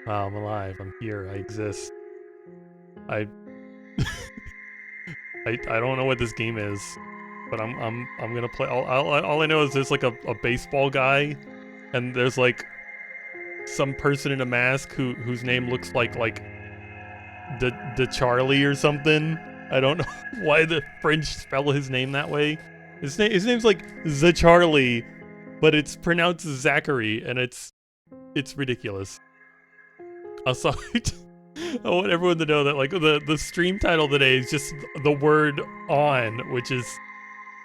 Wow, I'm alive. I'm here. I exist. I I don't know what this game is, but I'm gonna play. All I know is there's like a baseball guy, and there's like some person in a mask whose name looks like the Charlie or something. I don't know why the French spell his name that way. His name's like the Charlie, but it's pronounced Zachary, and it's ridiculous. Also, I want everyone to know that like the stream title today is just the word on, which is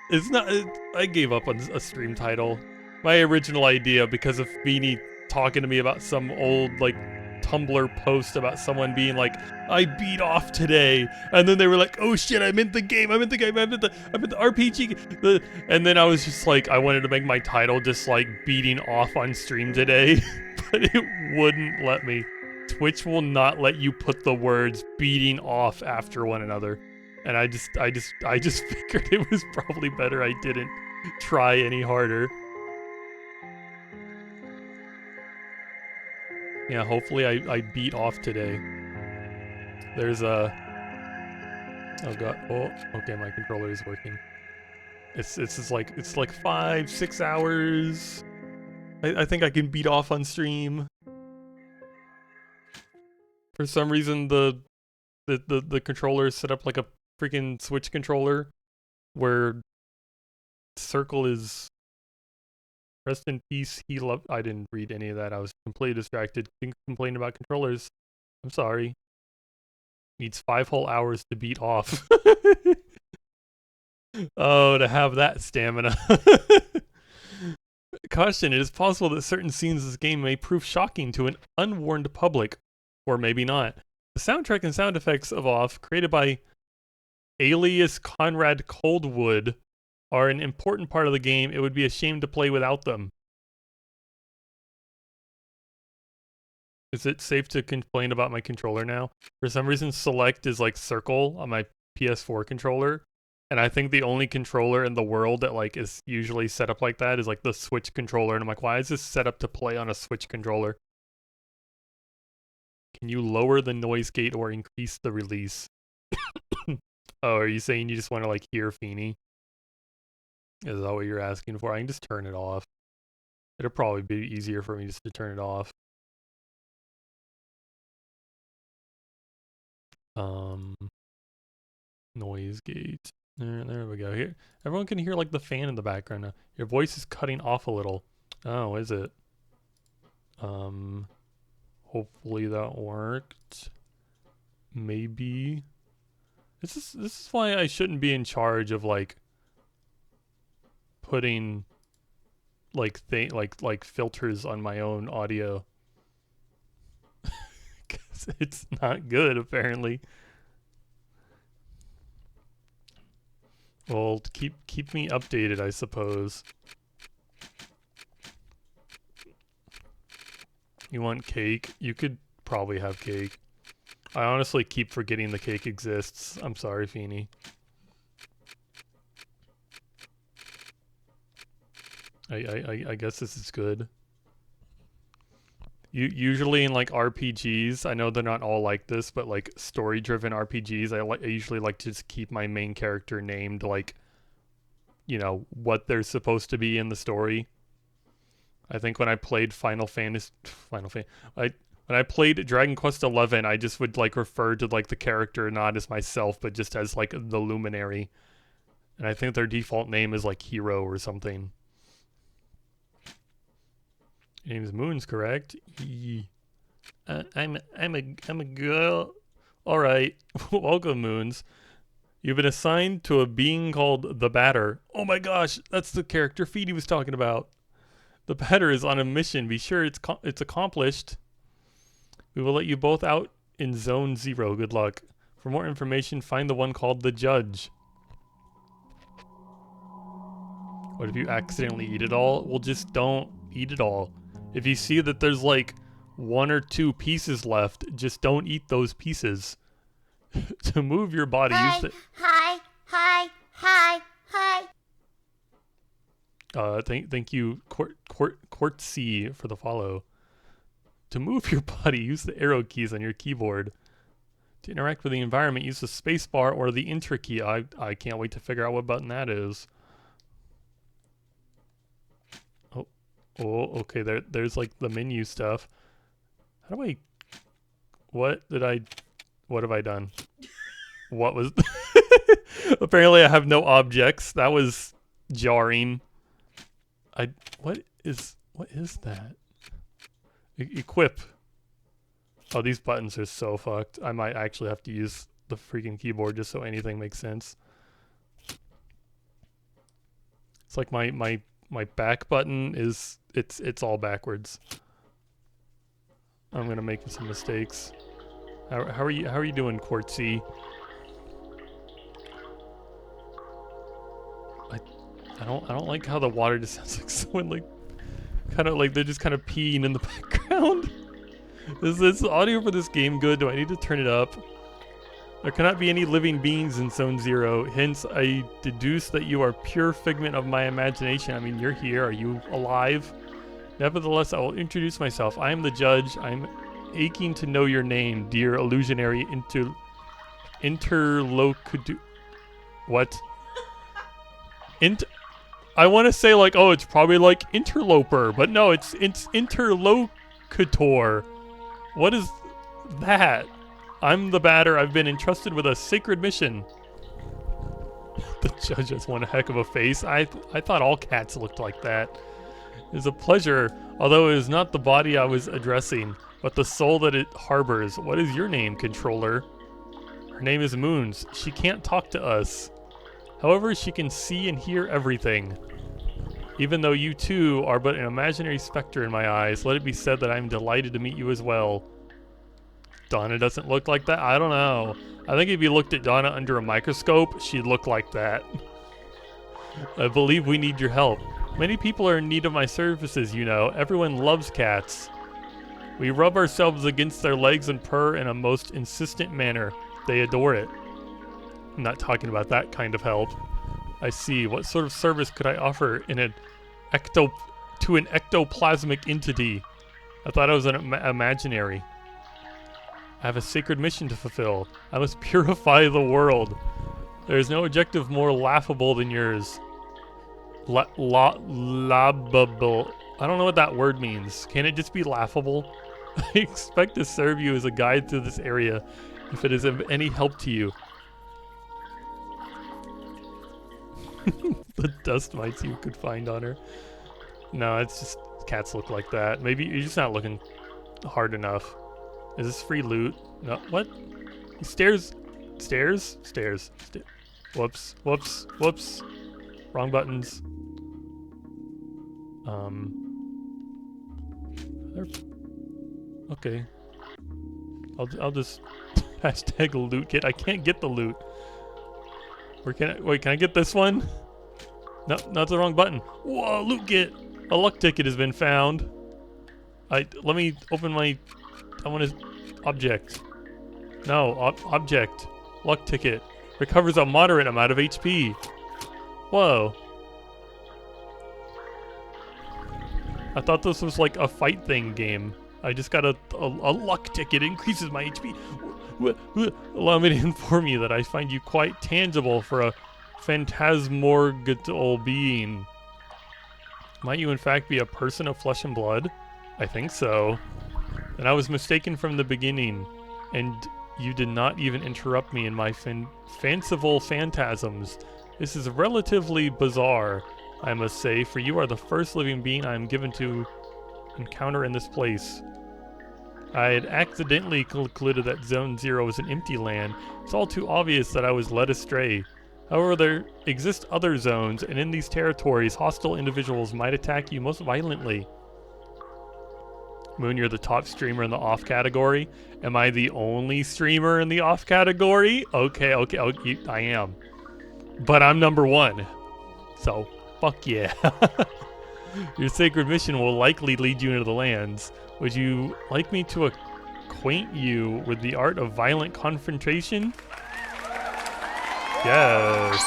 it's not. I gave up on a stream title. My original idea, because of Beanie talking to me about some old like Tumblr post about someone being like, "I beat off today," and then they were like, "Oh shit, I'm in the game. I'm in the game. I'm in the RPG." And then I was just like, I wanted to make my title just like beating off on stream today, but it wouldn't let me. Twitch will not let you put the words beating off after one another. And I just figured it was probably better I didn't try any harder. Yeah, hopefully I beat off today. There's a oh god, oh okay, my controller is working. It's like 5-6 hours. I think I can beat off on stream. For some reason the controller is set up like a freaking Switch controller where circle is rest in peace. He loved. I didn't read any of that. I was completely distracted. Complaining about controllers. I'm sorry. Needs 5 whole hours to beat off. Oh, to have that stamina. Caution: it is possible that certain scenes of this game may prove shocking to an unwarned public, or maybe not. The soundtrack and sound effects of Off, created by alias Conrad Coldwood, are an important part of the game. It would be a shame to play without them. Is it safe to complain about my controller now? For some reason, select is like circle on my PS4 controller. And I think the only controller in the world that like is usually set up like that is like the Switch controller. And I'm like, why is this set up to play on a Switch controller? Can you lower the noise gate or increase the release? Oh, are you saying you just want to like hear Feeny? Is that what you're asking for? I can just turn it off. It'll probably be easier for me just to turn it off. Um, noise gate. There we go. Here, everyone can hear like the fan in the background now. Your voice is cutting off a little. Oh, is it? Hopefully that worked. Maybe. This is why I shouldn't be in charge of like putting like filters on my own audio. 'Cause it's not good apparently. Well, keep me updated, I suppose. You want cake? You could probably have cake. I honestly keep forgetting the cake exists. I'm sorry, Feeny. I guess this is good. Usually in like RPGs, I know they're not all like this, but like story-driven RPGs, I usually like to just keep my main character named like, you know, what they're supposed to be in the story. I think when I played when I played Dragon Quest XI, I just would like refer to like the character not as myself, but just as like the luminary. And I think their default name is like Hero or something. Your name is Moons, correct? I'm a girl. All right, welcome, Moons. You've been assigned to a being called the Batter. Oh my gosh, that's the character Feedy was talking about. The Batter is on a mission. Be sure it's accomplished. We will let you both out in Zone 0. Good luck. For more information, find the one called the Judge. What if you accidentally eat it all? Well, just don't eat it all. If you see that there's like 1 or 2 pieces left, just don't eat those pieces. To move your body, use the... Thank you, Quartzy, for the follow. To move your body, use the arrow keys on your keyboard. To interact with the environment, use the spacebar or the enter key. I can't wait to figure out what button that is. Oh, okay. There's like the menu stuff. How do I? What have I done? What was? Apparently, I have no objects. That was jarring. What is that? Equip. Oh, these buttons are so fucked. I might actually have to use the freaking keyboard just so anything makes sense. It's like my back button is it's all backwards. I'm gonna make some mistakes. How are you doing, Quartzy? I don't like how the water just sounds like someone like kind of like they're just kind of peeing in the background. Is this audio for this game good? Do I need to turn it up? There cannot be any living beings in Zone 0. Hence, I deduce that you are pure figment of my imagination. I mean, you're here. Are you alive? Nevertheless, I will introduce myself. I am the Judge. I'm aching to know your name, dear illusionary interlocutor. What? I want to say like, oh, it's probably like interloper, but no, it's interlocutor. What is that? I'm the Batter. I've been entrusted with a sacred mission. The Judge has one heck of a face. I thought all cats looked like that. It is a pleasure, although it is not the body I was addressing, but the soul that it harbors. What is your name, controller? Her name is Moons. She can't talk to us. However, she can see and hear everything. Even though you two are but an imaginary specter in my eyes, let it be said that I am delighted to meet you as well. Donna doesn't look like that? I don't know. I think if you looked at Donna under a microscope, she'd look like that. I believe we need your help. Many people are in need of my services, you know. Everyone loves cats. We rub ourselves against their legs and purr in a most insistent manner. They adore it. I'm not talking about that kind of help. I see. What sort of service could I offer to an ectoplasmic entity? I thought I was an imaginary. I have a sacred mission to fulfill. I must purify the world. There is no objective more laughable than yours. Laughable. I don't know what that word means. Can it just be laughable? I expect to serve you as a guide through this area, if it is of any help to you. The dust mites you could find on her. No, it's just cats look like that. Maybe you're just not looking hard enough. Is this free loot? No, what? Stairs. Stairs? Stairs. Whoops. Whoops. Whoops. Wrong buttons. Okay. I'll just hashtag loot kit. I can't get the loot. Where can I? Wait, can I get this one? No, that's the wrong button. Whoa, loot kit. A luck ticket has been found. Let me open my. I want to object. No, object. Luck ticket. Recovers a moderate amount of HP. Whoa. I thought this was like a fight thing game. I just got a luck ticket. It increases my HP. Allow me to inform you that I find you quite tangible for a phantasmagorical being. Might you in fact be a person of flesh and blood? I think so. And I was mistaken from the beginning, and you did not even interrupt me in my fanciful phantasms. This is relatively bizarre, I must say, for you are the first living being I am given to encounter in this place. I had accidentally concluded that Zone 0 was an empty land. It's all too obvious that I was led astray. However, there exist other zones, and in these territories, hostile individuals might attack you most violently. Moon, you're the top streamer in the off category. Am I the only streamer in the off category? Okay, I am. But I'm number 1. So, fuck yeah. Your sacred mission will likely lead you into the lands. Would you like me to acquaint you with the art of violent confrontation? Yes.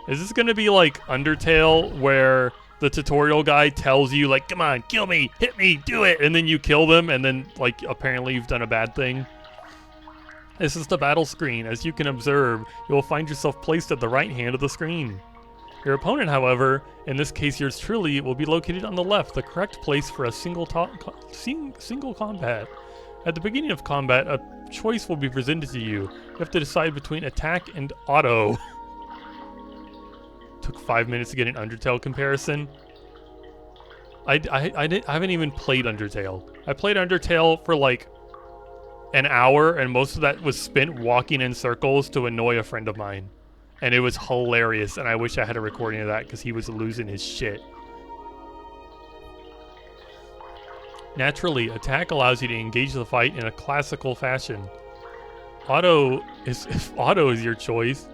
Is this gonna be like Undertale, where the tutorial guy tells you, like, come on, kill me, hit me, do it, and then you kill them, and then, like, apparently you've done a bad thing? This is the battle screen. As you can observe, you will find yourself placed at the right hand of the screen. Your opponent, however, in this case yours truly, will be located on the left, the correct place for a single combat. At the beginning of combat, a choice will be presented to you. You have to decide between attack and auto. Took 5 minutes to get an Undertale comparison. I haven't even played Undertale. I played Undertale for like an hour, and most of that was spent walking in circles to annoy a friend of mine. And it was hilarious, and I wish I had a recording of that because he was losing his shit. Naturally, attack allows you to engage the fight in a classical fashion. If auto is your choice,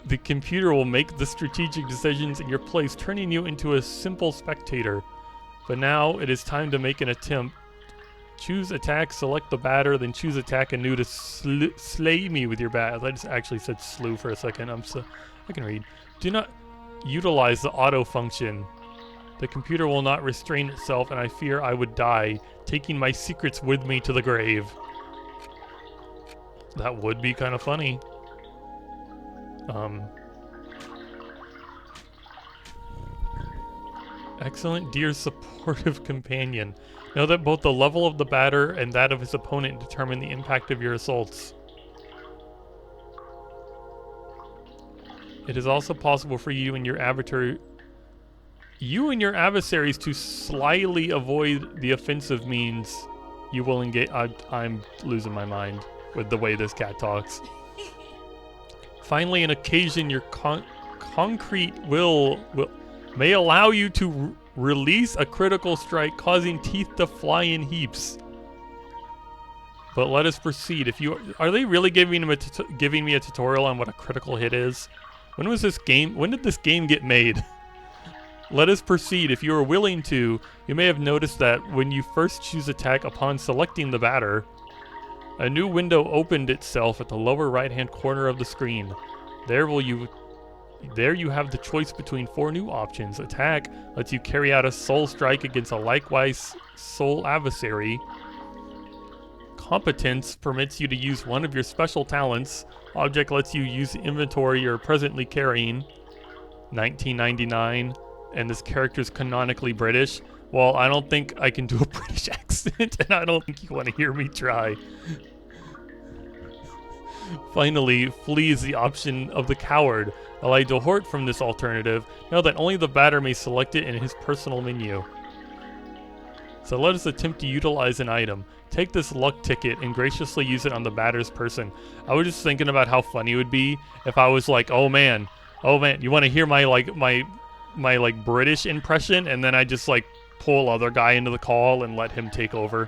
the computer will make the strategic decisions in your place, turning you into a simple spectator. But now it is time to make an attempt. Choose attack, select the batter, then choose attack anew to slay me with your bat. I just actually said slew for a second. I can read. Do not utilize the auto function. The computer will not restrain itself, and I fear I would die, taking my secrets with me to the grave. That would be kind of funny. Excellent, dear supportive companion. Know that both the level of the batter and that of his opponent determine the impact of your assaults. It is also possible for you and your adversaries to slyly avoid the offensive means you will engage. I'm losing my mind with the way this cat talks. Finally, an occasion your concrete will may allow you to release a critical strike, causing teeth to fly in heaps. But let us proceed. Are they really giving me a tutorial on what a critical hit is? When did this game get made? Let us proceed. If you are willing to, you may have noticed that when you first choose attack upon selecting the batter, a new window opened itself at the lower right-hand corner of the screen. There you have the choice between 4 new options. Attack lets you carry out a soul strike against a likewise soul adversary. Competence permits you to use one of your special talents. Object lets you use the inventory you're presently carrying. 1999. And this character is canonically British. Well, I don't think I can do a British accent, and I don't think you want to hear me try. Finally, flee is the option of the coward. While I depart from this alternative, know that only the batter may select it in his personal menu. So let us attempt to utilize an item. Take this luck ticket and graciously use it on the batter's person. I was just thinking about how funny it would be if I was like, oh man, you want to hear my like British impression, and then I just like pull other guy into the call and let him take over,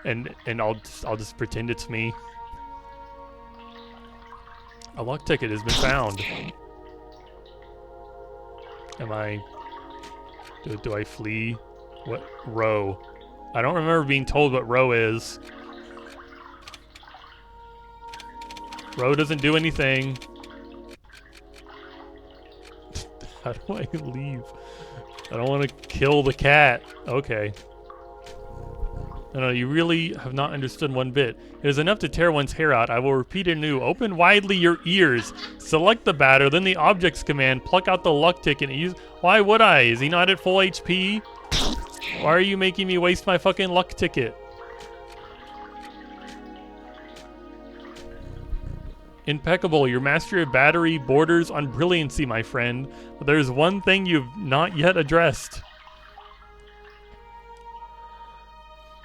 and I'll just pretend it's me. A luck ticket has been found. Am I? Do I flee? What row? I don't remember being told what row is. Row doesn't do anything. How do I leave? I don't want to kill the cat. Okay. No, you really have not understood one bit. It is enough to tear one's hair out. I will repeat anew. Open widely your ears. Select the batter, then the objects command. Pluck out the luck ticket and use... Why would I? Is he not at full HP? Why are you making me waste my fucking luck ticket? Impeccable. Your mastery of battery borders on brilliancy, my friend. But there's one thing you've not yet addressed.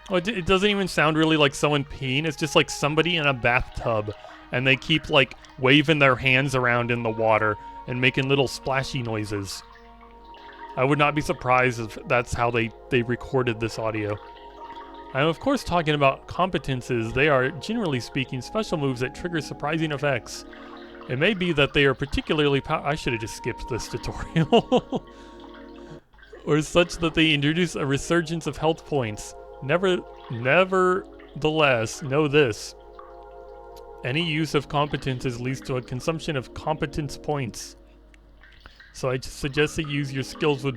Oh, it doesn't even sound really like someone peeing. It's just like somebody in a bathtub. And they keep like waving their hands around in the water and making little splashy noises. I would not be surprised if that's how they recorded this audio. I'm of course talking about competences. They are, generally speaking, special moves that trigger surprising effects. It may be that they are particularly I should have just skipped this tutorial. Or such that they introduce a resurgence of health points. Nevertheless, know this. Any use of competences leads to a consumption of competence points. So I just suggest that you use your skills with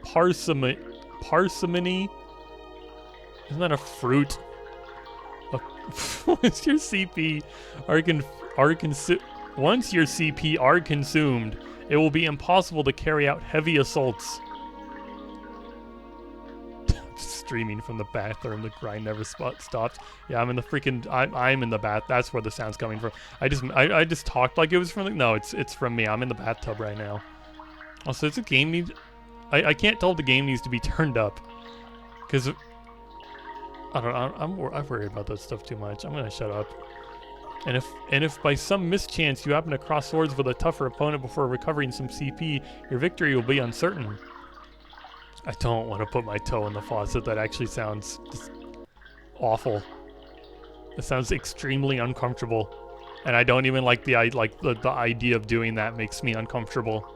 parsimony. Parsimony? Isn't that a fruit? Once your CP once your CP are consumed, it will be impossible to carry out heavy assaults. Streaming from the bathroom, the grind never stops. Yeah, I'm in the freaking. I'm in the bath. That's where the sound's coming from. I just talked like it was from the. No, it's from me. I'm in the bathtub right now. Also, does the game need? I can't tell if the game needs to be turned up, because I don't know. I'm worried about that stuff too much. I'm gonna shut up. And if by some mischance you happen to cross swords with a tougher opponent before recovering some CP, your victory will be uncertain. I don't want to put my toe in the faucet. That actually sounds just awful. It sounds extremely uncomfortable, and I don't even like the idea of doing that. Makes me uncomfortable.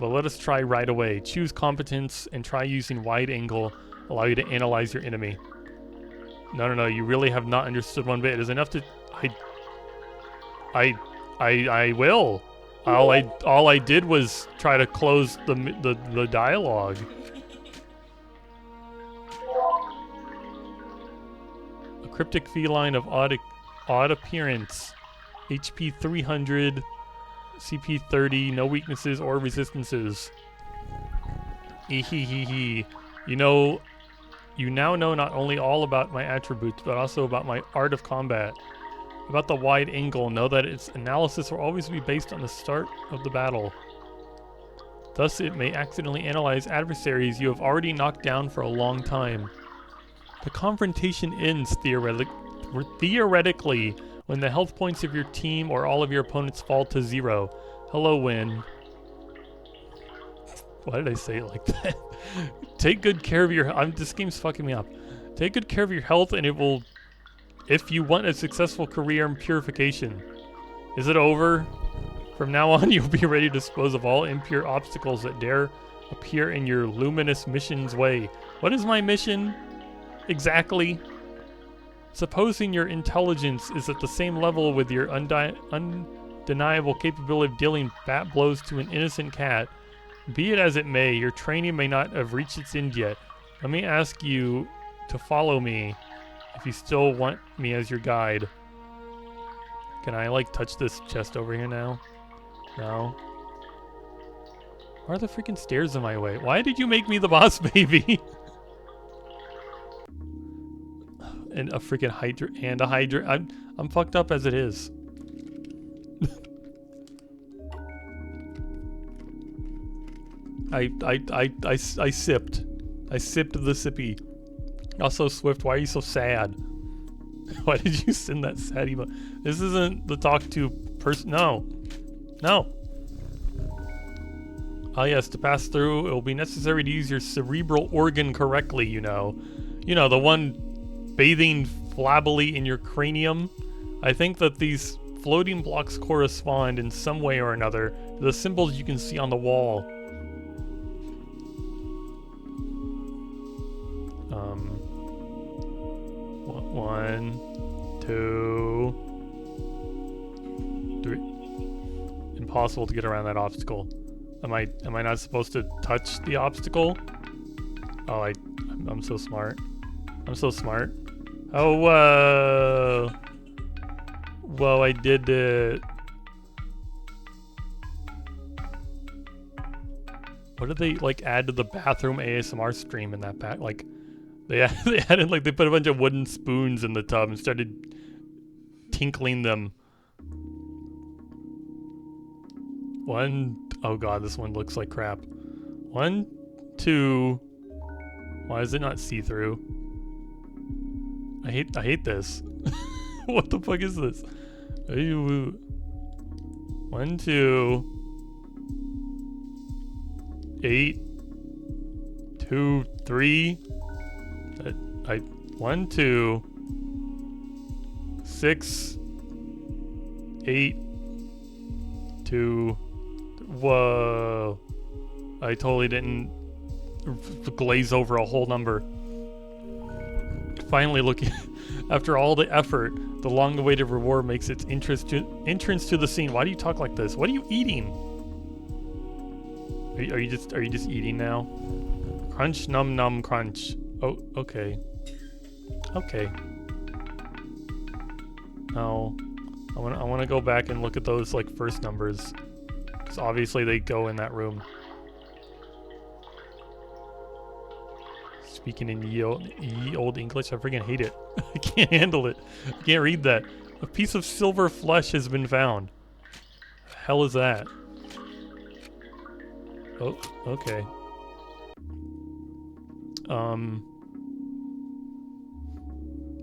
But let us try right away. Choose competence and try using wide angle. Allow you to analyze your enemy. No. You really have not understood one bit. It is enough to. I will. All I did was try to close the dialogue. A cryptic feline of odd appearance. HP 300, CP 30, no weaknesses or resistances. Ehehehe. You now know not only all about my attributes, but also about my art of combat. About the wide angle, know that its analysis will always be based on the start of the battle. Thus, it may accidentally analyze adversaries you have already knocked down for a long time. The confrontation ends theoretically when the health points of your team or all of your opponents fall to 0. Hello, win. Why did I say it like that? Take good care of your... this game's fucking me up. Take good care of your health and it will... If you want a successful career in purification. Is it over? From now on, you'll be ready to dispose of all impure obstacles that dare appear in your luminous mission's way. What is my mission? Exactly. Supposing your intelligence is at the same level with your undeniable capability of dealing bat blows to an innocent cat, be it as it may, your training may not have reached its end yet. Let me ask you to follow me. If you still want me as your guide. Can I, like, touch this chest over here now? No. Why are the freaking stairs in my way? Why did you make me the boss baby? and a freaking hydrant and a hydrant. I'm fucked up as it is. I sipped. I sipped the sippy. Also, Swift, why are you so sad? Why did you send that sad email? This isn't the talk to person. No. No. Ah, yes, to pass through, it will be necessary to use your cerebral organ correctly, you know. You know, the one bathing flabbily in your cranium. I think that these floating blocks correspond in some way or another to the symbols you can see on the wall. One, two, three. Impossible to get around that obstacle. Am I not supposed to touch the obstacle? Oh, I'm so smart. I'm so smart. Oh, whoa. Whoa, I did it. What did they, like, add to the bathroom ASMR stream in that back? Like, they added, like, they put a bunch of wooden spoons in the tub and started tinkling them. Oh god, this one looks like crap. 1, 2. Why is it not see-through? I hate this. What the fuck is this? 1, 2. 8. 2, 3. 1, 2. 6. 8. 2. Whoa. I totally didn't glaze over a whole number. Finally, looking after all the effort, the long-awaited reward makes its entrance to the scene. Why do you talk like this? What are you eating? Are you just eating now? Crunch, num num, crunch. Oh, okay. Okay. No, I want to go back and look at those like first numbers, because obviously they go in that room. Speaking in ye old English, I freaking hate it. I can't handle it. I can't read that. A piece of silver flesh has been found. The hell is that? Oh, okay.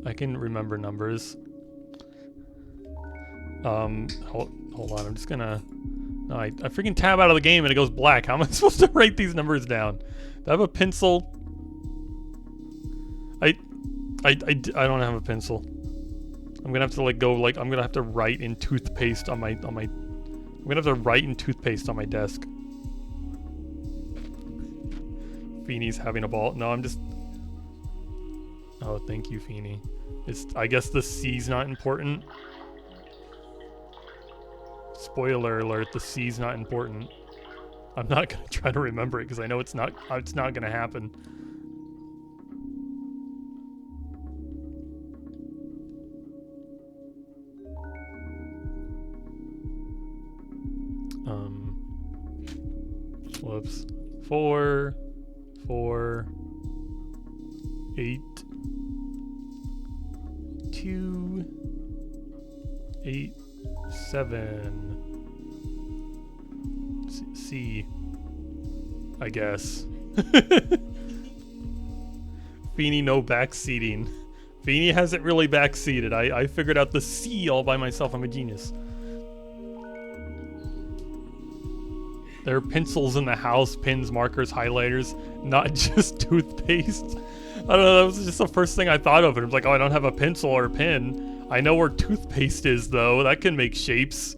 I can remember numbers. Hold on, I'm just gonna... No, I freaking tab out of the game and it goes black. How am I supposed to write these numbers down? Do I have a pencil? I don't have a pencil. I'm gonna have to like go like I'm gonna have to write in toothpaste on my I'm gonna have to write in toothpaste on my desk. Feeney's having a ball. No, I'm just... Oh, thank you, Feeney. I guess the C's not important. Spoiler alert, the C's not important. I'm not gonna try to remember it because I know it's not gonna happen. Whoops. 4, 8, 2, 8, 7. C, I guess. Feeney, no backseating. Feeney hasn't really backseated. I figured out the C all by myself. I'm a genius. There are pencils in the house, pens, markers, highlighters, not just toothpaste. I don't know, that was just the first thing I thought of. And I was like, oh, I don't have a pencil or a pen. I know where toothpaste is, though. That can make shapes.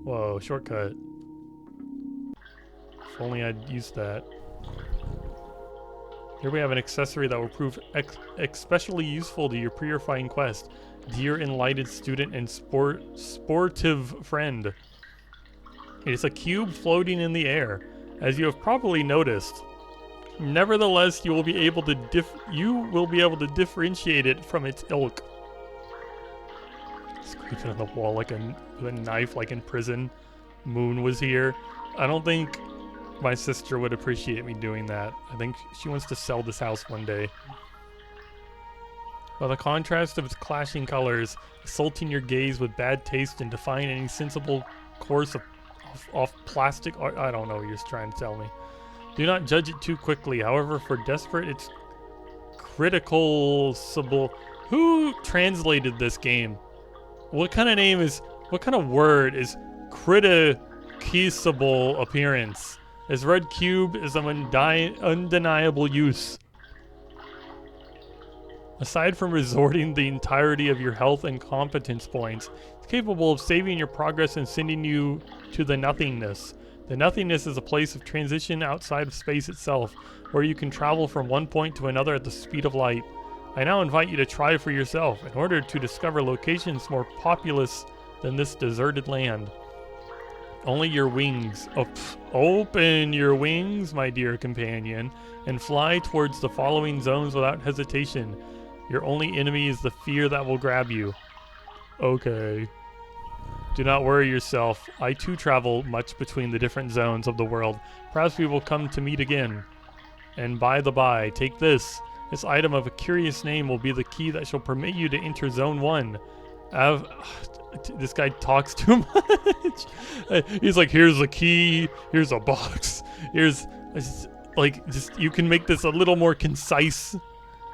Whoa, shortcut. If only I'd used that. Here we have an accessory that will prove especially useful to your purifying quest. Dear enlightened student and sportive friend. It's a cube floating in the air, as you have probably noticed. Nevertheless, you will be able to differentiate it from its ilk. Scraping on the wall like with a knife, like in prison. Moon was here. I don't think my sister would appreciate me doing that. I think she wants to sell this house one day. By the contrast of its clashing colors, assaulting your gaze with bad taste and defying any sensible course of off plastic art. I don't know what you're trying to tell me. Do not judge it too quickly. However, for desperate, it's critical. Who translated this game? What kind of word is criticisable appearance? This red cube is of undeniable use. Aside from resorting the entirety of your health and competence points, it's capable of saving your progress and sending you to the nothingness. The nothingness is a place of transition outside of space itself, where you can travel from one point to another at the speed of light. I now invite you to try for yourself in order to discover locations more populous than this deserted land. Only your wings. Open your wings, my dear companion, and fly towards the following zones without hesitation. Your only enemy is the fear that will grab you. Okay. Do not worry yourself. I too travel much between the different zones of the world. Perhaps we will come to meet again. And by the by, take this. This item of a curious name will be the key that shall permit you to enter Zone 1. This guy talks too much. He's like, here's a key, here's a box, here's... just you can make this a little more concise.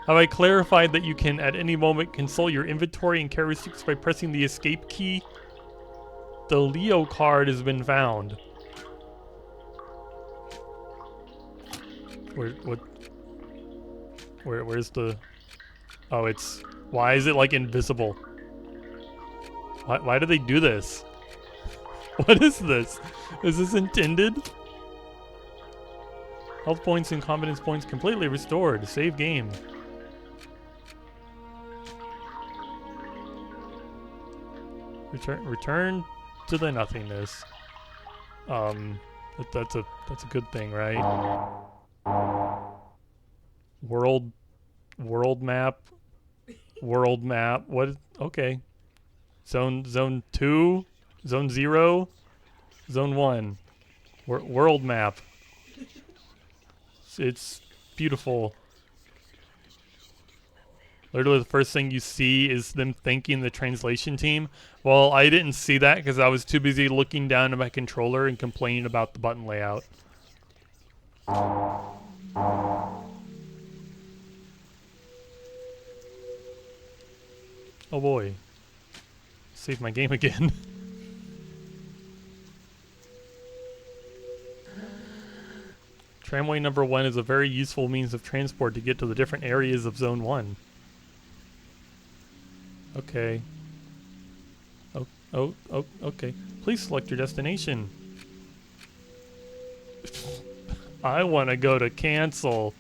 Have I clarified that you can at any moment consult your inventory and characteristics by pressing the escape key? The Leo card has been found. Where's the... Oh, it's... Why is it like invisible? Why do they do this? What is this? Is this intended? Health points and competence points completely restored. Save game. Return to the nothingness. That's a good thing, right? World map. What? Okay. Zone 2, Zone 0, Zone 1. World map. It's beautiful. Literally the first thing you see is them thanking the translation team. Well, I didn't see that because I was too busy looking down at my controller and complaining about the button layout. Oh boy. Save my game again. Tramway number 1 is a very useful means of transport to get to the different areas of Zone 1. Okay. Okay. Please select your destination. I want to go to cancel.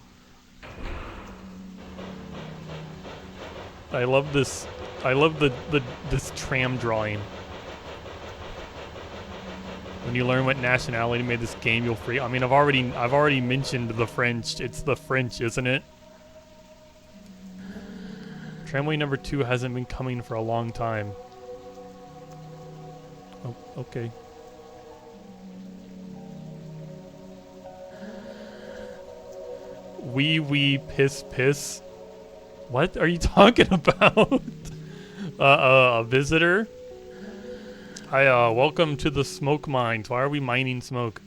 I love this. I love this tram drawing. When you learn what nationality made this game, you'll free. I mean, I've already mentioned the French. It's the French, isn't it? Tramway number 2 hasn't been coming for a long time. Oh, okay. Wee piss. What are you talking about? A visitor? Hi, welcome to the smoke mines. Why are we mining smoke?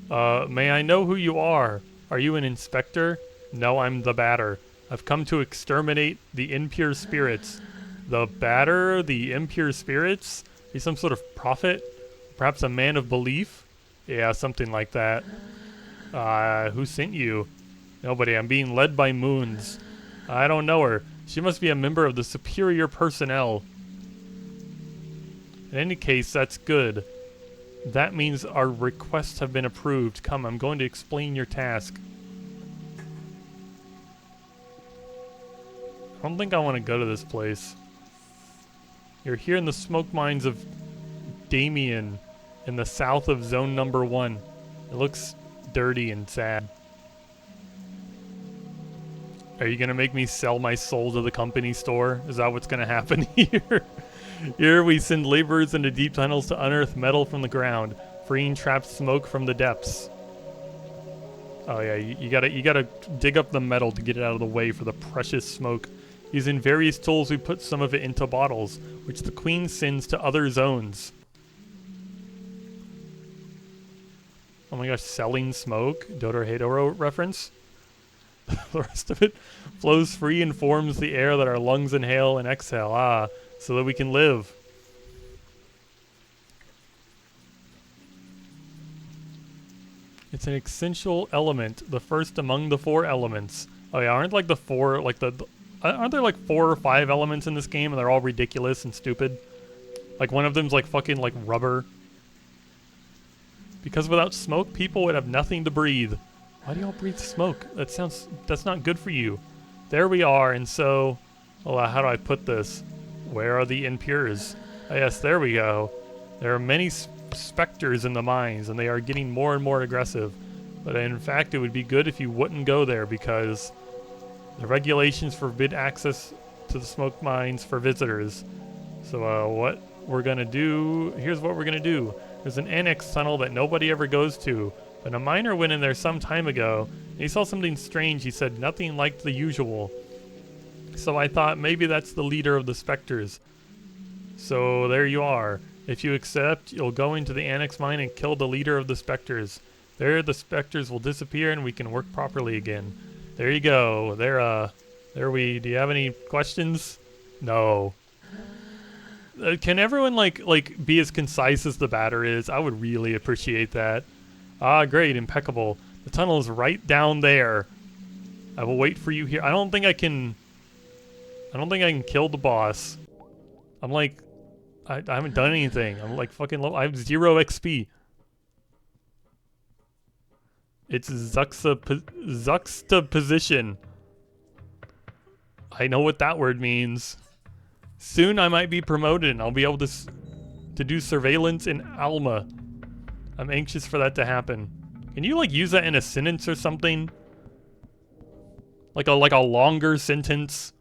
May I know who you are? Are you an inspector? No, I'm the batter. I've come to exterminate the impure spirits. The batter? The impure spirits? He's some sort of prophet? Perhaps a man of belief? Yeah, something like that. Who sent you? Nobody. I'm being led by Moons. I don't know her. She must be a member of the superior personnel. In any case, that's good. That means our requests have been approved. Come, I'm going to explain your task. I don't think I want to go to this place. You're here in the smoke mines of Damien in the south of Zone number 1. It looks dirty and sad. Are you going to make me sell my soul to the company store? Is that what's going to happen here? Here we send laborers into deep tunnels to unearth metal from the ground, freeing trapped smoke from the depths. Oh yeah, you gotta dig up the metal to get it out of the way for the precious smoke. Using various tools, we put some of it into bottles, which the queen sends to other zones. Oh my gosh, selling smoke? Dodorhedoro reference? The rest of it flows free and forms the air that our lungs inhale and exhale. Ah, so that we can live. It's an essential element, the first among the 4 elements. Oh yeah, aren't like the 4, like aren't there like 4 or 5 elements in this game and they're all ridiculous and stupid? Like one of them's like fucking like rubber. Because without smoke, people would have nothing to breathe. Why do y'all breathe smoke? That's not good for you. There we are, and so, well, how do I put this? Where are the impures? Oh, yes, there we go. There are many specters in the mines, and they are getting more and more aggressive. But in fact, it would be good if you wouldn't go there because the regulations forbid access to the smoke mines for visitors. So what we're gonna do, here's what we're gonna do. There's an annex tunnel that nobody ever goes to, but a miner went in there some time ago, and he saw something strange. He said nothing like the usual. So I thought maybe that's the leader of the specters. So there you are. If you accept, you'll go into the annex mine and kill the leader of the specters. There the specters will disappear and we can work properly again. There you go. Do you have any questions? No. Can everyone like be as concise as the batter is? I would really appreciate that. Ah, great, impeccable. The tunnel is right down there. I will wait for you here. I don't think I can kill the boss. I'm like, I haven't done anything. I'm like fucking low. I have 0 XP. It's juxtaposition. I know what that word means. Soon I might be promoted and I'll be able to do surveillance in Alma. I'm anxious for that to happen. Can you like use that in a sentence or something? Like a longer sentence?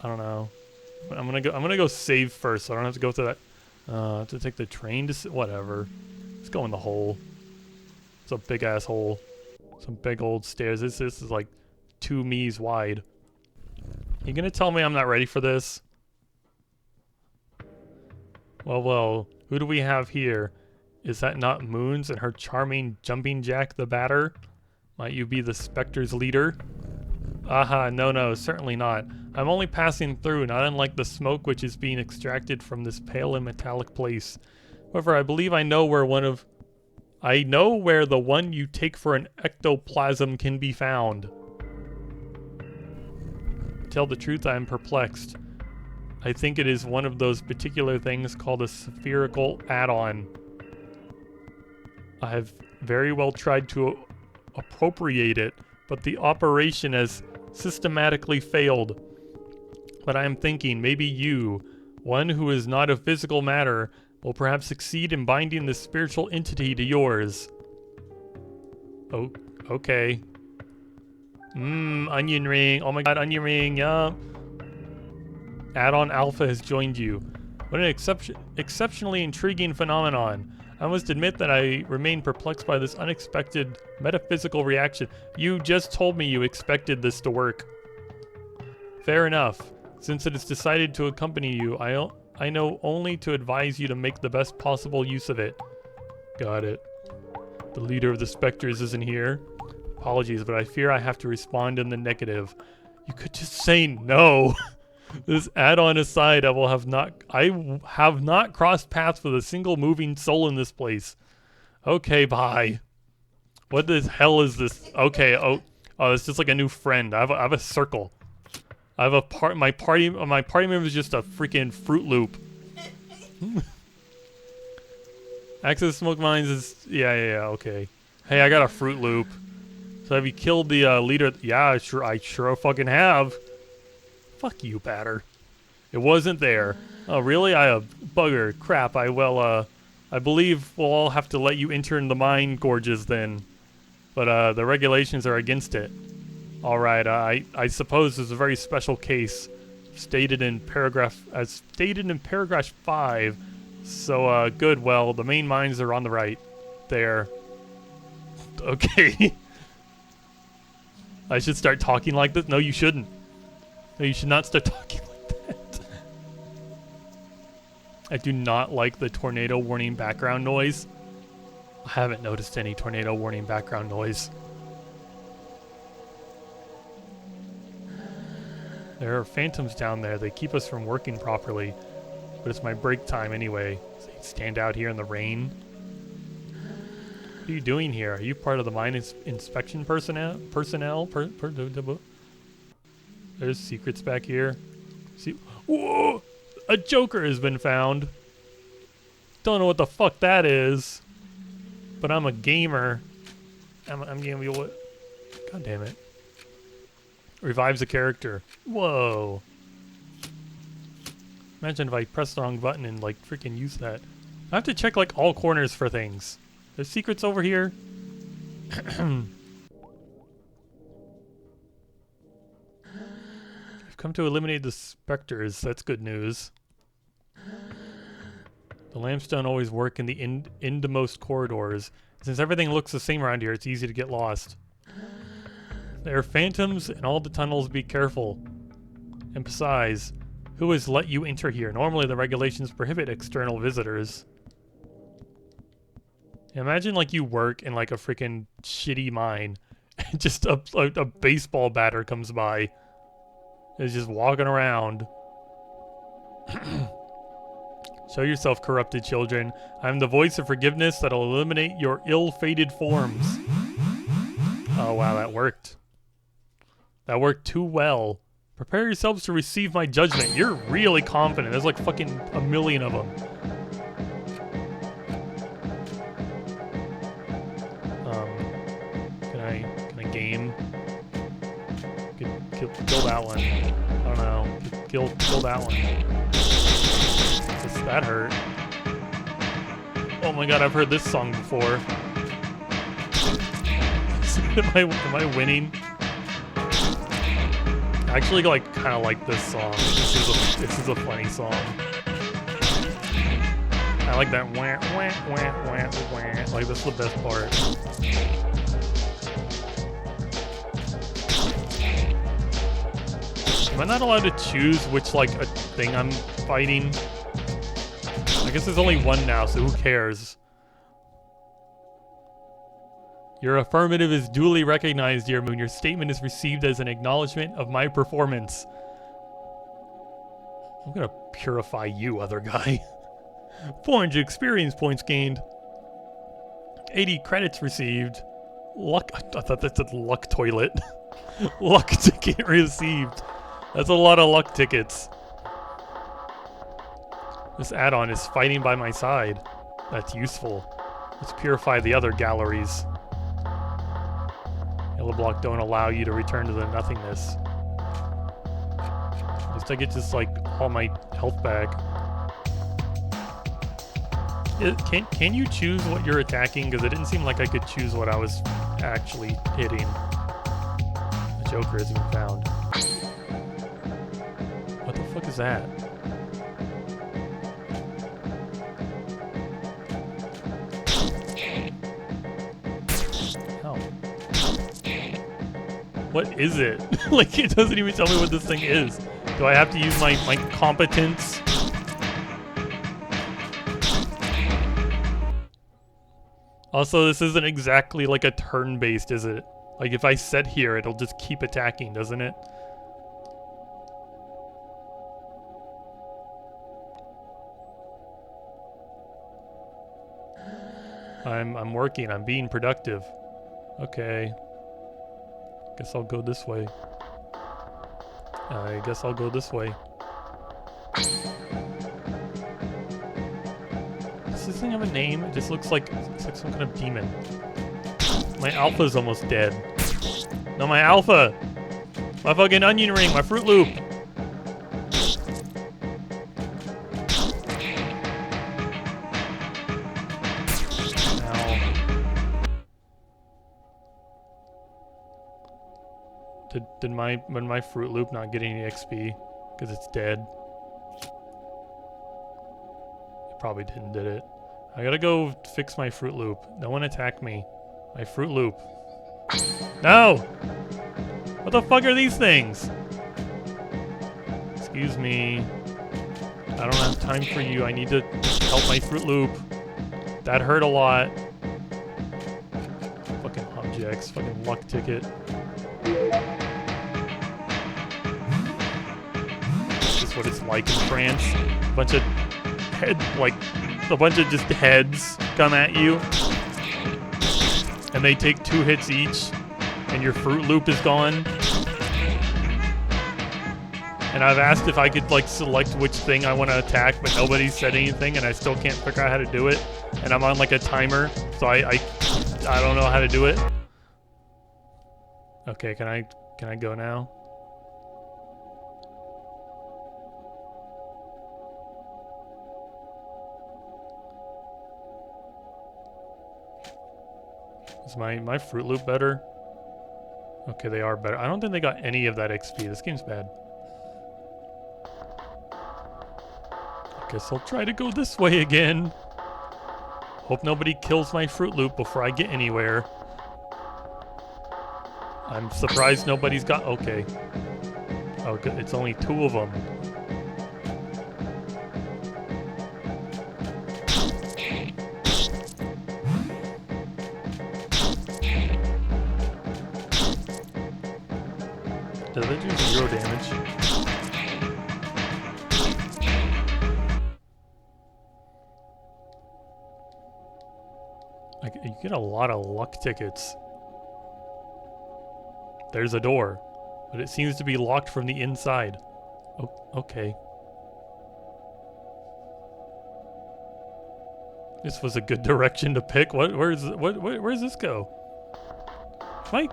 I don't know. I'm gonna go save first so I don't have to go through that to take the train to whatever. Let's go in the hole. It's a big ass hole. Some big old stairs. This is like 2 me's wide. You gonna tell me I'm not ready for this? Well, who do we have here? Is that not Moons and her charming jumping jack the batter? Might you be the Spectre's leader? Aha, no, certainly not. I'm only passing through, not unlike the smoke which is being extracted from this pale and metallic place. However, I believe I know where the one you take for an ectoplasm can be found. To tell the truth, I am perplexed. I think it is one of those particular things called a spherical add-on. I have very well tried to appropriate it, but the operation has systematically failed. But I am thinking maybe you, one who is not of physical matter, will perhaps succeed in binding this spiritual entity to yours. Oh, okay. Onion ring. Oh my god, onion ring, yeah. Add-on Alpha has joined you. What an exceptionally intriguing phenomenon. I must admit that I remain perplexed by this unexpected metaphysical reaction. You just told me you expected this to work. Fair enough. Since it is decided to accompany you, I know only to advise you to make the best possible use of it. Got it. The leader of the Spectres isn't here. Apologies, but I fear I have to respond in the negative. You could just say no. This add-on aside, I have not crossed paths with a single moving soul in this place. Okay, bye. What the hell is this? Okay, oh, it's just like a new friend. I have a circle. I have my party member is just a freaking Fruit Loop. Access smoke mines is yeah, okay. Hey, I got a Fruit Loop. So have you killed the leader? Yeah, I sure fucking have. Fuck you, batter. It wasn't there. Oh, really? I have bugger. Crap. I believe we'll all have to let you enter in the mine gorges then. But the regulations are against it. All right. I suppose there's a very special case stated in paragraph 5. So good. Well, the main mines are on the right there. Okay. I should start talking like this? No, you shouldn't. No, you should not start talking like that. I do not like the tornado warning background noise. I haven't noticed any tornado warning background noise. There are phantoms down there. They keep us from working properly. But it's my break time anyway. So you stand out here in the rain. What are you doing here? Are you part of the mine inspection personnel? There's secrets back here. See, whoa! A joker has been found. Don't know what the fuck that is. But I'm a gamer. I'm gonna be what? God damn it. Revives a character. Whoa. Imagine if I press the wrong button and like freaking use that. I have to check like all corners for things. There's secrets over here. I've come to eliminate the specters. That's good news. The lampstone always work in the innermost corridors. Since everything looks the same around here, it's easy to get lost. There are phantoms in all the tunnels. Be careful. And besides, who has let you enter here? Normally the regulations prohibit external visitors. Imagine like you work in like a freaking shitty mine and just a baseball batter comes by. It's just walking around. Show yourself, corrupted children. I am the voice of forgiveness that'll eliminate your ill-fated forms. Oh wow, that worked. That worked too well. Prepare yourselves to receive my judgment. You're really confident. There's like fucking a million of them. Can I game? Kill that one. I don't know. Kill that one. That hurt. Oh my god, I've heard this song before. Am I winning? I actually like kind of like this song. This is a funny song. I like that wah wah wah wah wah. Like this is the best part. Am I not allowed to choose which like a thing I'm fighting? I guess there's only one now, so who cares? Your affirmative is duly recognized, dear Moon. Your statement is received as an acknowledgement of my performance. I'm gonna purify you, other guy. 400 experience points gained. 80 credits received. Luck. I thought that said luck toilet. Luck ticket received. That's a lot of luck tickets. This add-on is fighting by my side. That's useful. Let's purify the other galleries. Yellow block don't allow you to return to the nothingness. At least I get just like all my health back. Can you choose what you're attacking? Because it didn't seem like I could choose what I was actually hitting. The Joker has been found. What the fuck is that? What is it? Like, it doesn't even tell me what this thing is. Do I have to use my competence? Also, this isn't exactly like a turn-based, is it? Like, if I set here, it'll just keep attacking, doesn't it? I'm working. I'm being productive. Okay. Guess I'll go this way. I guess I'll go this way. Does this thing have a name? It just looks like it's like some kind of demon. My alpha's almost dead. No, my alpha! My fucking onion ring, my Fruit Loop! Did my Fruit Loop not get any XP? Because it's dead. It probably didn't, did it? I gotta go fix my Fruit Loop. No one attack me. My Fruit Loop. No! What the fuck are these things? Excuse me. I don't have time for you. I need to help my Fruit Loop. That hurt a lot. Fucking objects. Fucking luck ticket. This is what it's like in France. A bunch of just heads come at you. And they take 2 hits each. And your Fruit Loop is gone. And I've asked if I could, like, select which thing I want to attack, but nobody said anything, and I still can't figure out how to do it. And I'm on, like, a timer, so I don't know how to do it. Okay, can I go now? Is my Fruit Loop better? Okay, they are better. I don't think they got any of that XP. This game's bad. Guess I'll try to go this way again. Hope nobody kills my Fruit Loop before I get anywhere. I'm surprised nobody's got... Okay. Oh, good. It's only 2 of them. Does it do 0 damage? You get a lot of luck tickets. There's a door, but it seems to be locked from the inside. Oh, okay. This was a good direction to pick. Where's this go?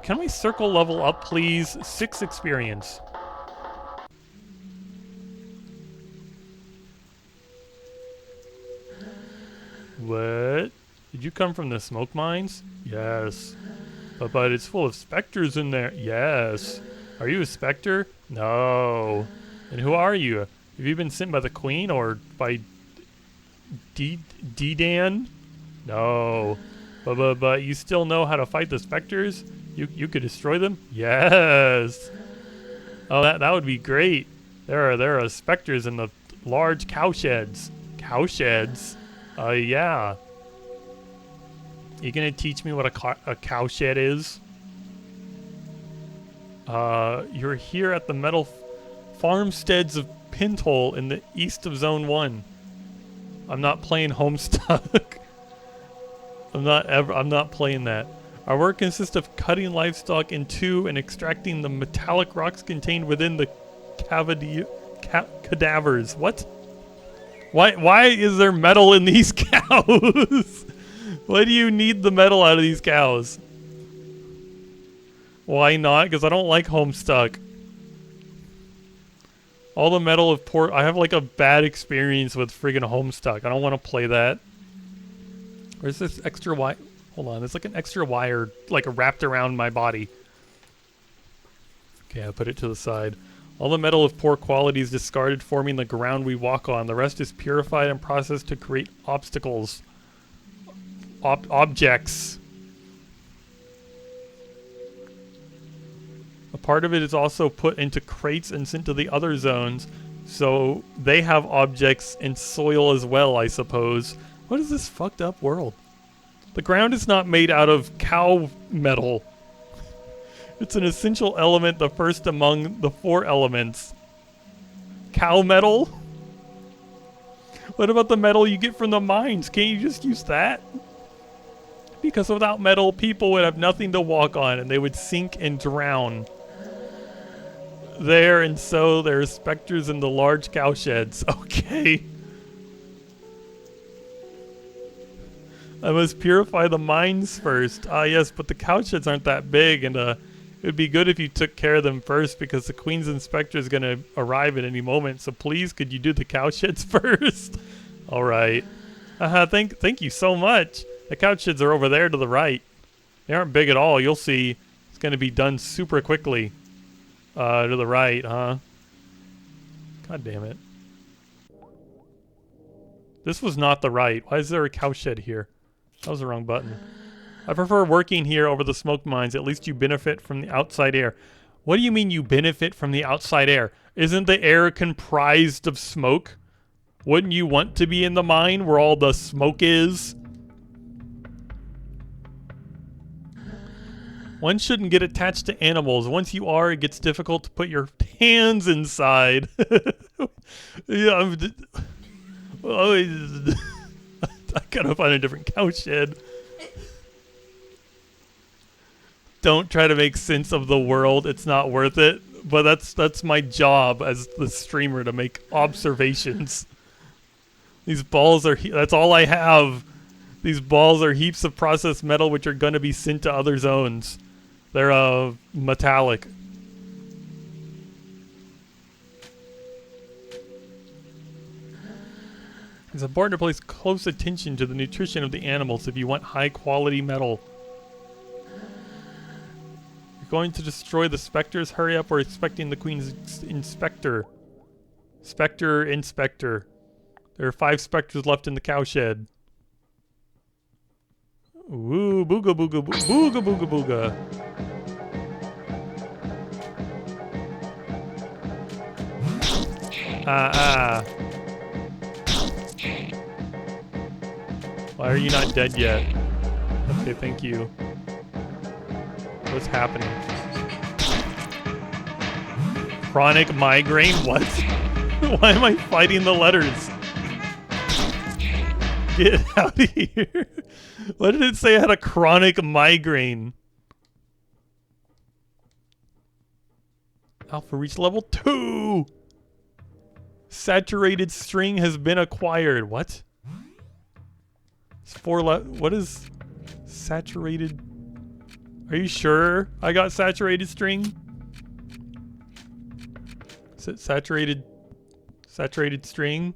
Can I circle level up, please? 6 experience. What? Did you come from the smoke mines? Yes. But it's full of specters in there. Yes. Are you a specter? No. And who are you? Have you been sent by the queen or by D-Dan? No. But you still know how to fight the specters? You could destroy them? Yes. Oh, that would be great. There are specters in the large cow sheds. Cow sheds? Yeah. You gonna teach me what a cow shed is? You're here at the metal farmsteads of Pinthole in the east of Zone 1. I'm not playing Homestuck. I'm not playing that. Our work consists of cutting livestock in 2 and extracting the metallic rocks contained within the cadavers. What? Why is there metal in these cows? Why do you need the metal out of these cows? Why not? Because I don't like Homestuck. All the metal of port. I have like a bad experience with friggin' Homestuck. I don't want to play that. Where's this extra wire? Hold on, there's like an extra wire like wrapped around my body. Okay, I put it to the side. All the metal of poor quality is discarded, forming the ground we walk on. The rest is purified and processed to create obstacles. Objects. A part of it is also put into crates and sent to the other zones, so they have objects and soil as well, I suppose. What is this fucked up world? The ground is not made out of cow metal. It's an essential element, the first among the 4 elements. Cow metal? What about the metal you get from the mines? Can't you just use that? Because without metal, people would have nothing to walk on and they would sink and drown. There and so there are specters in the large cow sheds. Okay. I must purify the mines first. Yes, but the cow sheds aren't that big, and it would be good if you took care of them first because the Queen's inspector is going to arrive at any moment. So please, could you do the cow sheds first? All right. Thank you so much. The cow sheds are over there to the right. They aren't big at all. You'll see. It's going to be done super quickly. To the right, huh? God damn it. This was not the right. Why is there a cow shed here? That was the wrong button. I prefer working here over the smoke mines. At least you benefit from the outside air. What do you mean you benefit from the outside air? Isn't the air comprised of smoke? Wouldn't you want to be in the mine where all the smoke is? One shouldn't get attached to animals. Once you are, it gets difficult to put your hands inside. Yeah, I gotta find a different cowshed. Don't try to make sense of the world. It's not worth it. But that's my job as the streamer, to make observations. These balls are that's all I have. These balls are heaps of processed metal which are going to be sent to other zones. They're metallic. It's important to place close attention to the nutrition of the animals if you want high quality metal. You're going to destroy the specters? Hurry up, we're expecting the Queen's inspector. Inspector. There are 5 specters left in the cowshed. Ooh, booga booga booga booga booga. Why are you not dead yet? Okay, thank you. What's happening? Chronic migraine? What? Why am I fighting the letters? Get out of here. Why did it say I had a chronic migraine? Alpha reached level 2! Saturated string has been acquired. What? It's 4 what is saturated? Are you sure I got saturated string? Is it saturated string?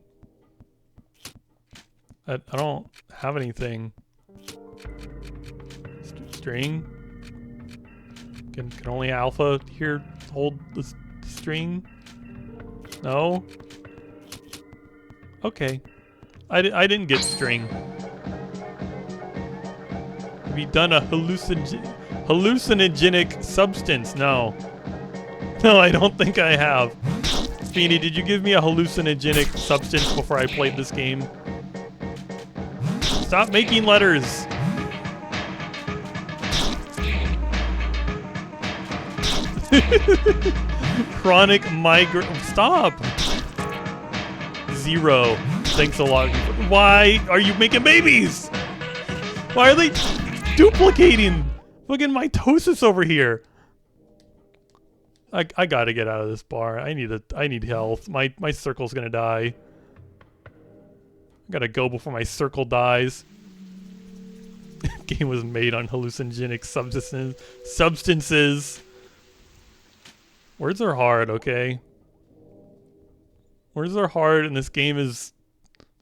I don't have anything. String? Can only alpha here hold the string? No? Okay. I didn't get string. Have you done a hallucinogenic substance? No. No, I don't think I have. Feeny, did you give me a hallucinogenic substance before I played this game? Stop making letters. Chronic migraine. Stop. 0. Thanks a lot. Why are you making babies? Why are they duplicating? Fucking mitosis over here. I gotta get out of this bar. I need health. My circle's gonna die. I gotta go before my circle dies. Game was made on hallucinogenic substances. Words are hard, okay? Words are hard, and this game is...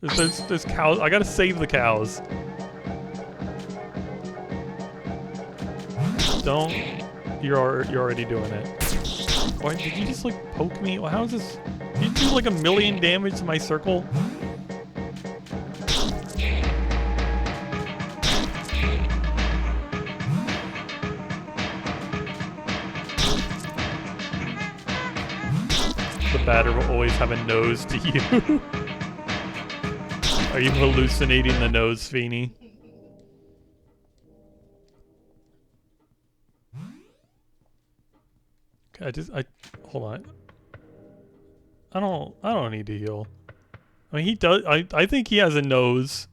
There's cows. I gotta save the cows. Don't... You're already doing it. Why did you just, like, poke me? How is this... Did you do, like, 1,000,000 damage to my circle? The batter will always have a nose to you. Are you hallucinating the nose, Feeny? Okay, hold on. I don't need to heal. I mean, he does. I think he has a nose.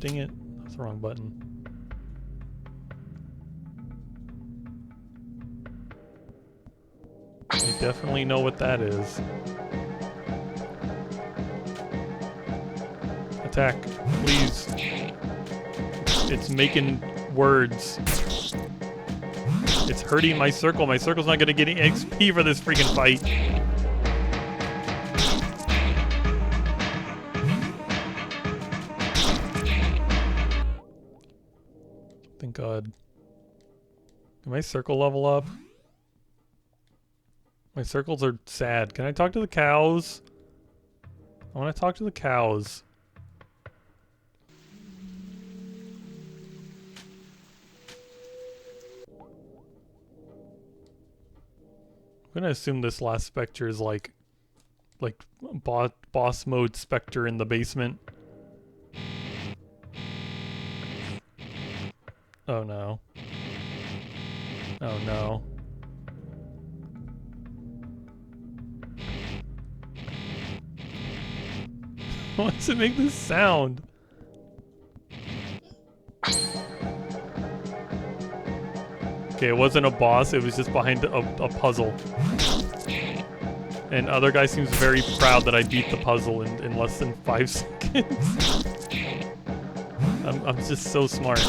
Dang it! That's the wrong button. I definitely know what that is. Attack, please. It's making words. It's hurting my circle. My circle's not gonna get any XP for this freaking fight. Thank God. Can my circle level up? My circles are sad. Can I talk to the cows? I want to talk to the cows. gonna assume this last specter is like boss mode specter in the basement. Oh no. Oh no. Why does it make this sound? Okay, it wasn't a boss, it was just behind a puzzle. And other guy seems very proud that I beat the puzzle in less than 5 seconds. I'm just so smart.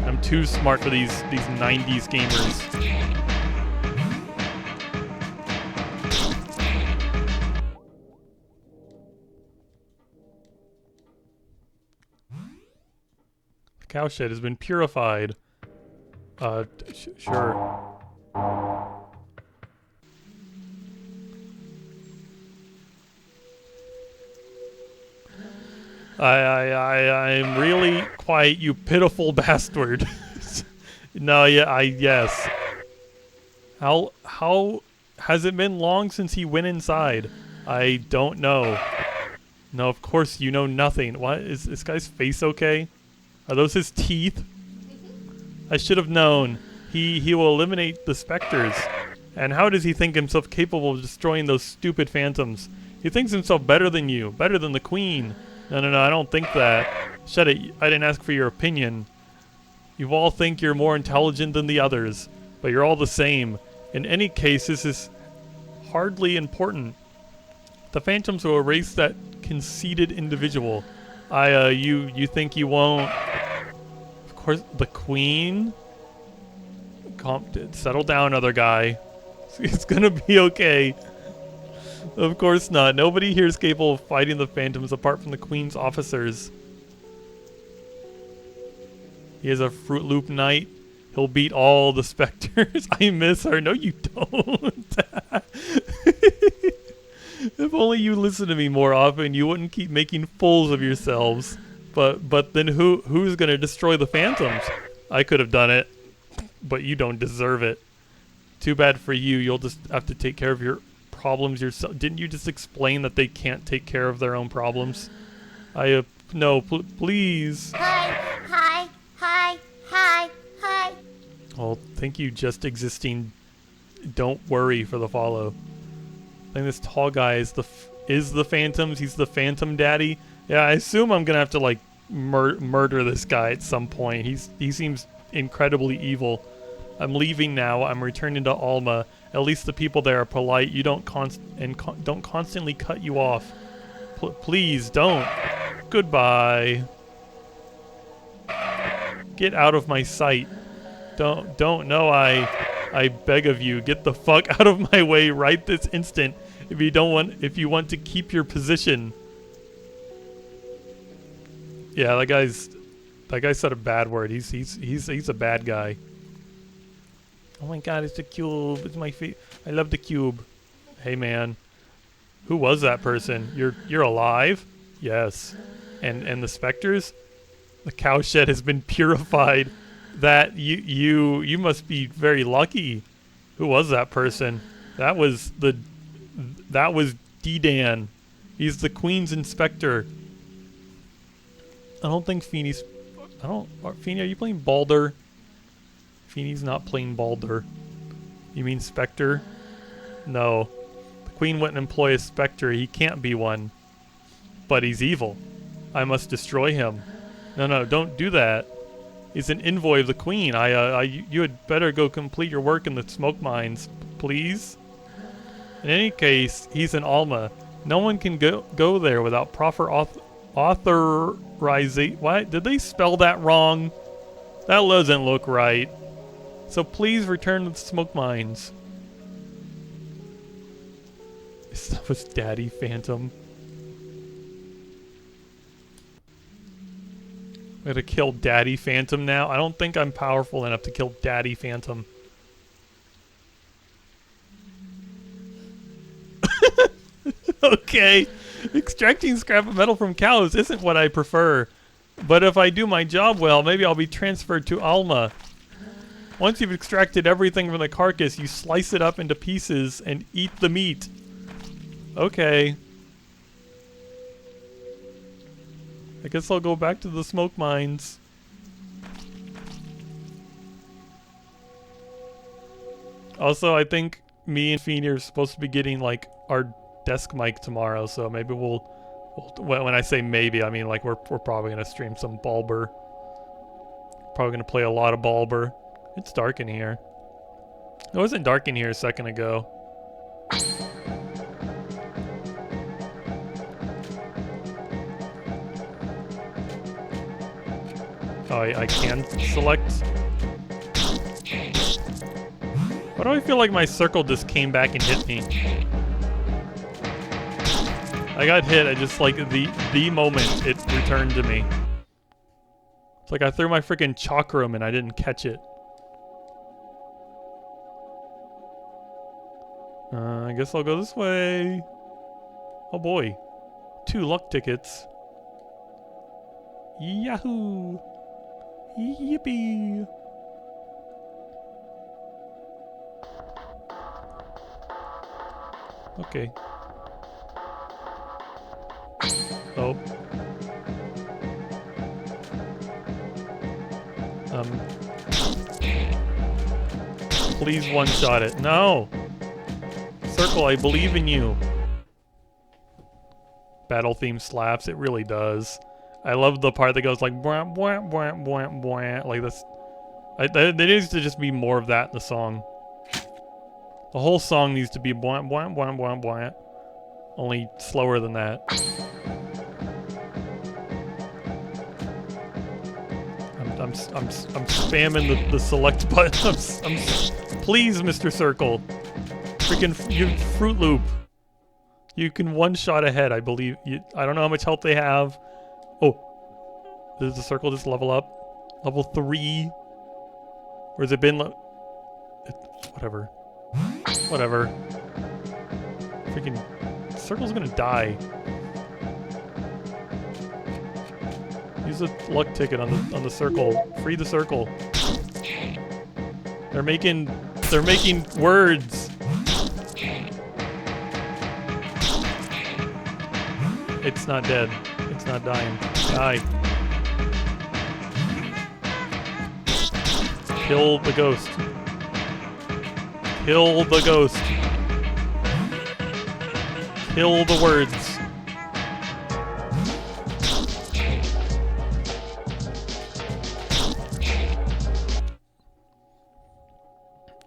I'm too smart for these 90s gamers. The cowshed has been purified. Sure. I'm really quiet, you pitiful bastard. No, yeah, yes. How has it been long since he went inside? I don't know. No, of course you know nothing. What is this guy's face okay? Are those his teeth? I should have known. He will eliminate the specters. And how does he think himself capable of destroying those stupid phantoms? He thinks himself better than you, better than the queen. No, I don't think that. Shut it, I didn't ask for your opinion. You all think you're more intelligent than the others, but you're all the same. In any case, this is hardly important. The phantoms will erase that conceited individual. You think you won't? Of course, the queen? Settle down, other guy. It's gonna be okay. Of course not. Nobody here is capable of fighting the phantoms apart from the queen's officers. He is a Fruit Loop knight. He'll beat all the specters. I miss her. No, you don't. If only you listen to me more often, you wouldn't keep making fools of yourselves. But then who's gonna destroy the phantoms? I could have done it, but you don't deserve it. Too bad for you. You'll just have to take care of your problems yourself. Didn't you just explain that they can't take care of their own problems? No, please. Hi. Well, thank you, just existing. Don't worry for the follow. I think this tall guy is the phantoms. He's the phantom daddy. Yeah, I assume I'm gonna have to like murder this guy at some point. He seems incredibly evil. I'm leaving now. I'm returning to Alma. At least the people there are polite. You don't don't constantly cut you off. Please don't. Goodbye. Get out of my sight. Don't. No, I beg of you, get the fuck out of my way right this instant. If you want to keep your position. Yeah, that guy said a bad word. He's a bad guy. Oh my god, it's the cube. It's my feet. I love the cube. Hey man. Who was that person? You're alive? Yes. And the specters? The cowshed has been purified. That you must be very lucky. Who was that person? That was D-Dan. He's the Queen's inspector. I don't think Feeney's... Feeney, are you playing Baldur? Feeney's not playing Baldur. You mean Spectre? No. The Queen wouldn't employ a Spectre. He can't be one. But he's evil. I must destroy him. No, don't do that. He's an envoy of the Queen. You had better go complete your work in the smoke mines, please. In any case, he's in Alma. No one can go there without proper authorization. What? Did they spell that wrong? That doesn't look right. So please return to the smoke mines. That was Daddy Phantom. I'm gonna kill Daddy Phantom now. I don't think I'm powerful enough to kill Daddy Phantom. Okay. Extracting scrap metal from cows isn't what I prefer. But if I do my job well, maybe I'll be transferred to Alma. Once you've extracted everything from the carcass, you slice it up into pieces and eat the meat. Okay. I guess I'll go back to the smoke mines. Also, I think me and Feeny are supposed to be getting like our desk mic tomorrow, so maybe we'll when I say maybe, I mean like we're probably gonna stream some Bulber. Probably gonna play a lot of Bulber. It's dark in here. It wasn't dark in here a second ago. Oh, I can select. Why do I feel like my circle just came back and hit me? I got hit at just like the moment it returned to me. It's like I threw my freaking chakram and I didn't catch it. I guess I'll go this way. Oh boy. 2 luck tickets. Yahoo! Yippee! Okay. Oh. Please one-shot it. No! Circle, I believe in you. Battle theme slaps. It really does. I love the part that goes like bwah, bwah, bwah, bwah, bwah, like this. There needs to just be more of that in the song. The whole song needs to be bwah, bwah, bwah, bwah, bwah. Only slower than that. I'm spamming the select button. Please, Mr. Circle. Freaking you Fruit Loop. You can one-shot ahead, I believe. I don't know how much health they have. Oh. Does the circle just level up? Level 3? Or has it been whatever. Whatever. Freaking circle's gonna die. Use a luck ticket on the circle. Free the circle. They're making words. It's not dead. It's not dying. Die. Kill the ghost. Kill the ghost. Kill the words.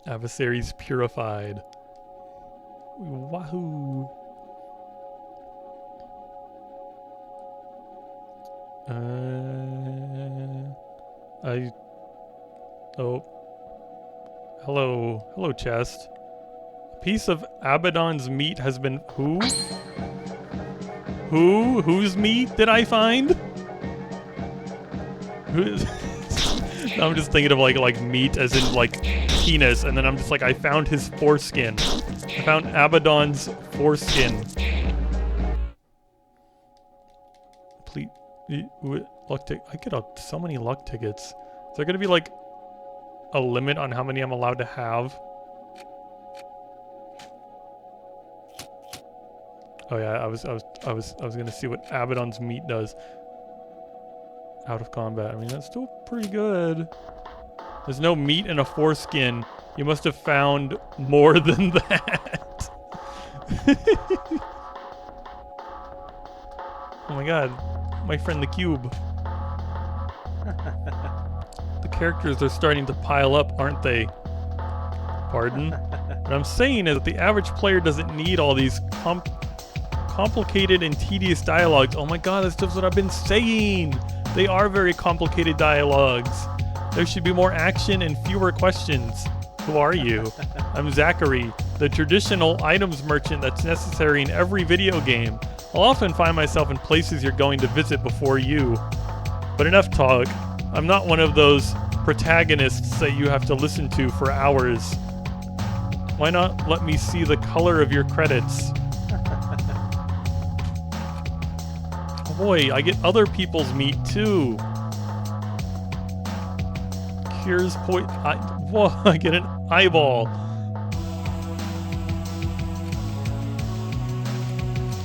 Adversaries purified. Wahoo! Oh. Hello, chest. A piece of Abaddon's meat has been... Who? Whose meat did I find? I'm just thinking of like meat as in like penis, and then I'm just like, I found his foreskin. I found Abaddon's foreskin. Please, luck ticket. I get so many luck tickets. Is there gonna be like a limit on how many I'm allowed to have? Oh yeah, I was gonna see what Abaddon's meat does. Out of combat. I mean, that's still pretty good. There's no meat in a foreskin. You must have found more than that. Oh my god. My friend the cube. The characters are starting to pile up, aren't they? Pardon? What I'm saying is that the average player doesn't need all these complicated and tedious dialogues. Oh my god, that's just what I've been saying! They are very complicated dialogues. There should be more action and fewer questions. Who are you? I'm Zachary, the traditional items merchant that's necessary in every video game. I'll often find myself in places you're going to visit before you. But enough talk. I'm not one of those protagonists that you have to listen to for hours. Why not let me see the color of your credits? Oh boy, I get other people's meat too. Cures Whoa, I get an eyeball.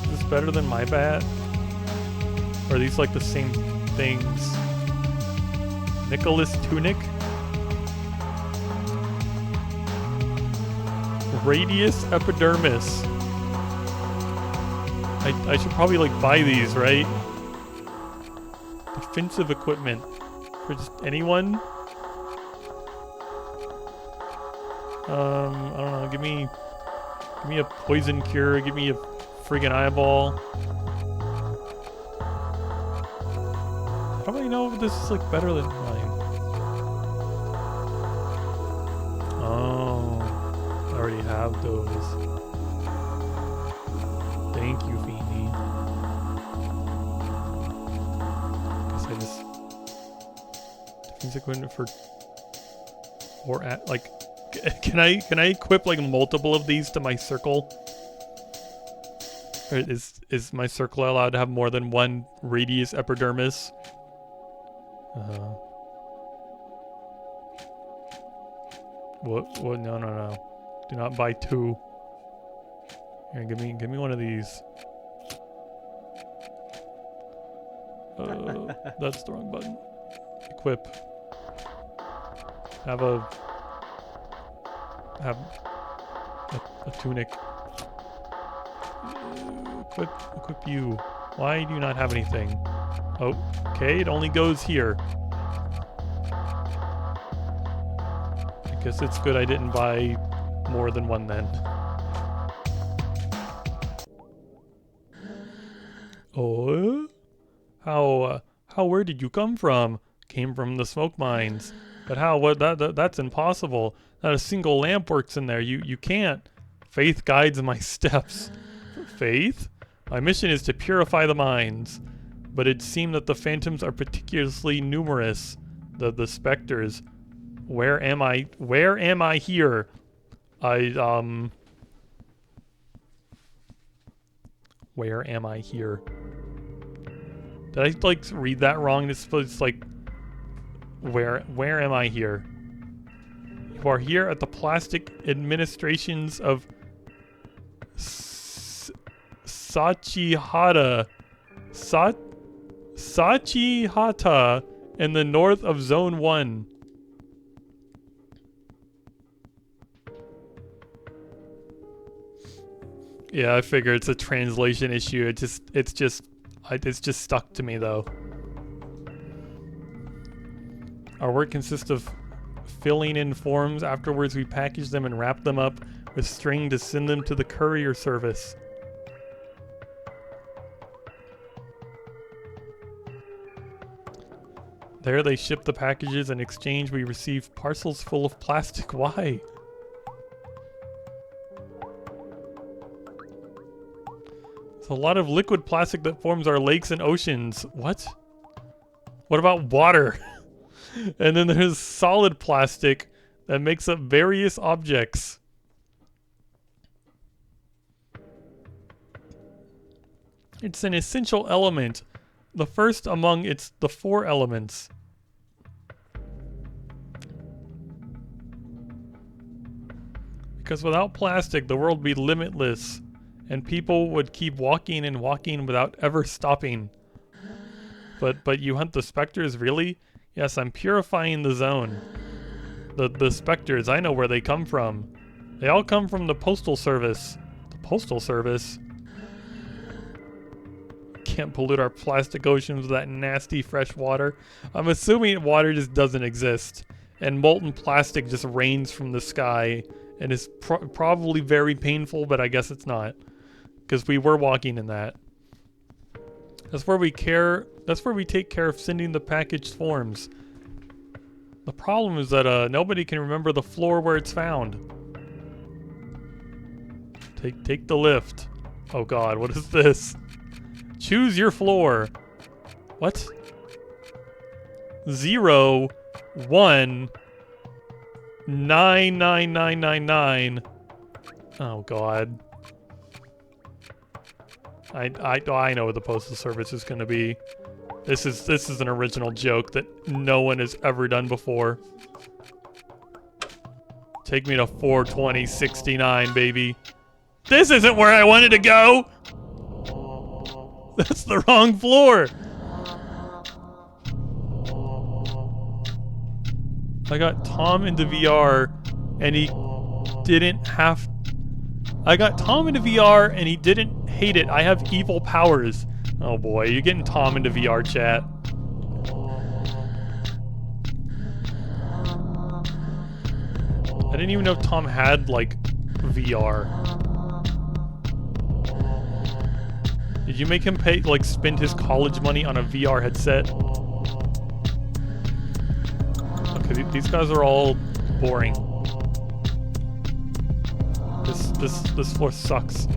Is this better than my bat? Or are these like the same things? Nicholas Tunic? Radius Epidermis. I should probably like buy these, right? Defensive equipment. For just anyone? I don't know, give me a poison cure, give me a friggin' eyeball. How do I know if this is like better than mine? Oh, I already have those. Thank you, Feeny. Guess I just defense equipment for like. Can I equip like multiple of these to my circle? Or is my circle allowed to have more than one radius epidermis? What? No. Do not buy two. Here, give me one of these. That's the wrong button. Equip. Have a tunic. Equip you. Why do you not have anything? Oh, okay, it only goes here. I guess it's good I didn't buy more than one then. Oh? Where did you come from? Came from the smoke mines. But how? That's impossible. Not a single lamp works in there. You can't. Faith guides my steps. Faith? My mission is to purify the mines. But it seemed that the phantoms are particularly numerous. The specters. Where am I here? Where am I here? Did I like read that wrong? It's like where am I here? You are here at the plastic administrations of Sachihata in the north of Zone 1. Yeah, I figure it's a translation issue. It's just stuck to me though. Our work consists of filling in forms. Afterwards, we package them and wrap them up with string to send them to the courier service. There they ship the packages. In exchange, we receive parcels full of plastic. Why? There's a lot of liquid plastic that forms our lakes and oceans. What? What about water? And then there's solid plastic that makes up various objects. It's an essential element. The first among the 4 elements. Because without plastic, the world would be limitless. And people would keep walking and walking without ever stopping. But you hunt the specters, really? Yes, I'm purifying the zone. The specters, I know where they come from. They all come from the Postal Service. The Postal Service? Can't pollute our plastic oceans with that nasty fresh water. I'm assuming water just doesn't exist. And molten plastic just rains from the sky. And is probably very painful, but I guess it's not. Because we were walking in that. That's where we take care of sending the packaged forms. The problem is that nobody can remember the floor where it's found. Take the lift. Oh god, what is this? Choose your floor. What? 0, 1, 99999. Oh god. I know what the Postal Service is going to be. This is an original joke that no one has ever done before. Take me to 42069, baby. This isn't where I wanted to go! That's the wrong floor! I got Tom into VR and he didn't have... I got Tom into VR and he didn't hate it. I have evil powers. Oh boy, you're getting Tom into VR, chat. I didn't even know if Tom had, like, VR. Did you make him pay, like, spend his college money on a VR headset? Okay, these guys are all boring. This floor sucks.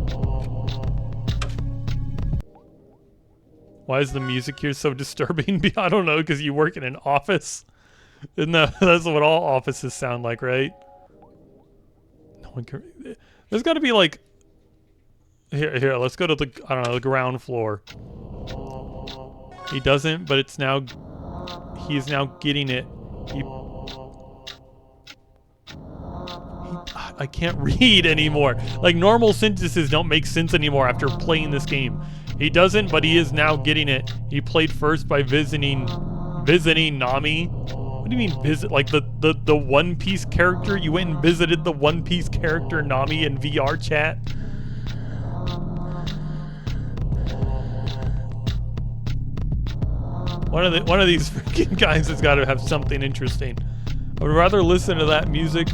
Why is the music here so disturbing? I don't know, because you work in an office. Isn't that's what all offices sound like, right? No one can... There's got to be like... Here, let's go to the, I don't know, the ground floor. He doesn't, but it's now... He's now getting it. I can't read anymore. Like, normal sentences don't make sense anymore after playing this game. He doesn't, but he is now getting it. He played first by visiting Nami. What do you mean visit? Like the One Piece character? You went and visited the One Piece character Nami in VR, chat? One of these freaking guys has got to have something interesting. I would rather listen to that music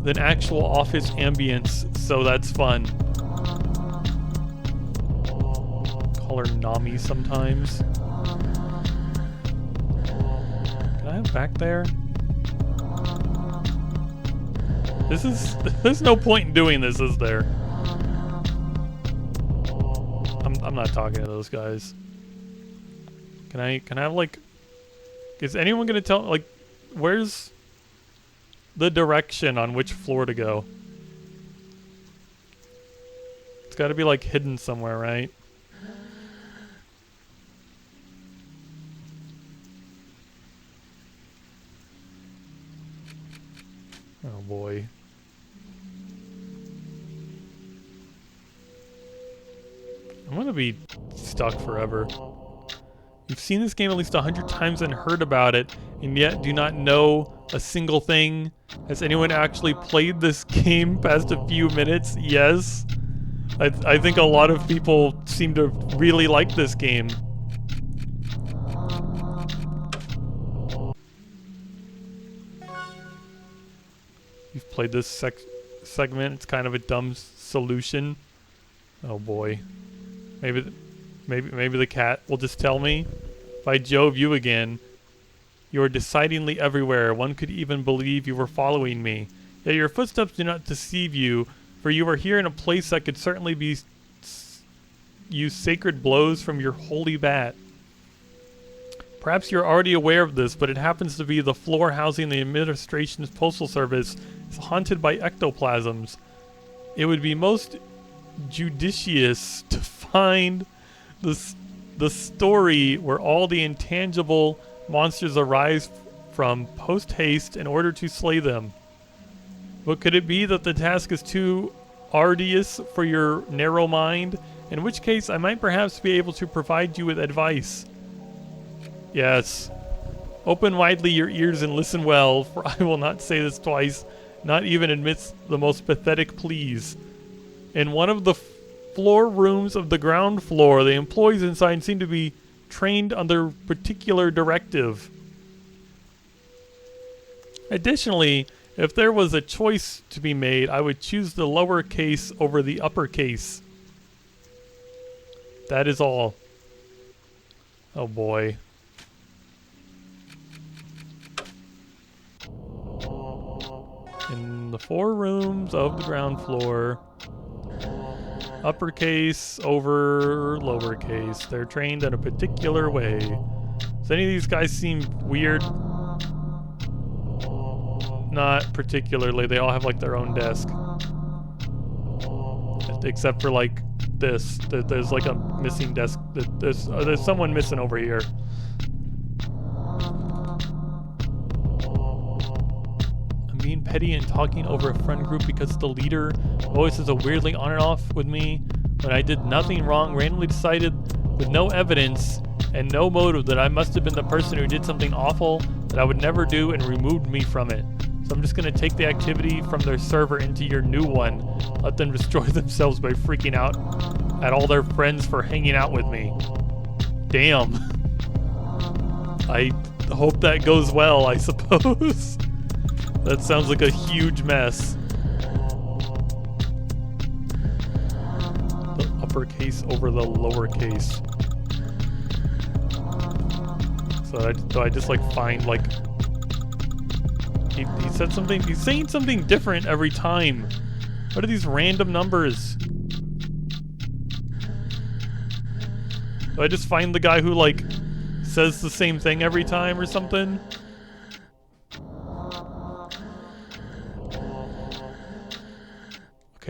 than actual office ambience, so that's fun. Call her Nami sometimes. Can I have back there? There's no point in doing this, is there? I'm not talking to those guys. Can I have, like, is anyone gonna tell, like, where's the direction on which floor to go? It's gotta be, like, hidden somewhere, right? Oh boy. I'm gonna be stuck forever. You've seen this game at least 100 times and heard about it, and yet do not know a single thing. Has anyone actually played this game past a few minutes? Yes. I think a lot of people seem to really like this game. You've played this segment. It's kind of a dumb solution. Oh boy. Maybe the cat will just tell me. By Jove, you again. You are decidedly everywhere. One could even believe you were following me. Yet your footsteps do not deceive you, for you are here in a place that could certainly be use sacred blows from your holy bat. Perhaps you're already aware of this, but it happens to be the floor housing the administration's postal service is haunted by ectoplasms. It would be most judicious to find the story where all the intangible monsters arise from post-haste in order to slay them. But could it be that the task is too arduous for your narrow mind? In which case, I might perhaps be able to provide you with advice. Yes. Open widely your ears and listen well, for I will not say this twice, not even amidst the most pathetic pleas. In one of the floor rooms of the ground floor, the employees inside seem to be trained under particular directive. Additionally, if there was a choice to be made, I would choose the lower case over the upper case. That is all. Oh boy. In the 4 rooms of the ground floor, uppercase over lowercase. They're trained in a particular way. Does any of these guys seem weird? Not particularly. They all have like their own desk. Except for like this. There's like a missing desk. There's someone missing over here. being petty and talking over a friend group because the leader always is a weirdly on and off with me when I did nothing wrong, randomly decided with no evidence and no motive that I must have been the person who did something awful that I would never do and removed me from it. So I'm just going to take the activity from their server into your new one. Let them destroy themselves by freaking out at all their friends for hanging out with me. Damn. I hope that goes well, I suppose. That sounds like a huge mess. The uppercase over the lowercase. So I just like find like he said something. He's saying something different every time. What are these random numbers? Do I just find the guy who like says the same thing every time or something?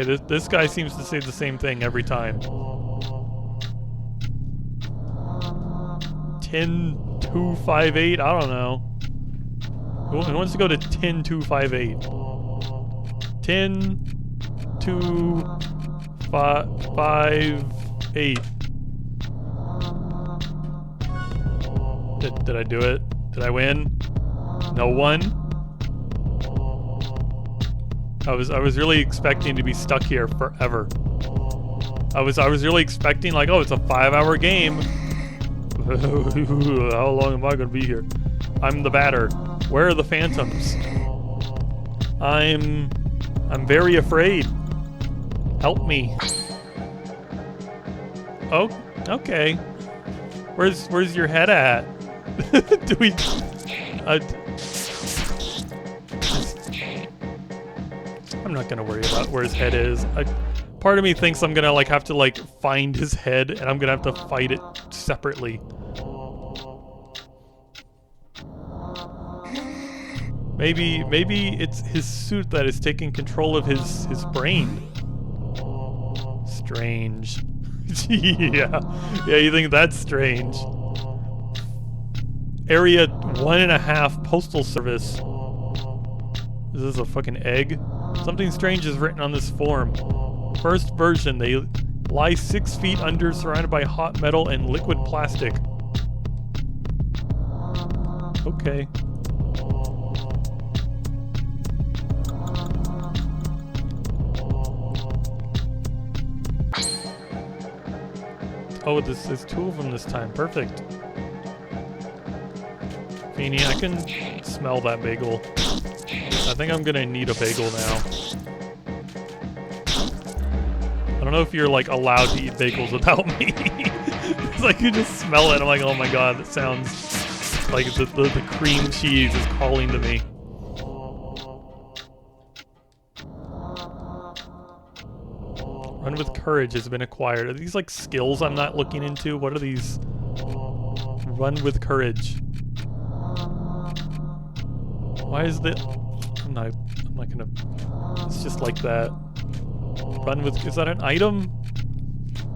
Okay, this guy seems to say the same thing every time. 10258. I don't know. Who wants to go to 10258? 10258. Did I do it? Did I win? No one? I was really expecting to be stuck here forever. I was really expecting like, oh, it's a 5-hour game. How long am I gonna be here? I'm the batter. Where are the phantoms? I'm very afraid. Help me. Oh, okay. Where's your head at? Do we? I'm not gonna worry about where his head is. Part of me thinks I'm gonna like have to like find his head, and I'm gonna have to fight it separately. Maybe it's his suit that is taking control of his brain. Strange. Yeah, you think that's strange? Area 1.5 Postal Service. Is this a fucking egg? Something strange is written on this form. First version, they lie 6 feet under, surrounded by hot metal and liquid plastic. Okay. Oh, there's 2 of them this time. Perfect. Feeny, I can smell that bagel. I think I'm gonna need a bagel now. I don't know if you're like allowed to eat bagels without me. It's like you just smell it. I'm like, oh my god, that sounds like the cream cheese is calling to me. Run with courage has been acquired. Are these like skills I'm not looking into? What are these? Run with courage. Why is that? I'm not gonna. It's just like that. Run with. Is that an item?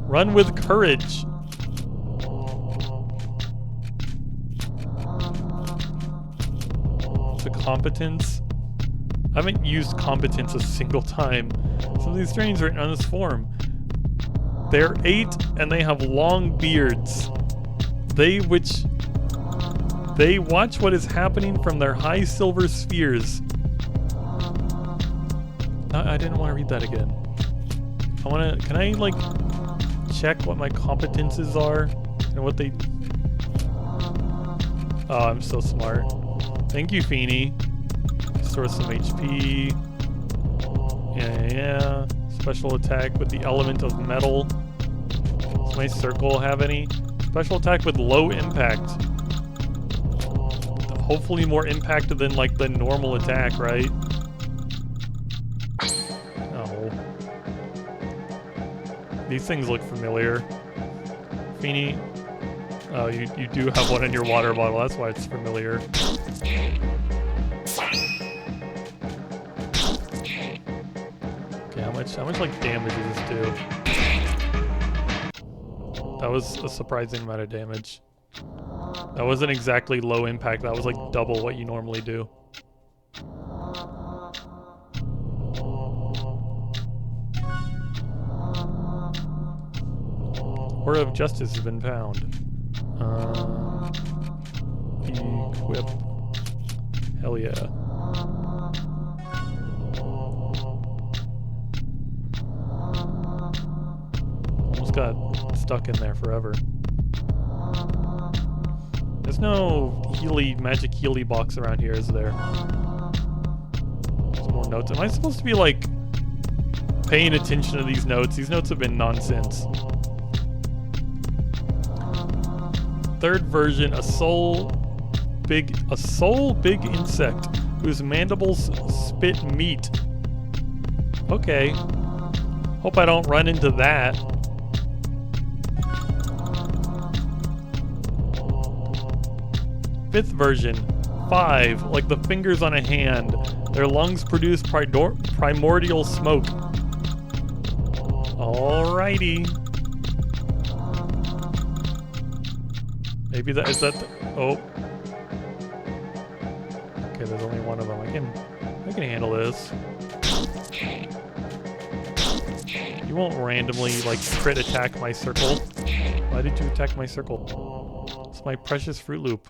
Run with courage. It's a competence. I haven't used competence a single time. Some of these strains written on this form. They're 8 and they have long beards. They watch what is happening from their high silver spheres. I didn't want to read that again. Can I like check what my competences are and what they... Oh, I'm so smart. Thank you, Feeny. Restore some HP. Yeah. Special attack with the element of metal. Does my circle have any? Special attack with low impact. Hopefully more impact than like the normal attack, right? Oh. These things look familiar. Feeny. Oh, you do have one in your water bottle, that's why it's familiar. Okay, how much like damage does this do? That was a surprising amount of damage. That wasn't exactly low impact, that was like double what you normally do. Or of justice has been found. Equip. Hell yeah. Almost got stuck in there forever. There's no magic Healy box around here, is there? Some more notes. Am I supposed to be like paying attention to these notes? These notes have been nonsense. Third version, a soul big insect whose mandibles spit meat. Okay. Hope I don't run into that. Fifth version, 5, like the fingers on a hand. Their lungs produce primordial smoke. Alrighty. Maybe is that oh. Okay, there's only one of them. I can handle this. You won't randomly like crit attack my circle. Why did you attack my circle? It's my precious Fruit Loop.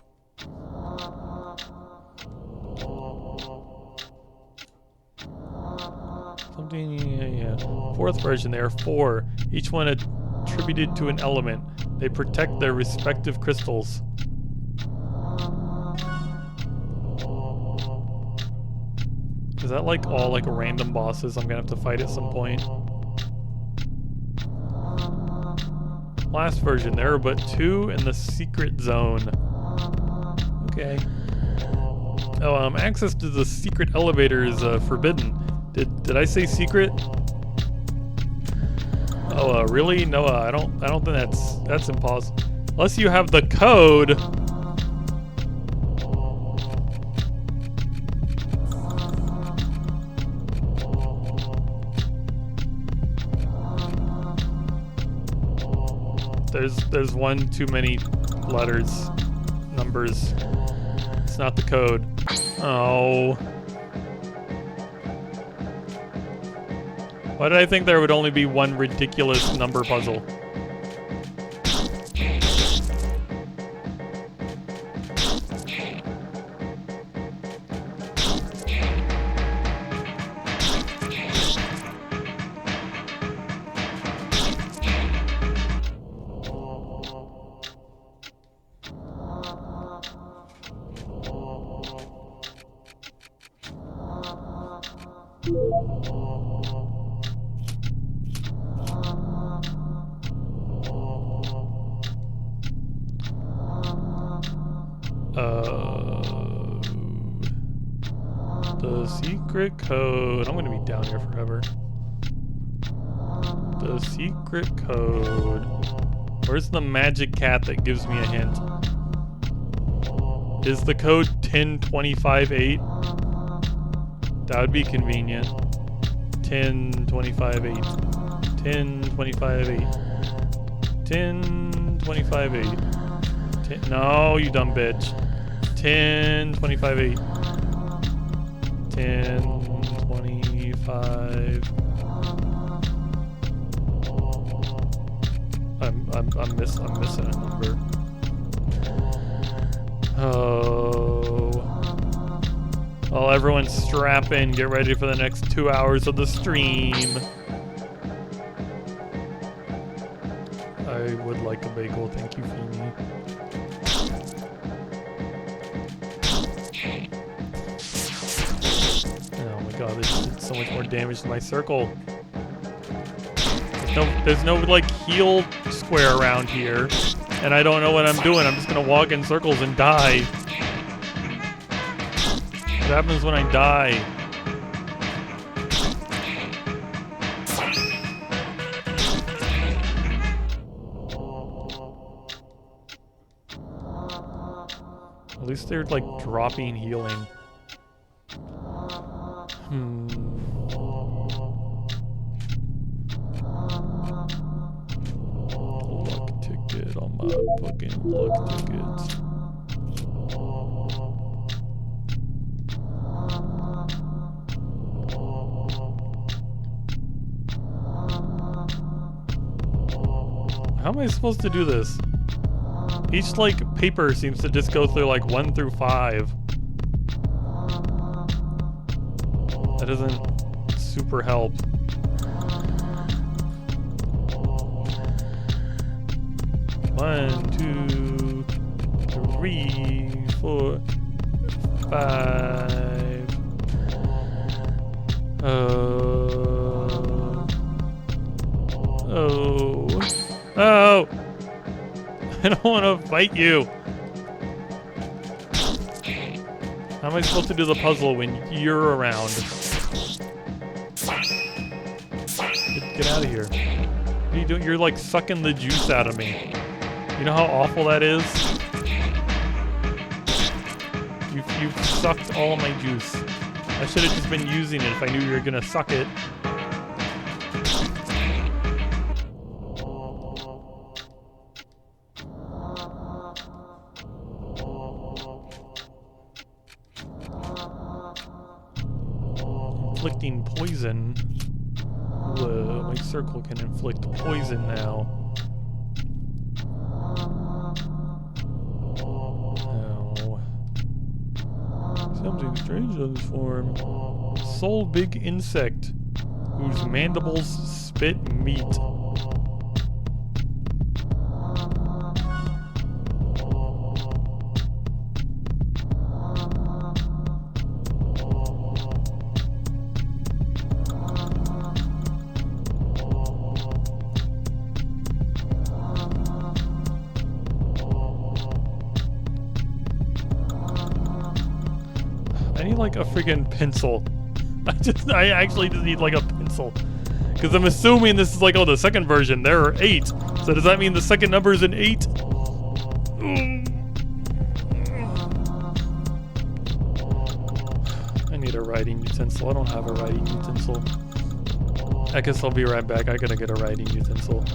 Something, yeah. Fourth version, there are 4, each one attributed to an element. They protect their respective crystals. Is that like all like random bosses I'm gonna have to fight at some point? Last version, there are but 2 in the secret zone. Okay. Oh, access to the secret elevator is forbidden. Did I say secret? Oh, really? No, I don't think that's impossible. Unless you have the code. There's one too many letters, numbers. It's not the code. Oh. Why did I think there would only be one ridiculous number puzzle? The secret code. I'm gonna be down here forever. The secret code. Where's the magic cat that gives me a hint? Is the code 10258? That would be convenient. 10258. 10258. 10258. No, you dumb bitch. 10258. 1025. I'm missing a number. Oh. Well, everyone strap in. Get ready for the next 2 hours of the stream. I would like a bagel. Thank you, Feeney. Oh my god, this did so much more damage to my circle. There's no like heal square around here, and I don't know what I'm doing. I'm just gonna walk in circles and die. What happens when I die? At least they're like dropping healing. Luck ticket on my fucking luck tickets. How am I supposed to do this? Each, like, paper seems to just go through, like, 1 through 5. That doesn't super help. One, 2, 3, 4, 5. Oh. I don't want to fight you. How am I supposed to do the puzzle when you're around? Get out of here. What are you doing? You're like sucking the juice out of me. You know how awful that is? You've sucked all my juice. I should have just been using it if I knew you were gonna suck it. Inflicting poison. Whoa, my circle can inflict poison now. Oh. Something strange on this form. Soul big insect whose mandibles spit meat. I need like a friggin' pencil. I actually just need like a pencil. Because I'm assuming this is like, oh, the second version. There are 8. So does that mean the second number is an 8? I need a writing utensil. I don't have a writing utensil. I guess I'll be right back. I gotta get a writing utensil.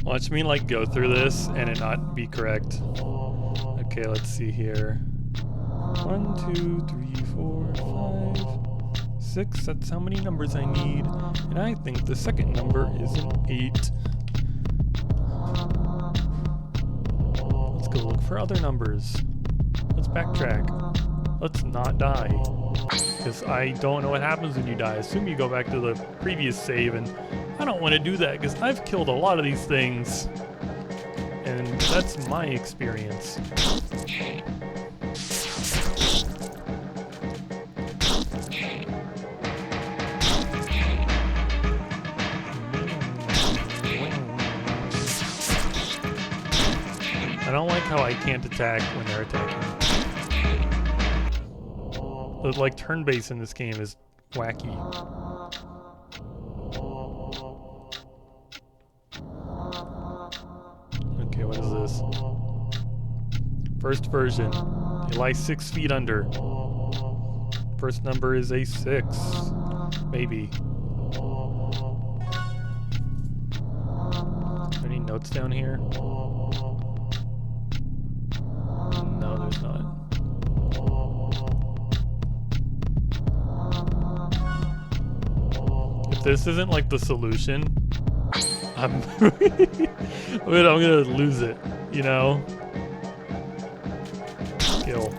Watch me like go through this and it not be correct. Okay, let's see here. 1, 2, 3, 4, 5, 6. That's how many numbers I need. And I think the second number is an 8. Let's go look for other numbers. Let's backtrack. Let's not die. Because I don't know what happens when you die. I assume you go back to the previous save, and I don't want to do that because I've killed a lot of these things. And that's my experience. I don't like how I can't attack when they're attacking. The like turn base in this game is wacky. Okay, what is this? First version. They lie 6 feet under. First number is a 6. Maybe. Any notes down here? No, there's not. If this isn't like the solution, I'm gonna lose it, you know? Kill.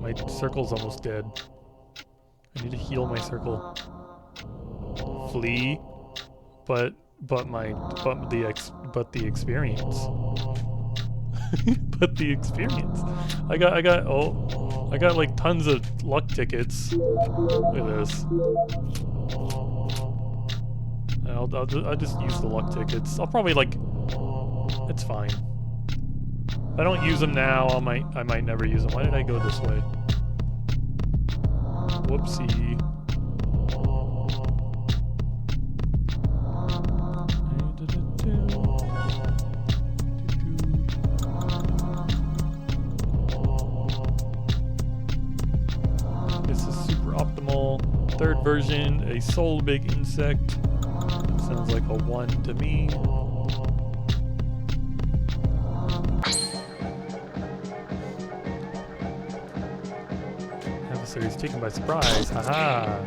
My circle's almost dead. I need to heal my circle. Flee, but the experience. But the experience. I got like tons of luck tickets. Look at this. I'll just use the luck tickets. I'll probably like, it's fine. If I don't use them now, I might never use them. Why did I go this way? Whoopsie. Third version, a soul big insect. Sounds like a 1 to me. Adversaries taken by surprise. Haha.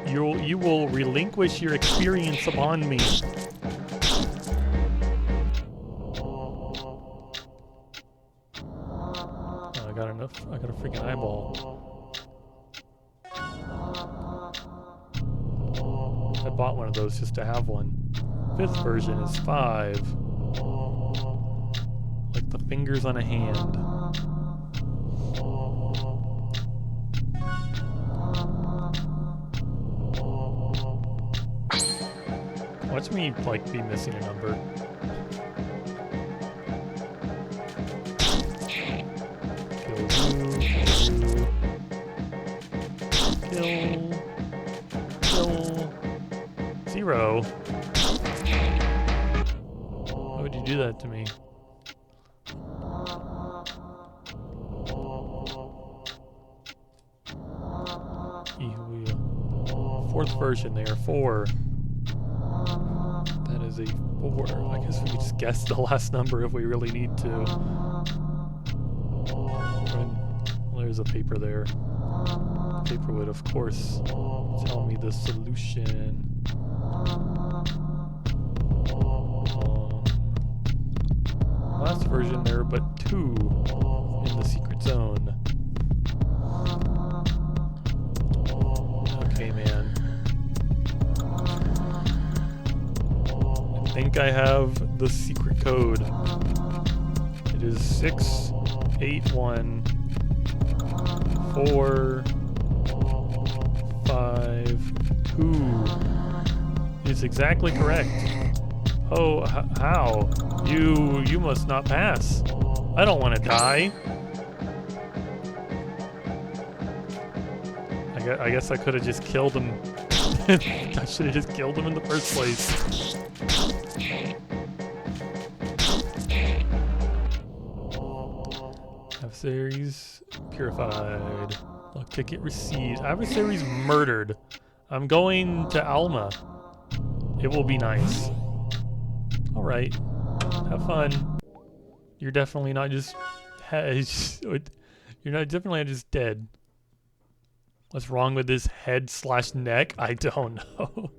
You will relinquish your experience upon me. Oh, I got enough. I got a freaking eyeball. I bought one of those just to have one. Fifth version is 5. Like the fingers on a hand. Watch me, like, be missing a number. Kill you. Kill. 0. Why would you do that to me? Fourth version, they are 4. That is a 4. I guess we could just guess the last number if we really need to. Well, there's a paper there. Paper would, of course, tell me the solution. Last version, there are but 2 in the secret zone. Okay, man. I think I have the secret code. It is 681 4 5 2. It's exactly correct. Oh, how? You must not pass. I don't want to die. I guess I could have just killed him. I should have just killed him in the first place. Adversaries purified. Luck ticket received. Adversaries murdered. I'm going to Alma. It will be nice. Alright. Have fun. You're definitely not just... You're not definitely not just dead. What's wrong with this head/neck? I don't know.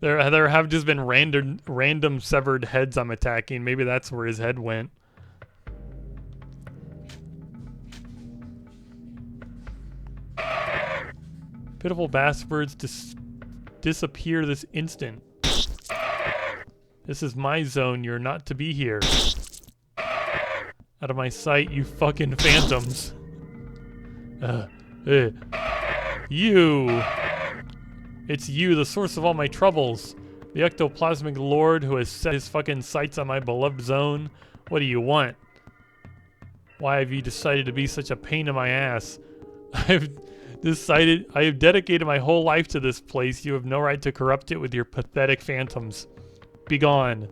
There have just been random severed heads I'm attacking. Maybe that's where his head went. Pitiful bastards disappear this instant. This is my zone. You're not to be here. Out of my sight, you fucking phantoms. You! It's you, the source of all my troubles. The ectoplasmic lord who has set his fucking sights on my beloved zone. What do you want? Why have you decided to be such a pain in my ass? I have dedicated my whole life to this place. You have no right to corrupt it with your pathetic phantoms. Begone.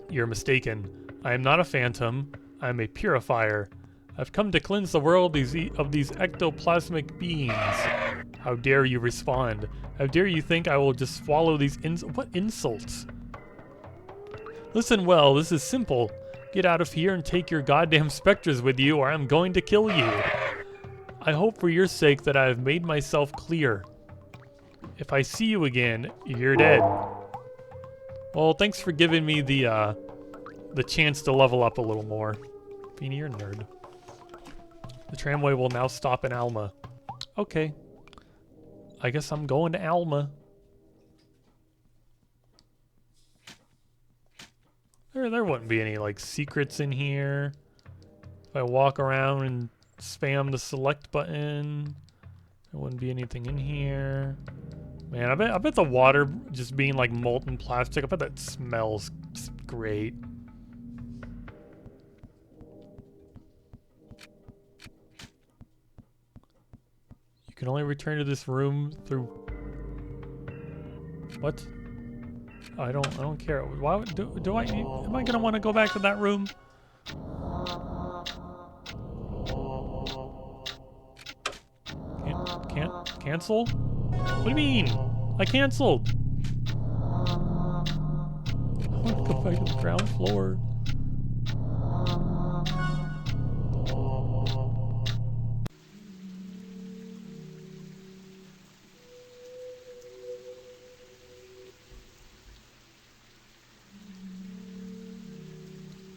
You're mistaken. I am not a phantom. I am a purifier. I've come to cleanse the world of these ectoplasmic beings. How dare you respond? How dare you think I will just swallow these what insults? Listen well, this is simple. Get out of here and take your goddamn specters with you or I'm going to kill you. I hope for your sake that I have made myself clear. If I see you again, you're dead. Well, thanks for giving me the chance to level up a little more. Beanie, you're a nerd. The tramway will now stop in Alma. Okay. I guess I'm going to Alma. There wouldn't be any, like, secrets in here. If I walk around and spam the select button, there wouldn't be anything in here. Man, I bet the water just being, like, molten plastic, I bet that smells great. You can only return to this room through... What? I don't care. Why would, am I gonna want to go back to that room? Cancel? What do you mean? I canceled. I want to go back to the ground floor.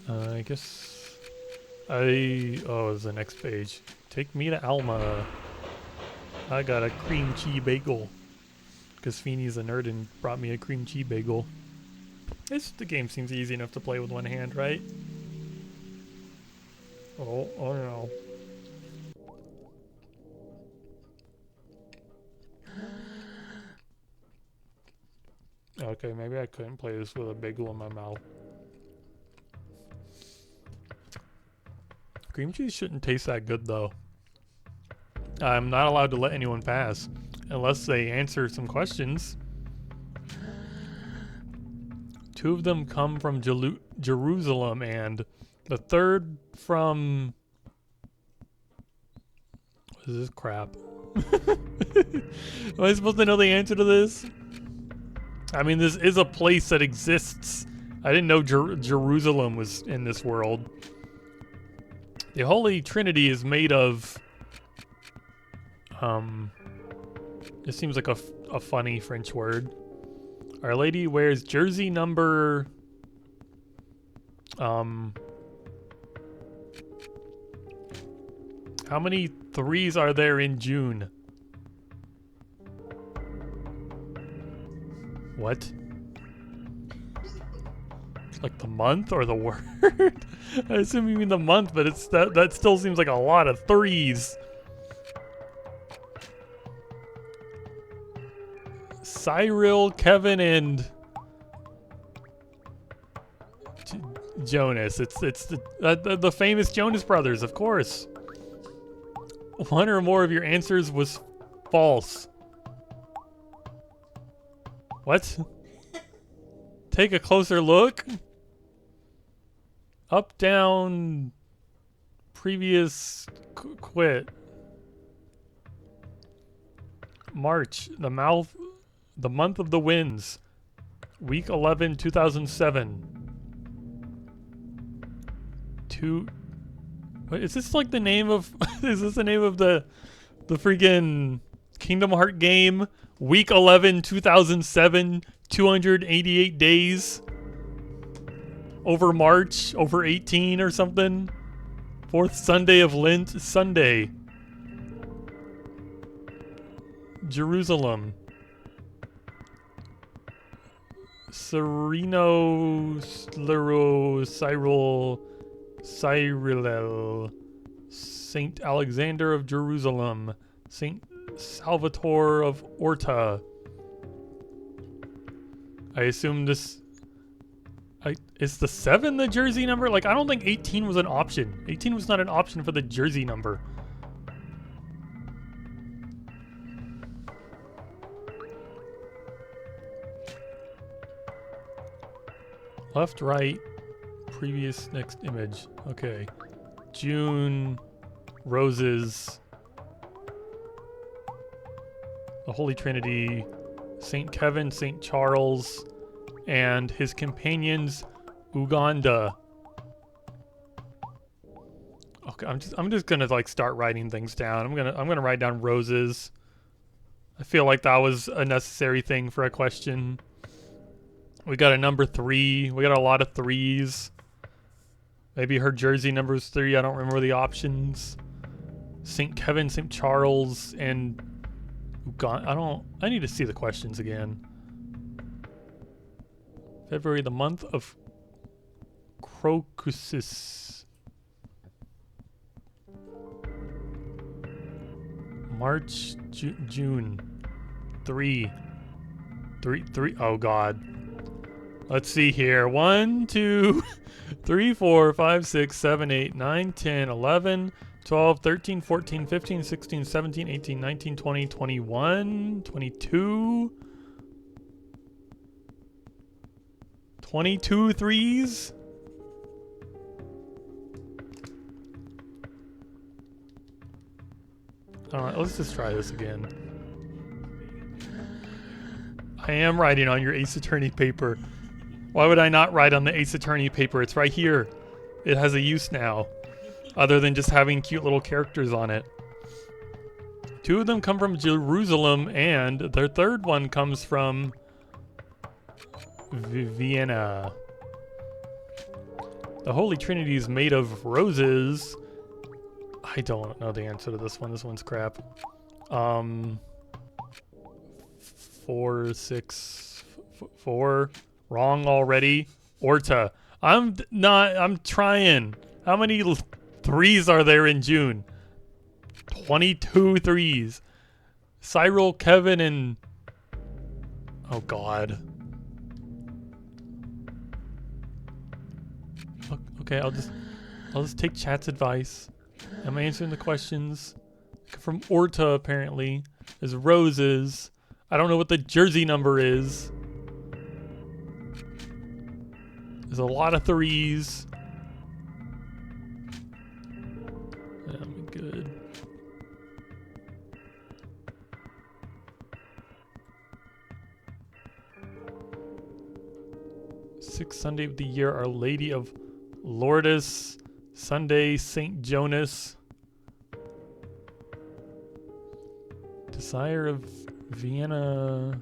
I guess oh, it's the next page. Take me to Alma. I got a cream cheese bagel. Because Feeney's a nerd and brought me a cream cheese bagel. The game seems easy enough to play with one hand, right? Oh no. Okay, maybe I couldn't play this with a bagel in my mouth. Cream cheese shouldn't taste that good though. I'm not allowed to let anyone pass unless they answer some questions. 2 of them come from Jerusalem and the third from... What is this crap? Am I supposed to know the answer to this? I mean, this is a place that exists. I didn't know Jerusalem was in this world. The Holy Trinity is made of... It seems like a funny French word. Our Lady wears jersey number... How many 3s are there in June? What? Like the month or the word? I assume you mean the month, but it's that still seems like a lot of 3s. Cyril, Kevin, and Jonas. It's the famous Jonas Brothers, of course. 1 or more of your answers was false. What? Take a closer look. Up, down, previous, quit. March, the month of the winds. Week 11, 2007. What, is this like the name of, is this the name of the freaking Kingdom Heart game? Week 11, 2007, 288 days. Over March, over 18 or something. 4th Sunday of Lent, Sunday. Jerusalem. Sereno, Cyril, Saint Alexander of Jerusalem, Saint Salvatore of Orta. I assume this... is the 7 the jersey number? Like, I don't think 18 was an option. 18 was not an option for the jersey number. Left, right, previous, next image. Okay. June, roses, the Holy Trinity, Saint Kevin, Saint Charles, and his companions, Uganda. Okay, I'm just gonna like start writing things down. I'm gonna write down roses. I feel like that was a necessary thing for a question. We got a number 3. We got a lot of 3s. Maybe her jersey number is 3. I don't remember the options. St. Kevin, St. Charles, and Uganda. I need to see the questions again. February, the month of Crocuses. March, June. 3. Oh God. Let's see here. 1, 2, 3, 4, 5, 6, 7, 8, 9, 10, 11, 12, 13, 14, 15, 16, 17, 18, 19, 20, 21, 22. 22 3s? Alright, let's just try this again. I am writing on your Ace Attorney paper. Why would I not write on the Ace Attorney paper? It's right here. It has a use now, other than just having cute little characters on it. 2 of them come from Jerusalem, and their third one comes from Vienna. The Holy Trinity is made of roses. I don't know the answer to this one. This one's crap. 4, 6, 4. Wrong already. Orta. I'm trying. How many 3s are there in June? 22 3s. Cyril, Kevin, and... Oh, God. Okay, I'll just take chat's advice. I'm answering the questions. From Orta, apparently. There's roses. I don't know what the jersey number is. There's a lot of 3s. I'm good. Sixth Sunday of the year, Our Lady of Lourdes. Sunday, St. Jonas. Desire of Vienna.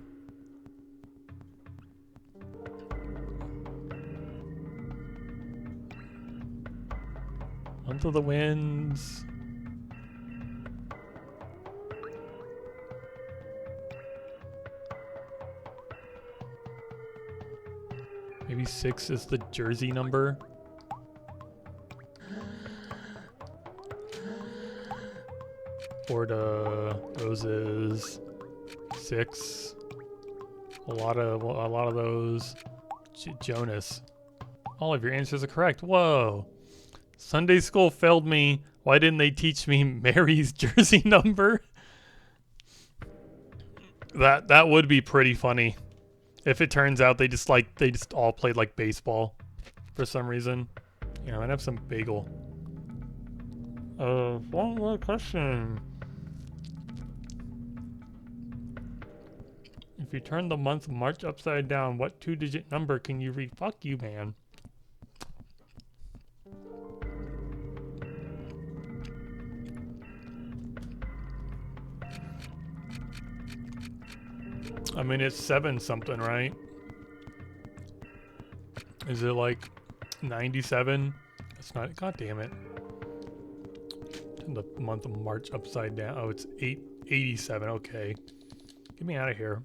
Month of the Winds. Maybe 6 is the jersey number. Orta, roses, 6. A lot of those. Jonas. All of your answers are correct. Whoa. Sunday school failed me. Why didn't they teach me Mary's jersey number? That would be pretty funny. If it turns out they just all played like baseball for some reason. You know, I'd have some bagel. One more question. If you turn the month March upside down, what 2-digit number can you read? Fuck you, man. I mean, it's 7 something, right? Is it like 97? That's not. God damn it. Turn the month of March upside down. Oh, it's 87. Okay. Get me out of here.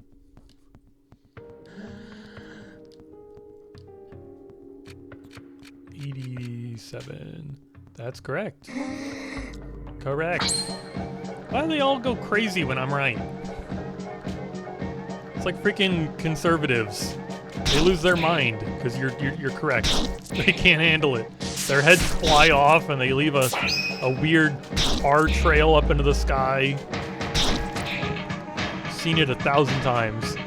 $87. That's correct. Correct. Why do they all go crazy when I'm right? It's like freaking conservatives. They lose their mind because you're correct. They can't handle it. Their heads fly off and they leave a weird R trail up into the sky. Seen it 1,000 times.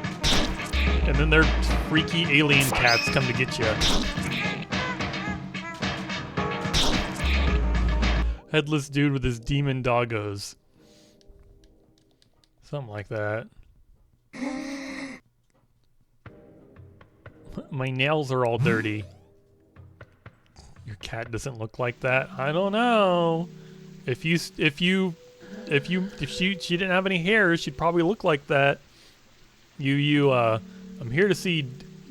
And then their freaky alien cats come to get you. Headless dude with his demon doggos. Something like that. My nails are all dirty. Your cat doesn't look like that. I don't know. If she didn't have any hair, she'd probably look like that. I'm here to see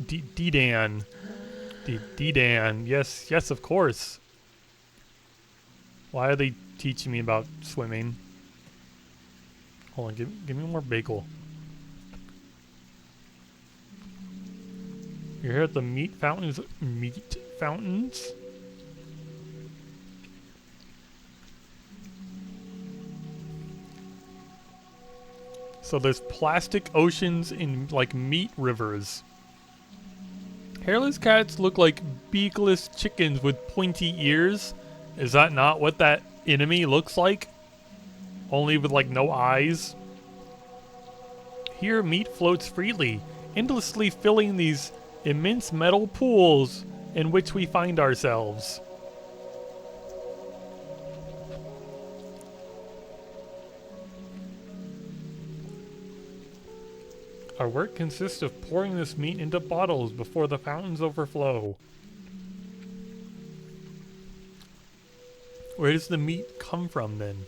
D-Dan. D-Dan. Yes, of course. Why are they teaching me about swimming? Hold on, give me more bagel. You're here at the meat fountains. Meat fountains? So there's plastic oceans in like meat rivers. Hairless cats look like beakless chickens with pointy ears. Is that not what that enemy looks like? Only with like no eyes? Here meat floats freely, endlessly filling these immense metal pools in which we find ourselves. Our work consists of pouring this meat into bottles before the fountains overflow. Where does the meat come from then?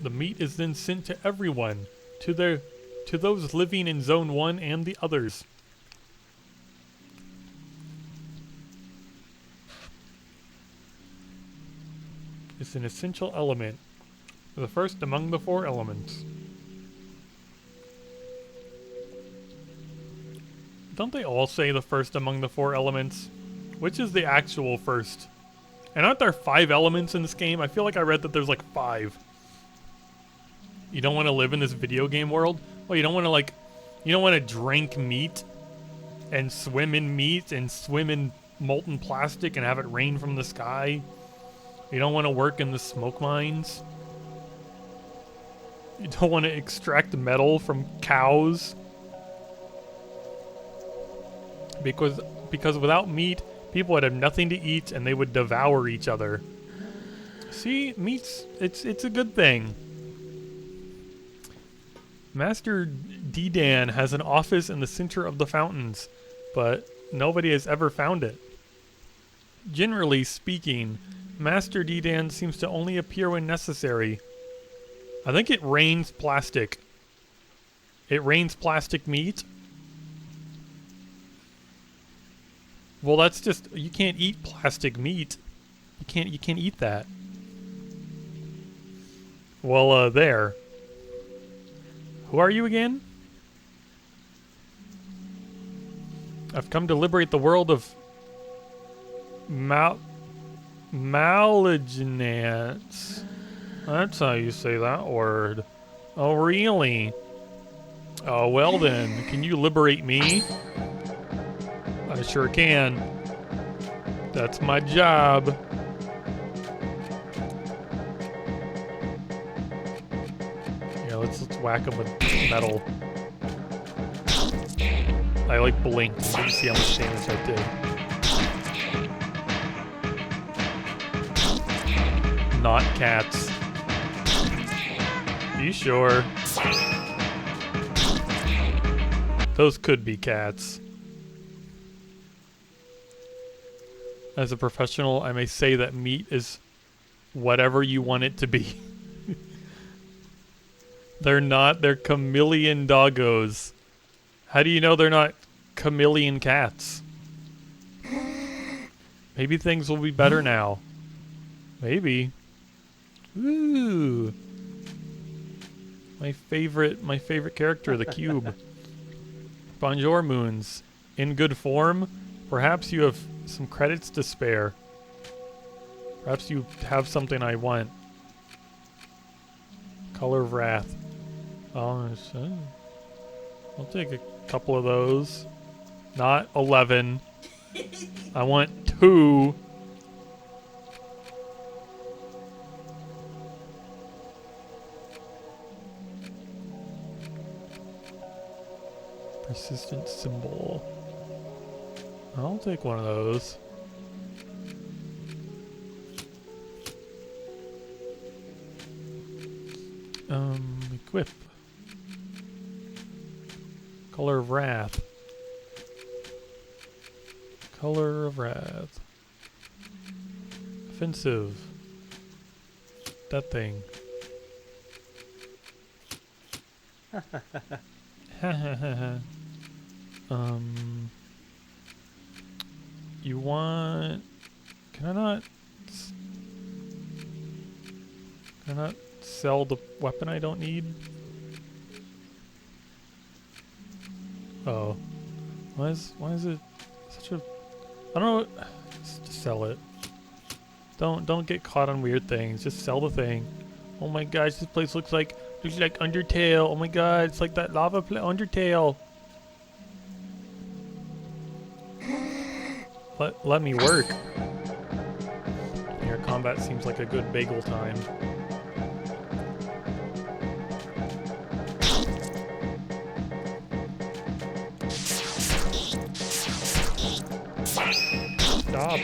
The meat is then sent to everyone, to those living in Zone 1 and the others. It's an essential element, the first among the 4 elements. Don't they all say the first among the 4 elements? Which is the actual first? And aren't there 5 elements in this game? I feel like I read that there's like 5. You don't want to live in this video game world? Well, you don't want to you don't want to drink meat and swim in meat and swim in molten plastic and have it rain from the sky. You don't want to work in the smoke mines. You don't want to extract metal from cows. Because without meat, people would have nothing to eat and they would devour each other. See, meat's it's a good thing. Master D-Dan has an office in the center of the fountains, but nobody has ever found it. Generally speaking, Master D-Dan seems to only appear when necessary. I think it rains plastic. It rains plastic meat? Well, that's just, you can't eat plastic meat. You can't eat that. Well, there. Who are you again? I've come to liberate the world of malignants. That's how you say that word. Oh, really? Oh, well then. Can you liberate me? I sure can. That's my job. Yeah, let's whack him with metal. I blinked so you see how much damage I did. Not cats. You sure? Those could be cats. As a professional, I may say that meat is whatever you want it to be. They're not. They're chameleon doggos. How do you know they're not chameleon cats? Maybe things will be better now. Maybe. Ooh. My favorite character, the cube. Bonjour, Moons. In good form? Perhaps you have some credits to spare. Perhaps you have something I want. Color of Wrath. Oh, I'll take a couple of those. Not 11. I want 2. Persistent symbol. I'll take one of those. Equip. Color of Wrath. Color of Wrath. Offensive. That thing. You want... Can I not sell the weapon I don't need? Oh. Why is it such a... I don't know... Just sell it. Don't get caught on weird things. Just sell the thing. Oh my gosh, this place looks like Undertale. Oh my god, it's like that lava Undertale. Let me work. Your combat seems like a good bagel time. Stop.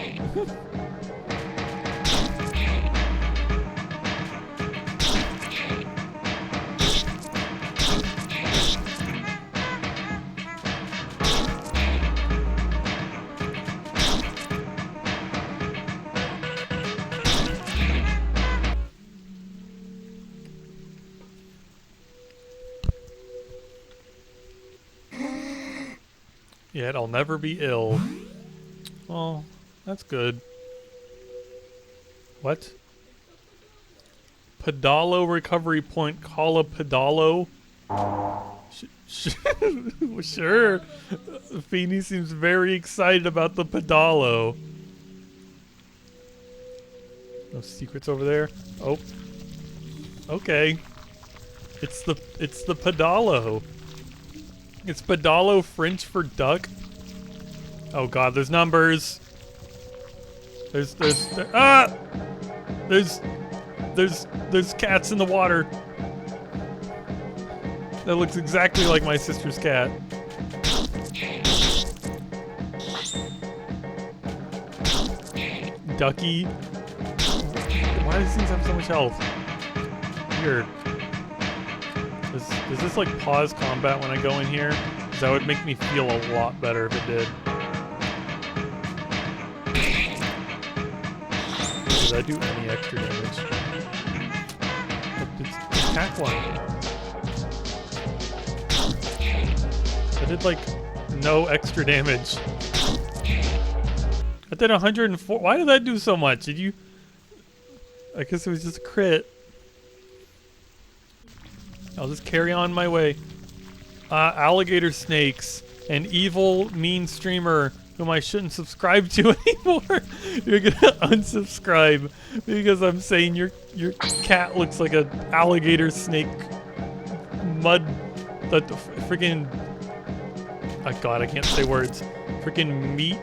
Yet I'll never be ill. Oh, that's good. What? Pedalo recovery point. Call a pedalo. Sure. Feeny seems very excited about the pedalo. No secrets over there. Oh. Okay. It's the pedalo. It's pedalo French for duck. Oh god, there's numbers. There's cats in the water. That looks exactly like my sister's cat. Ducky. Why do these things have so much health? Weird. Does this like pause combat when I go in here? Because that would make me feel a lot better if it did. Did I do any extra damage? It's attack one. I did like no extra damage. I did 104. Why did that do so much? Did you? I guess it was just a crit. I'll just carry on my way. Alligator snakes. An evil, mean streamer whom I shouldn't subscribe to anymore. You're gonna unsubscribe because I'm saying your cat looks like an alligator snake mud. The freaking. Oh god, I can't say words. Freaking meat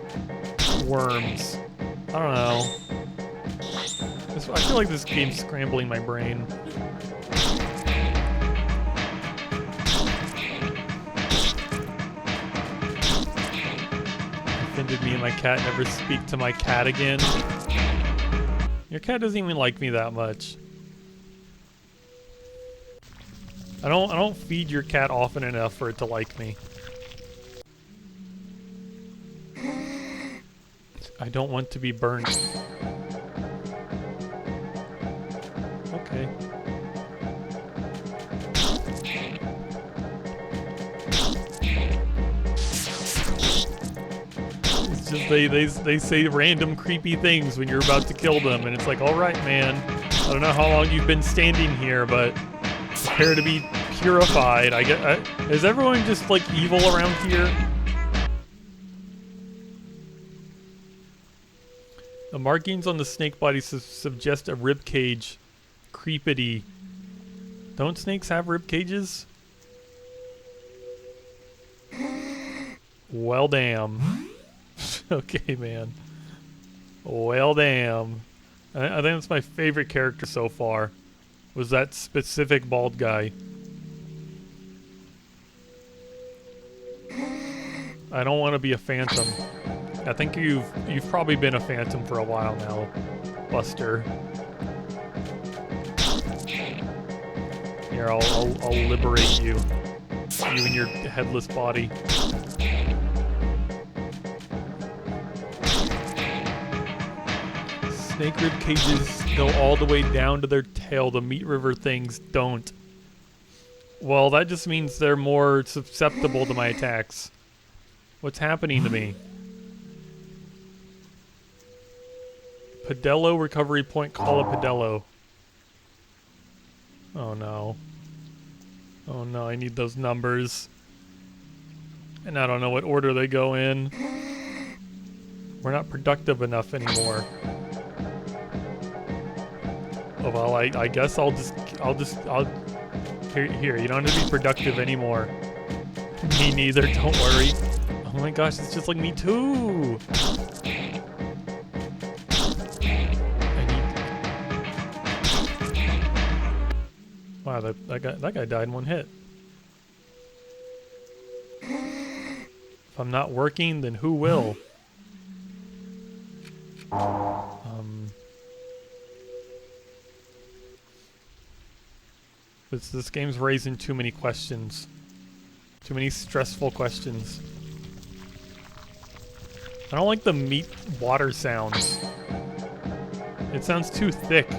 worms. I don't know. I feel like this game's scrambling my brain. Offended me and my cat. Never speak to my cat again. Your cat doesn't even like me that much. I don't feed your cat often enough for it to like me. I don't want to be burned. Okay. It's just they say random creepy things when you're about to kill them, and it's like, all right, man. I don't know how long you've been standing here, but prepare to be purified. Is everyone just like evil around here? The markings on the snake body suggest a rib cage. Creepity. Don't snakes have rib cages? Well, damn. Okay, man. Well, damn. I think that's my favorite character so far. Was that specific bald guy. I don't want to be a phantom. I think you've probably been a phantom for a while now, Buster. Here, I'll liberate you. You and your headless body. Snake rib cages go all the way down to their tail. The Meat River things don't. Well, that just means they're more susceptible to my attacks. What's happening to me? Pedalo recovery point. Call a pedalo. Oh no. Oh no, I need those numbers. And I don't know what order they go in. We're not productive enough anymore. Oh well, I guess I'll here, you don't have to be productive anymore. Me neither, don't worry. Oh my gosh, it's just like me too. Wow, that guy died in one hit. If I'm not working, then who will? This game's raising too many questions. Too many stressful questions. I don't like the meat water sounds. It sounds too thick.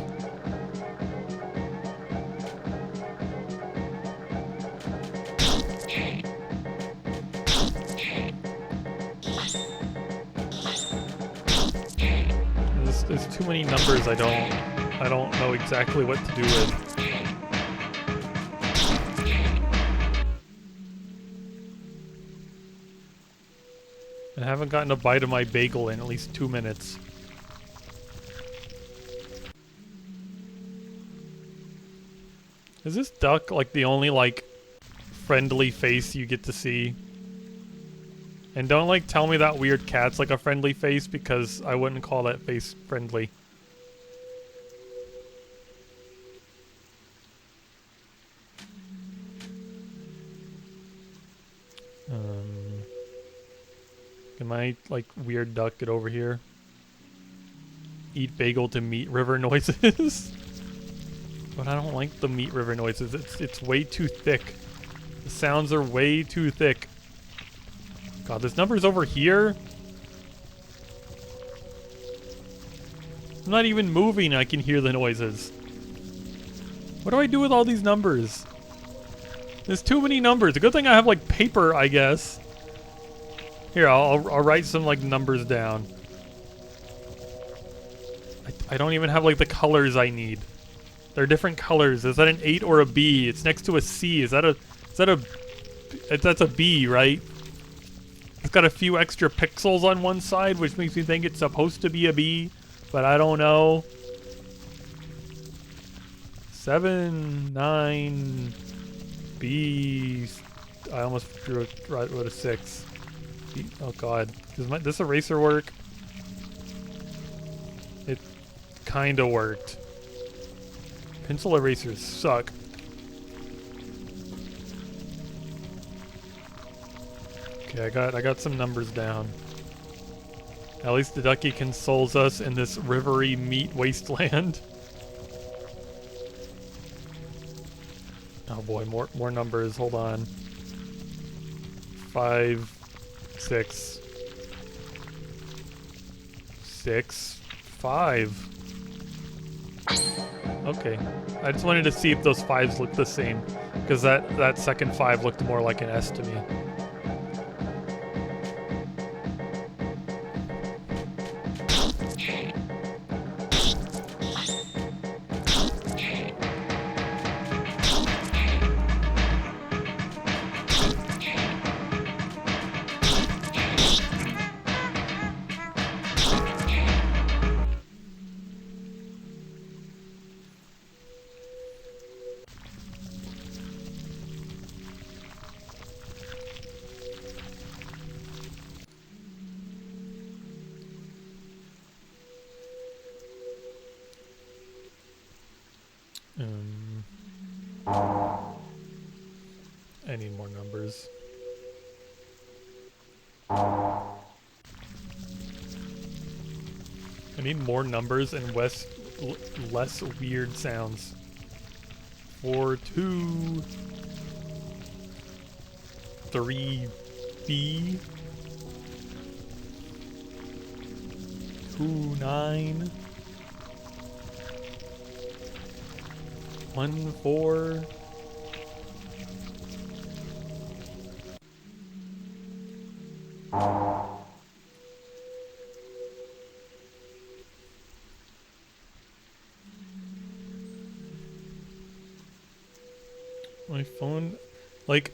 too many numbers I don't know exactly what to do with. I haven't gotten a bite of my bagel in at least 2 minutes. Is this duck like the only like friendly face you get to see? And don't like tell me that weird cat's like a friendly face, because I wouldn't call that face friendly. Can my like weird duck get over here? Eat bagel to meat river noises. But I don't like the meat river noises. It's way too thick. The sounds are way too thick. God, this number's over here? I'm not even moving, I can hear the noises. What do I do with all these numbers? There's too many numbers. A good thing I have like paper, I guess. Here, I'll write some like numbers down. I don't even have like the colors I need. They're different colors. Is that an 8 or a B? It's next to a C. That's a B, right? It's got a few extra pixels on one side, which makes me think it's supposed to be a B, but I don't know. 7, 9, B. I almost drew it right with a 6. B, oh God, does this eraser work? It kind of worked. Pencil erasers suck. Okay, I got some numbers down. At least the ducky consoles us in this rivery meat wasteland. Oh boy, more numbers. Hold on. 5, 6, 6, 5. Okay. I just wanted to see if those 5s looked the same, because that second 5 looked more like an S to me. I need more numbers. I need more numbers and less weird sounds. 4, 2, 3, B, 2, 9, 1, 4. My phone, like,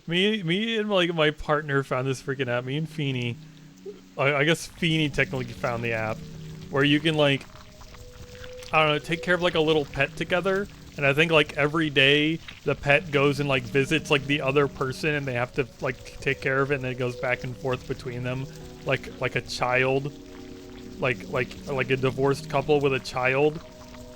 me and like my partner found this freaking app. Me and Feeny, I guess Feeny technically found the app, where you can like, I don't know, take care of like a little pet together. And I think like every day the pet goes and like visits like the other person, and they have to like take care of it, and then it goes back and forth between them, like a child, like a divorced couple with a child.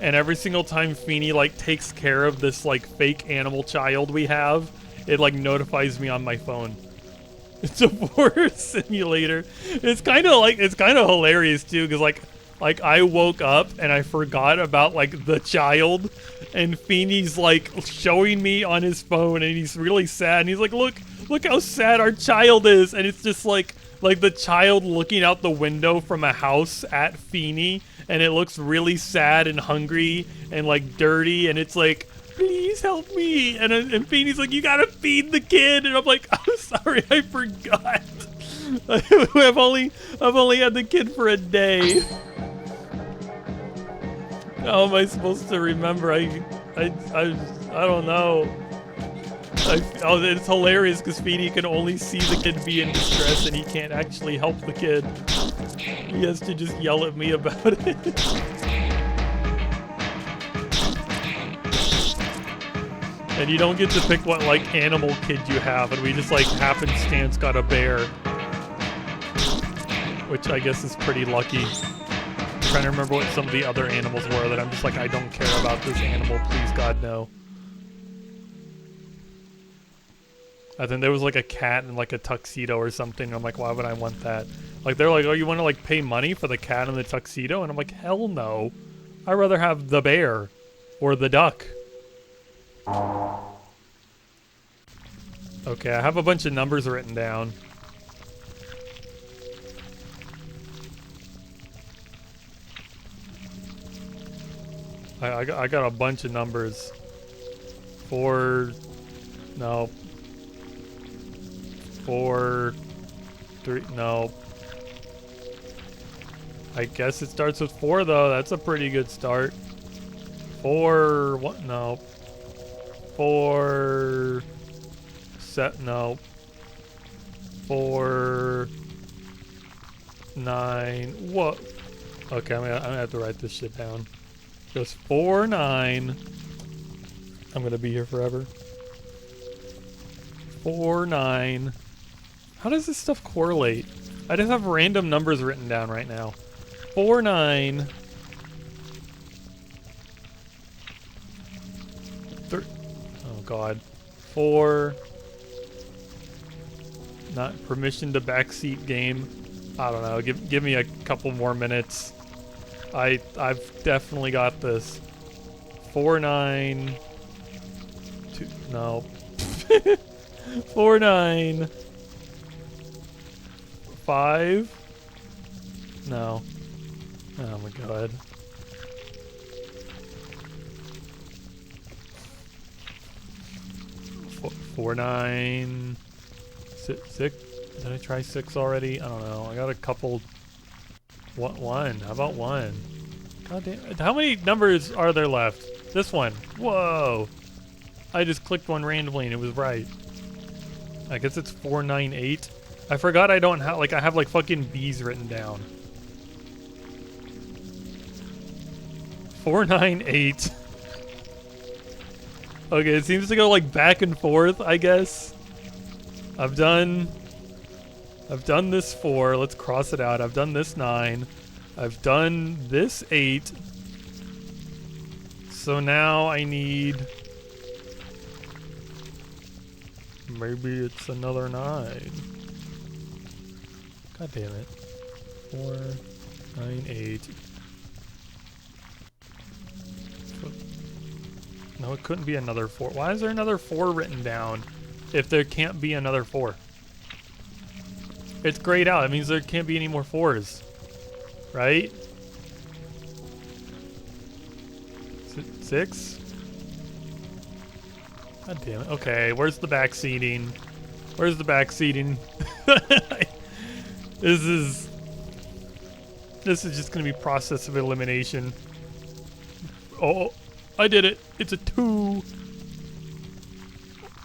And every single time Feeny like takes care of this like fake animal child we have, it like notifies me on my phone. It's a divorce simulator. It's kind of hilarious too, because like I woke up and I forgot about like the child, and Feeny's like showing me on his phone, and he's really sad, and he's like, look how sad our child is. And it's just like the child looking out the window from a house at Feeny, and it looks really sad and hungry and like dirty, and it's like, please help me. And Feeny's like, you gotta feed the kid. And I'm like, I'm sorry, I forgot. I've only had the kid for a day. How am I supposed to remember? I don't know. Oh, it's hilarious because Feeny can only see the kid be in distress and he can't actually help the kid. He has to just yell at me about it. And you don't get to pick what, like, animal kid you have, and we just, like, happenstance got a bear. Which I guess is pretty lucky. I'm trying to remember what some of the other animals were that I'm just like, I don't care about this animal, please God, no. I think there was like a cat in like a tuxedo or something. I'm like, why would I want that? Like, they're like, oh, you want to like pay money for the cat in the tuxedo? And I'm like, hell no. I'd rather have the bear or the duck. Okay, I have a bunch of numbers written down. I got a bunch of numbers. 4, no. 4, 3, no. I guess it starts with 4 though. That's a pretty good start. 4, what? No. 4, no. 4, 9, what? Okay, I'm gonna have to write this shit down. Goes 4, 9. I'm gonna be here forever. 4, 9. How does this stuff correlate? I just have random numbers written down right now. 4, 9. Oh God. 4. Not permission to backseat game. I don't know. Give me a couple more minutes. I've definitely got this. 4, 9. 2. No. 4, 9. 5. No. Oh my God. 4, 9. 6. Did I try 6 already? I don't know. I got a couple. What 1? How about 1? God damn it. How many numbers are there left? This one. Whoa. I just clicked one randomly and it was right. I guess it's 4, 9, 8. I forgot I don't have, like, I have like fucking B's written down. 4, 9, 8. Okay, it seems to go like back and forth, I guess. I've done this 4. Let's cross it out. I've done this 9. I've done this 8. So now I need... Maybe it's another 9. God damn it. 4, 9, 8. No, it couldn't be another 4. Why is there another 4 written down if there can't be another 4? It's grayed out. It means there can't be any more 4s. Right? 6? God damn it. Okay, where's the back seating? Where's the back seating? This is just gonna be process of elimination. Oh, I did it. It's a 2.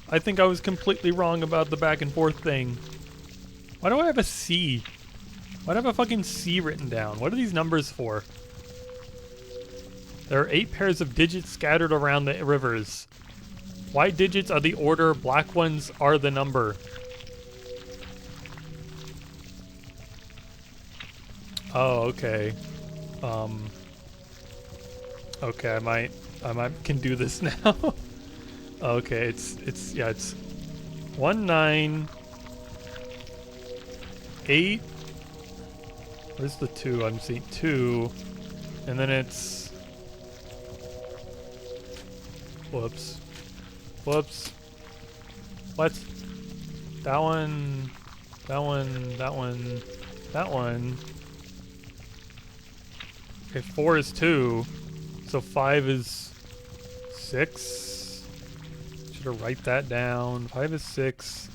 I think I was completely wrong about the back and forth thing. Why do I have a C? Why do I have a fucking C written down? What are these numbers for? There are 8 pairs of digits scattered around the rivers. White digits are the order, black ones are the number. Oh, okay. Okay, I might can do this now. Okay, it's 1, 9, 8. Where's the 2? I'm seeing 2. And then it's... Whoops. Whoops. What? That one. That one. That one. That one. Okay, 4 is 2. So 5 is 6. Should have write that down. 5 is 6.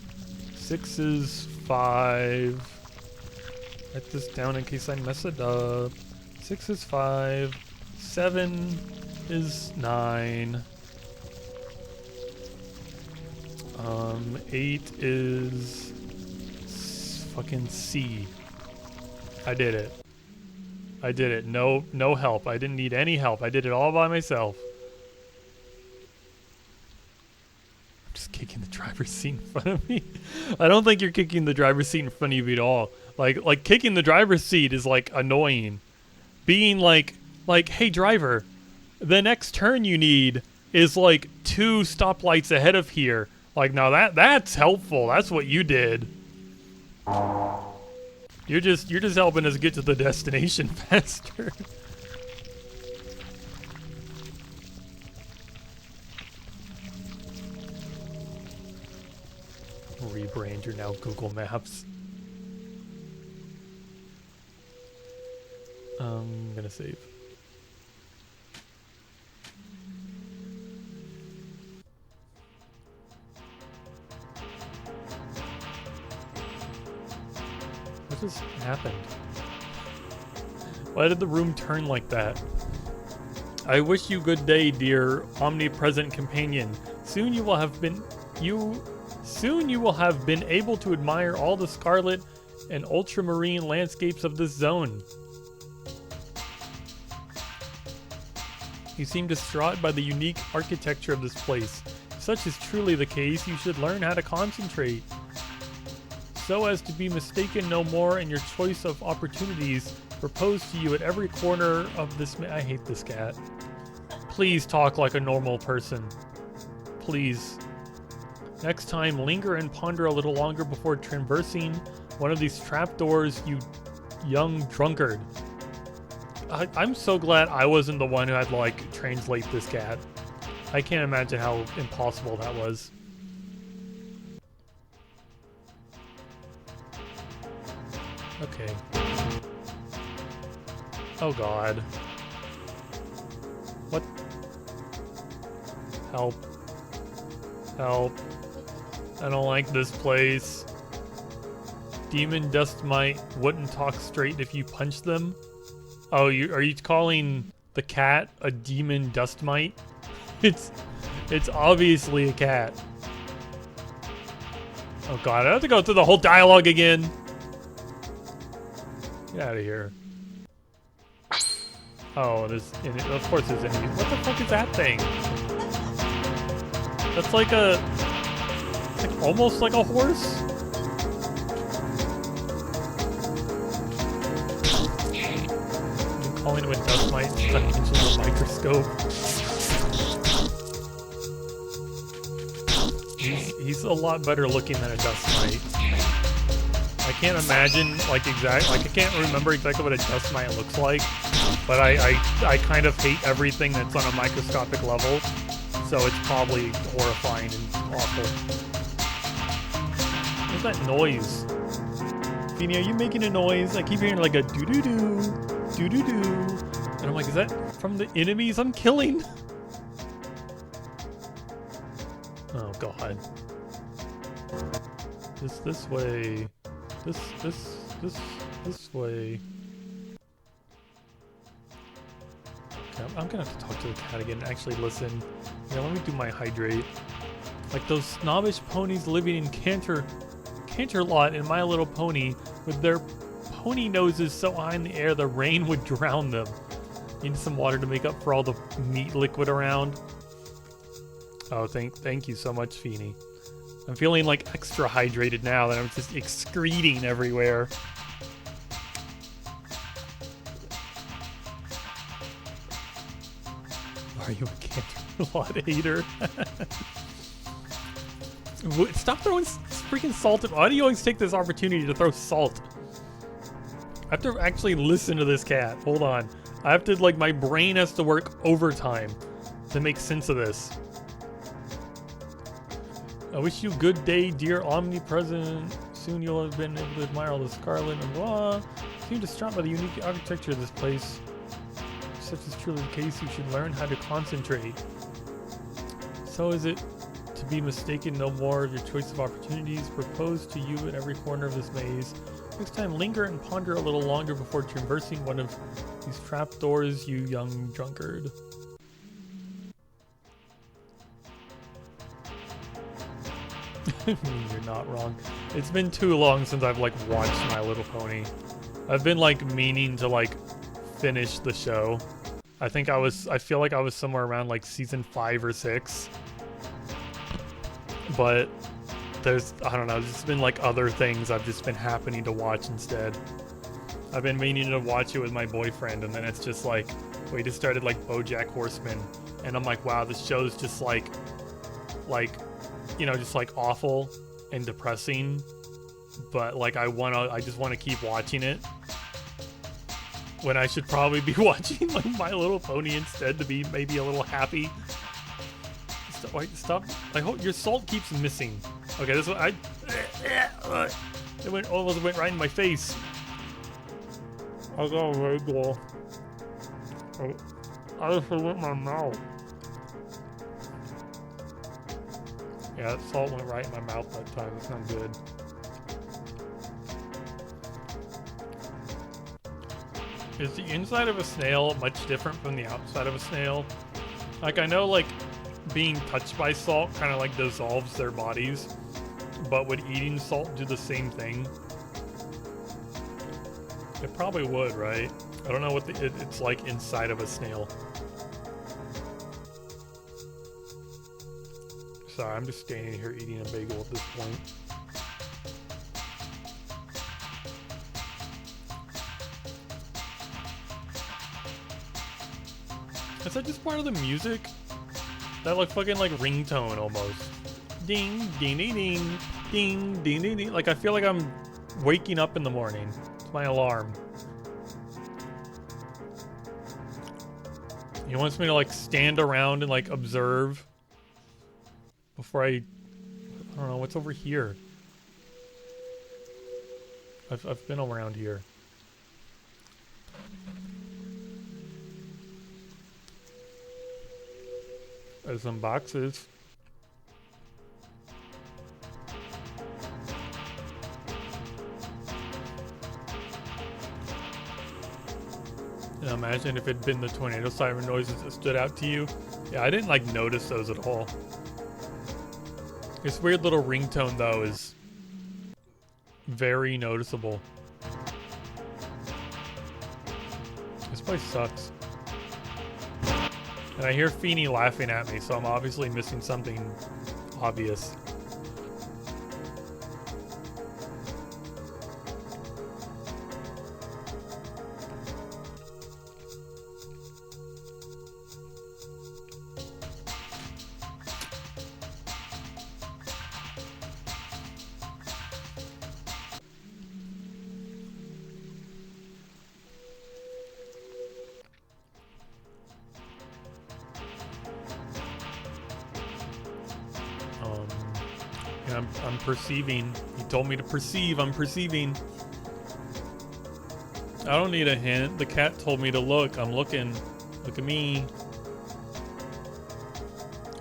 6 is 5. Write this down in case I mess it up. 6 is 5. 7 is 9. 8 is fucking C. I did it. I did it. No help. I didn't need any help. I did it all by myself. I'm just kicking the driver's seat in front of me. I don't think you're kicking the driver's seat in front of you at all. Like kicking the driver's seat is like annoying. Being like, hey driver, the next turn you need is like 2 stoplights ahead of here. Like, now that's helpful. That's what you did. You're just helping us get to the destination faster. Rebrand, you're now Google Maps. I'm gonna save. What just happened? Why did the room turn like that? I wish you good day, dear omnipresent companion. Soon you will have been able to admire all the scarlet and ultramarine landscapes of this zone. You seem distraught by the unique architecture of this place. If such is truly the case, you should learn how to concentrate, so as to be mistaken no more in your choice of opportunities proposed to you at every corner of this I hate this cat. Please talk like a normal person. Please. Next time, linger and ponder a little longer before traversing one of these trapdoors, you young drunkard. I'm so glad I wasn't the one who had to, like, translate this cat. I can't imagine how impossible that was. Okay. Oh god. What? Help. Help. I don't like this place. Demon dust mite wouldn't talk straight if you punched them. Oh, are you calling the cat a demon dust mite? It's obviously a cat. Oh god, I have to go through the whole dialogue again. Get out of here. Oh, of course there's enemies. What the fuck is that thing? That's like it's like almost like a horse. I'm calling him a dust mite stuck into the microscope. He's a lot better looking than a dust mite. I can't imagine I can't remember exactly what a dust mite looks like, but I kind of hate everything that's on a microscopic level, so it's probably horrifying and awful. What's that noise? Feeny, are you making a noise? I keep hearing like a doo-doo-doo, doo-doo-doo, and I'm like, is that from the enemies I'm killing? Oh god. This way. This way. Okay, I'm gonna have to talk to the cat again and actually listen. Yeah, let me do my hydrate. Like those snobbish ponies living in Canterlot and My Little Pony, with their pony noses so high in the air the rain would drown them. Need some water to make up for all the meat liquid around. Oh, thank you so much, Feeny. I'm feeling like extra hydrated now that I'm just excreting everywhere. Are you a Canterlot hater? Stop throwing freaking salt at me. Why do you always take this opportunity to throw salt? I have to actually listen to this cat. Hold on. I have to, like, my brain has to work overtime to make sense of this. I wish you good day, dear omnipresent. Soon you'll have been able to admire all the scarlet and blah. Seem distraught by the unique architecture of this place. If such is truly the case, you should learn how to concentrate. So is it to be mistaken no more of your choice of opportunities proposed to you in every corner of this maze. Next time, linger and ponder a little longer before traversing one of these trapdoors, you young drunkard. You're not wrong. It's been too long since I've like watched My Little Pony. I've been like meaning to like finish the show. I feel like I was somewhere around like season 5 or 6. But I don't know, there's just been like other things I've just been happening to watch instead. I've been meaning to watch it with my boyfriend, and then it's just like, we just started like BoJack Horseman, and I'm like, wow, this show's just like, you know, just like awful and depressing, but like I just want to keep watching it, when I should probably be watching like My Little Pony instead to be maybe a little happy. Wait, stop. I hope your salt keeps missing. Okay, this one, it almost went right in my face. I got a regular. I just went in my mouth. Yeah, that salt went right in my mouth that time. That's not good. Is the inside of a snail much different from the outside of a snail? Like, I know, like, being touched by salt kind of, like, dissolves their bodies. But would eating salt do the same thing? It probably would, right? I don't know what it's like inside of a snail. Sorry, I'm just standing here eating a bagel at this point. Is that just part of the music? That like fucking like ringtone almost. Ding, ding, ding, ding, ding, ding, ding, ding. Like I feel like I'm waking up in the morning. It's my alarm. He wants me to like stand around and like observe before I don't know what's over here. I've been around here. There's some boxes. Now imagine if it'd been the tornado siren noises that stood out to you. Yeah, I didn't like notice those at all. This weird little ringtone though is very noticeable. This place sucks. And I hear Feeny laughing at me, so I'm obviously missing something obvious. I'm perceiving. He told me to perceive. I'm perceiving. I don't need a hint. The cat told me to look. I'm looking. Look at me.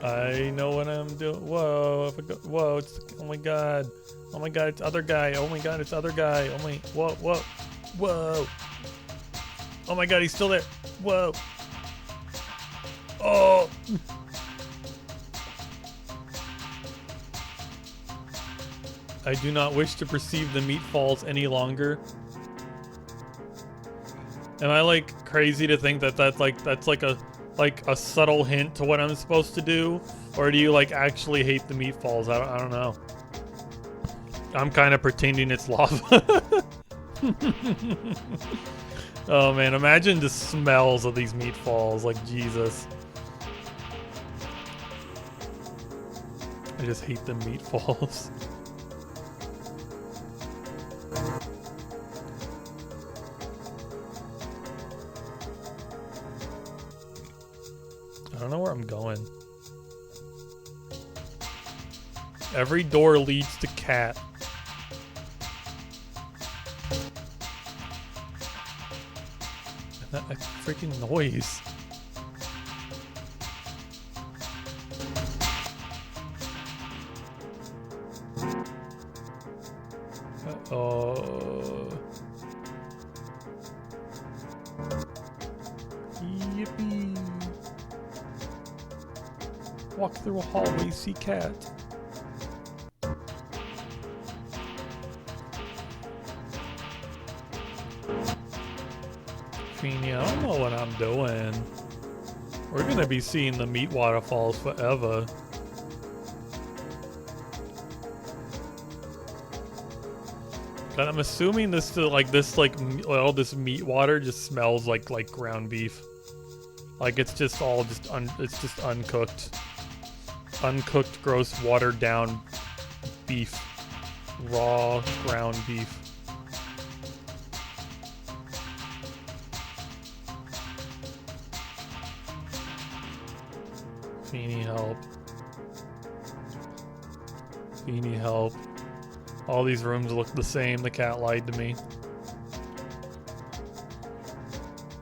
I know what I'm doing. Whoa. Whoa. It's, oh my god. Oh my god. It's other guy. Oh my god. It's other guy. Oh my. Whoa. Whoa. Whoa. Oh my god. He's still there. Whoa. Oh. I do not wish to perceive the meat falls any longer. Am I like crazy to think that that's like a subtle hint to what I'm supposed to do, or do you like actually hate the meat falls? I don't know. I'm kind of pretending it's lava. Oh man, imagine the smells of these meat falls. Like Jesus. I just hate the meat falls. I don't know where I'm going. Every door leads to cat. And that freaking noise. Yippee. Walk through a hallway, see cat. Feeny, I don't know what I'm doing. We're gonna be seeing the meat waterfalls forever. But I'm assuming this all this meat water just smells like ground beef. Like it's just all it's just uncooked. Uncooked, gross, watered down beef. Raw ground beef. Feeny, help. Feeny, help. All these rooms look the same. The cat lied to me.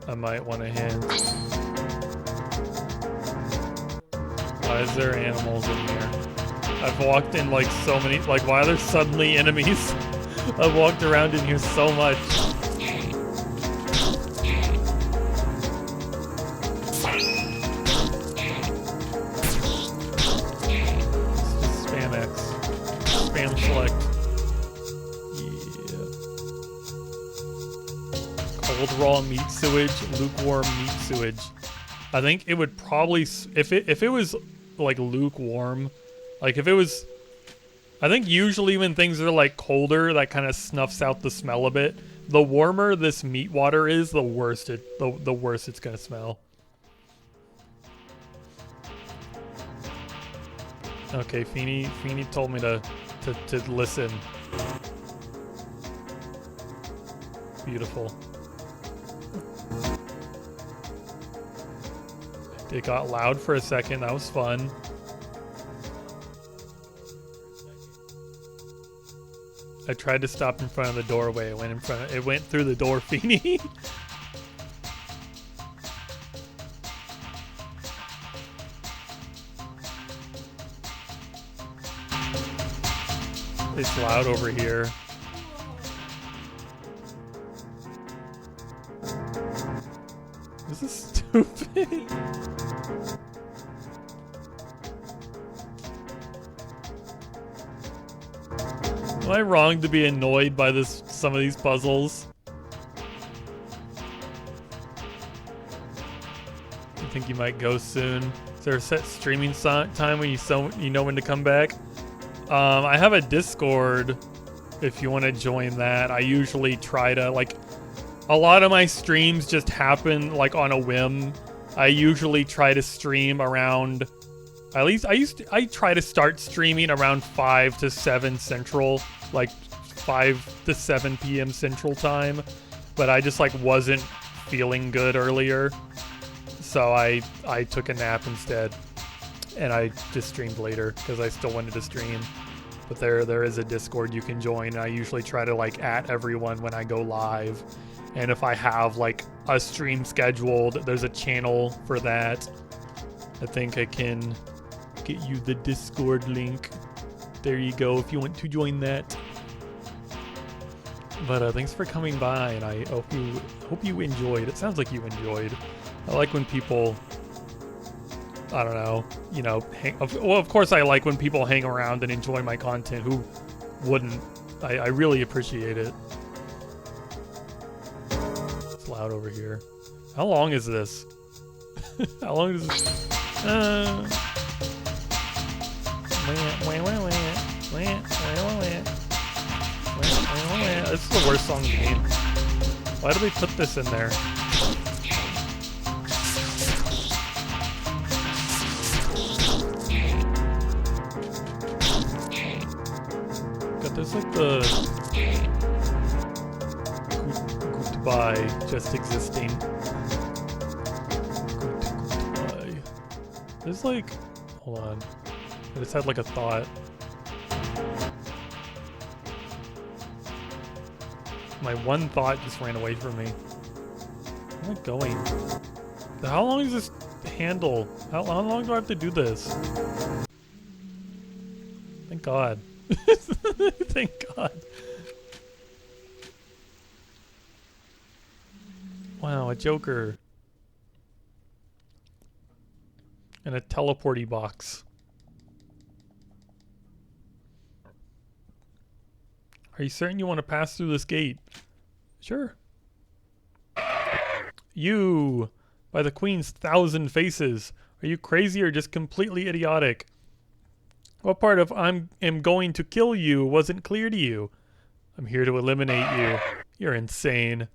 I might want a hint. Why is there animals in here? I've walked in like so many, like why are there suddenly enemies? I've walked around in here so much. Spam X. Spam select. Cold raw meat sewage, lukewarm meat sewage. I think it would probably, if it was like lukewarm, like if it was, I think usually when things are like colder, that kind of snuffs out the smell a bit. The warmer this meat water is, the worse the worse it's gonna smell. Okay, Feeny told me to listen. Beautiful. It got loud for a second. That was fun. I tried to stop in front of the doorway. It went through the door, Feeny. It's loud over here. This is stupid. Am I wrong to be annoyed by some of these puzzles? You think you might go soon? Is there a set streaming time when you know when to come back? I have a Discord if you want to join that. I usually try to, like, a lot of my streams just happen like on a whim. I usually try to stream around, at least I try to start streaming around 5 to 7 Central, like 5 to 7 p.m. Central time, but I just like wasn't feeling good earlier, so I took a nap instead, and I just streamed later because I still wanted to stream. But there is a Discord you can join, and I usually try to like at everyone when I go live. And if I have like a stream scheduled, there's a channel for that. I think I can get you the Discord link. There you go if you want to join that. But thanks for coming by, and I hope you enjoyed. It sounds like you enjoyed. I like when people, I don't know, you know, well, of course I like when people hang around and enjoy my content. Who wouldn't? I really appreciate it. It's loud over here. How long is this? How long is this? This is the worst song in the game. Why do they put this in there? God, there's like the goodbye just existing. Goodbye. There's like, hold on. I just had like a thought. My one thought just ran away from me. Where am I going? How long is this handle? How long do I have to do this? Thank God. Thank God. Wow, a Joker. And a teleporty box. Are you certain you want to pass through this gate? Sure. You! By the Queen's 1,000 faces. Are you crazy or just completely idiotic? What part of am going to kill you wasn't clear to you? I'm here to eliminate you. You're insane.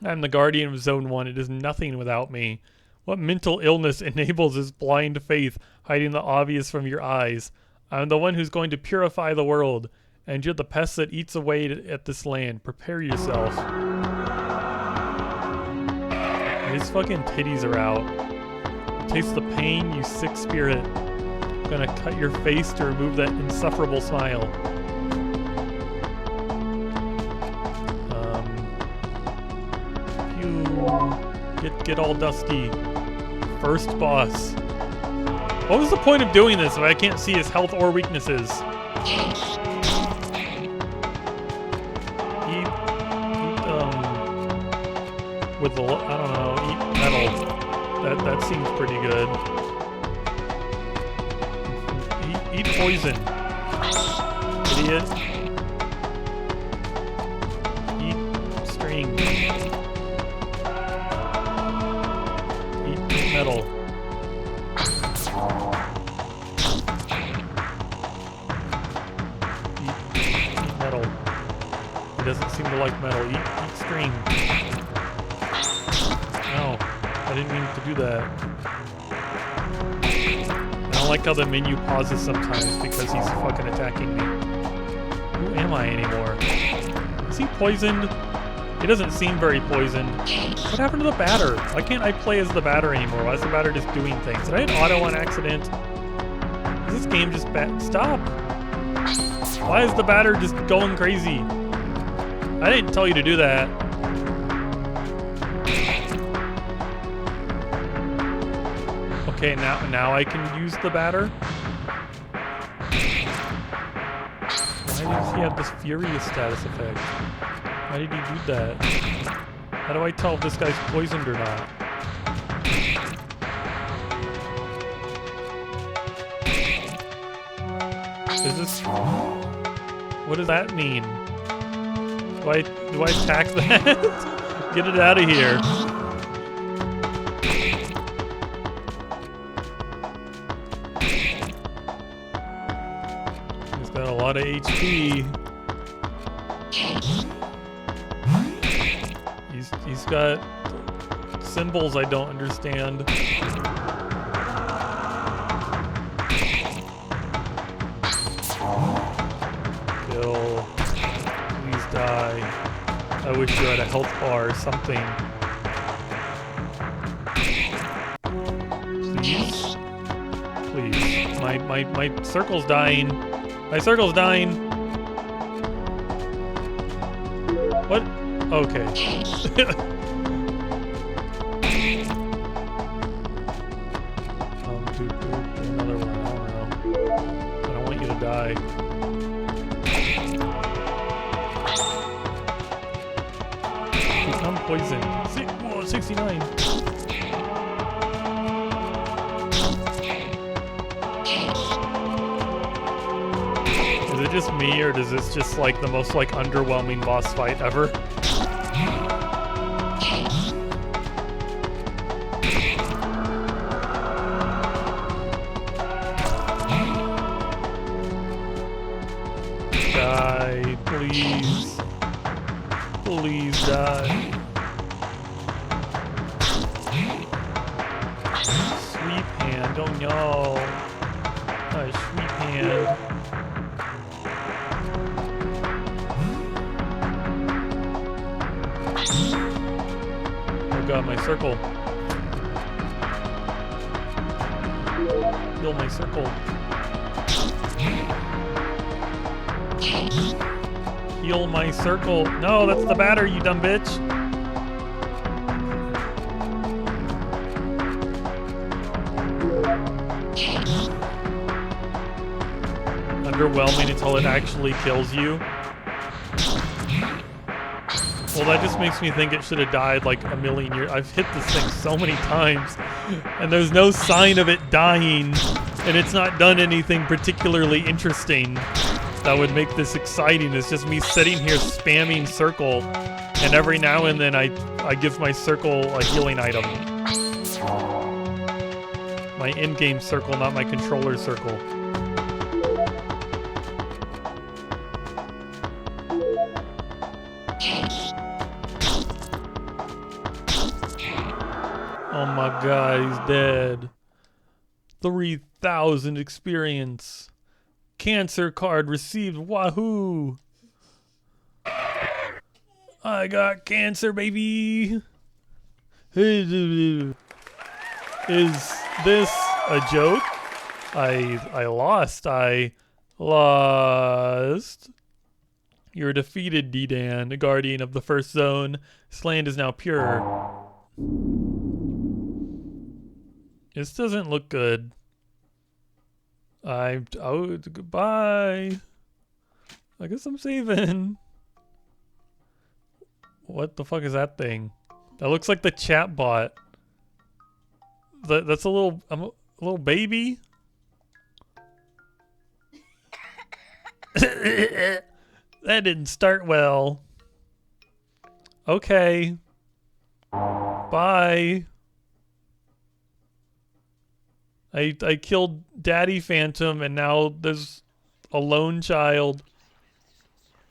I'm the guardian of Zone 1. It is nothing without me. What mental illness enables this blind faith, hiding the obvious from your eyes? I'm the one who's going to purify the world, and you're the pest that eats away at this land. Prepare yourself. His fucking titties are out. Taste the pain, you sick spirit. I'm gonna cut your face to remove that insufferable smile. Get all dusty. First boss. What was the point of doing this if I can't see his health or weaknesses? With the, I don't know, eat metal. That seems pretty good. Eat poison. Idiot. Eat string. Eat metal. Eat metal. He doesn't seem to like metal. Eat string. No, I didn't mean to do that. I don't like how the menu pauses sometimes because he's fucking attacking me. Who am I anymore? Is he poisoned? He doesn't seem very poisoned. What happened to the batter? Why can't I play as the batter anymore? Why is the batter just doing things? Did I hit auto on accident? Is this game just Stop! Why is the batter just going crazy? I didn't tell you to do that. Okay, now I can use the batter. Why does he have this furious status effect? Why did he do that? How do I tell if this guy's poisoned or not? Is this... What does that mean? Do I attack that? Get it out of here. He's got a lot of HP. He's got symbols I don't understand. Kill. Please die. I wish you had a health bar or something. Please? Please. My circle's dying. My circle's dying. What? Okay. Another one. I don't know. I don't want you to die. Become poisoned. Whoa, 69. Is it just me, or does this just like the most like underwhelming boss fight ever? Die, please. Please die. Sweep hand, oh no. A sweep hand. Oh god, my circle. Kill my circle. Heal my circle. No, that's the batter, you dumb bitch. Underwhelming until it actually kills you. Well, that just makes me think it should have died like a million years. I've hit this thing so many times, and there's no sign of it dying, and it's not done anything particularly interesting that would make this exciting. It's just me sitting here spamming circle, and every now and then I give my circle a healing item. My in-game circle, not my controller circle. Oh my god, he's dead. 3,000 experience. Cancer card received. Wahoo! I got cancer, baby. Is this a joke? I lost. I lost. You're defeated, D-Dan, the guardian of the first zone. This land is now pure. This doesn't look good. Oh, goodbye. I guess I'm saving. What the fuck is that thing? That looks like the chat bot. That's a little baby. That didn't start well. Okay. Bye. I killed Daddy Phantom, and now there's a lone child.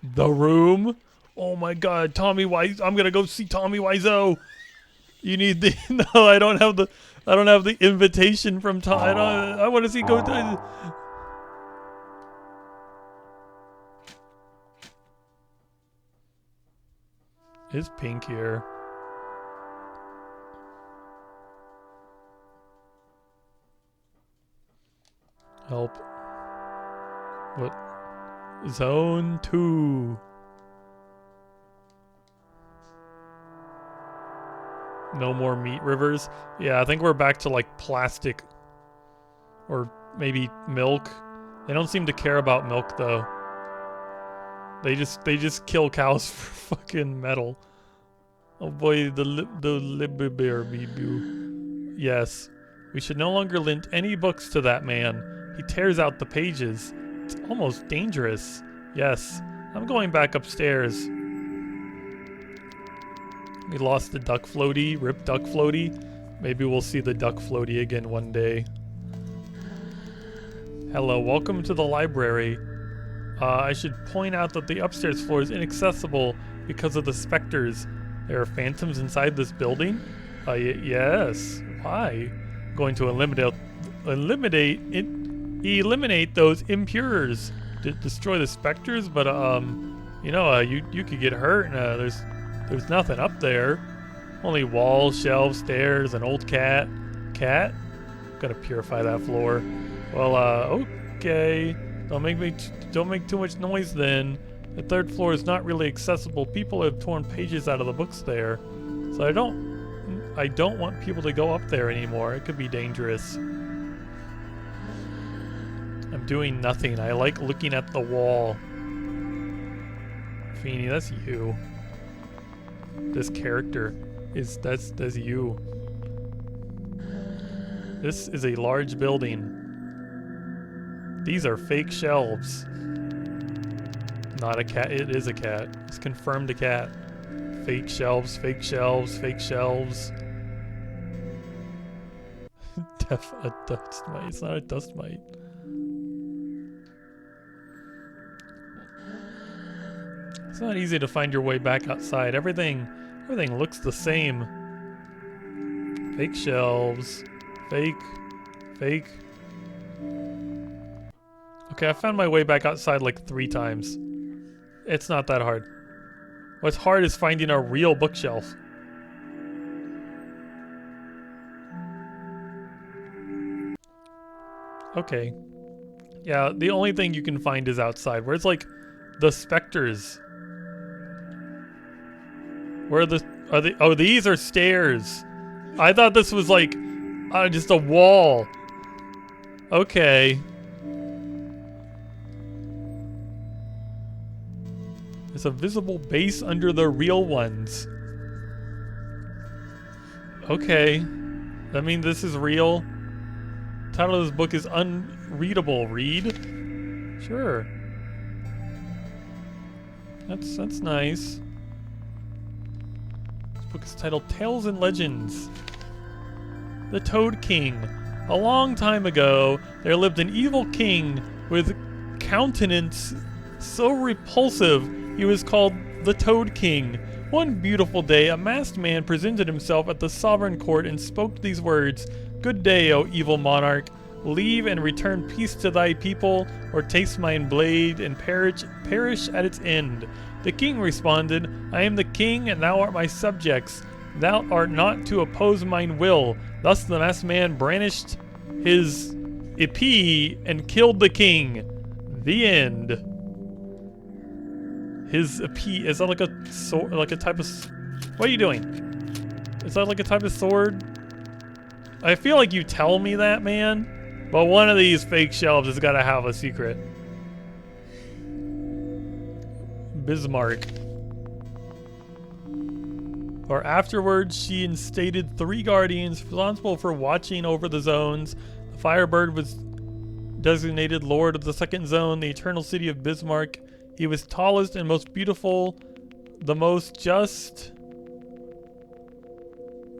The Room? Oh my god, Tommy Wiseau. I'm gonna go see Tommy Wiseau. You need the no, I don't have the invitation from Tom. I want to see go to Is Pink here? Help. What? Zone 2. No more meat rivers. Yeah, I think we're back to like plastic. Or maybe milk. They don't seem to care about milk though. They just kill cows for fucking metal. Oh boy, the Libberbee. Yes. We should no longer lend any books to that man. He tears out the pages. It's almost dangerous. Yes. I'm going back upstairs. We lost the duck floaty. Rip duck floaty. Maybe we'll see the duck floaty again one day. Hello, welcome to the library. I should point out that the upstairs floor is inaccessible because of the specters. There are phantoms inside this building? Yes. Why? I'm going to eliminate those impures. Destroy the specters, but you could get hurt. There's nothing up there. Only walls, shelves, stairs, an old cat. Cat? Gotta purify that floor. Well, okay. Don't make too much noise then. The third floor is not really accessible. People have torn pages out of the books there. So I don't want people to go up there anymore. It could be dangerous. I'm doing nothing. I like looking at the wall. Feeny, that's you. This character that's you. This is a large building. These are fake shelves. Not a cat. It is a cat. It's confirmed a cat. Fake shelves, fake shelves, fake shelves. A dust mite. It's not a dust mite. It's not easy to find your way back outside. Everything looks the same. Fake shelves. Fake. Okay, I found my way back outside like 3 times. It's not that hard. What's hard is finding a real bookshelf. Okay. Yeah, the only thing you can find is outside. Where's like the specters? Where are they? Oh, these are stairs. I thought this was like just a wall. Okay. There's a visible base under the real ones. Okay. That means this is real. The title of this book is unreadable. Read? Sure. That's nice. This book is titled Tales and Legends. The Toad King. A long time ago, there lived an evil king with countenance so repulsive he was called the Toad King. One beautiful day, a masked man presented himself at the sovereign court and spoke these words, "Good day, O evil monarch. Leave and return peace to thy people, or taste mine blade and perish at its end." The king responded, "I am the king, and thou art my subjects. Thou art not to oppose mine will." Thus the masked man brandished his épée and killed the king. The end. His épée, is that like a sword, like a type of... What are you doing? Is that like a type of sword? I feel like you tell me that, man. But one of these fake shelves has got to have a secret. Bismarck. Or afterwards, she instated 3 guardians responsible for watching over the zones. The Firebird was designated Lord of the Second Zone, the Eternal City of Bismarck. He was tallest and most beautiful, the most just.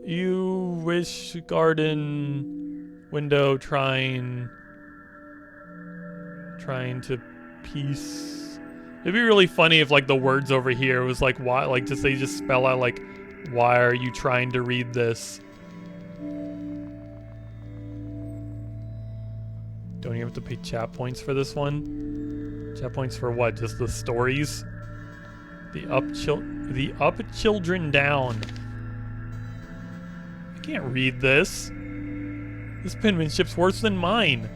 You wish garden window trying to peace. It'd be really funny if like the words over here was like why, like just they just spell out like, why are you trying to read this? Don't you have to pay chat points for this one? Chat points for what? Just the stories? The up children down. I can't read this. This penmanship's worse than mine.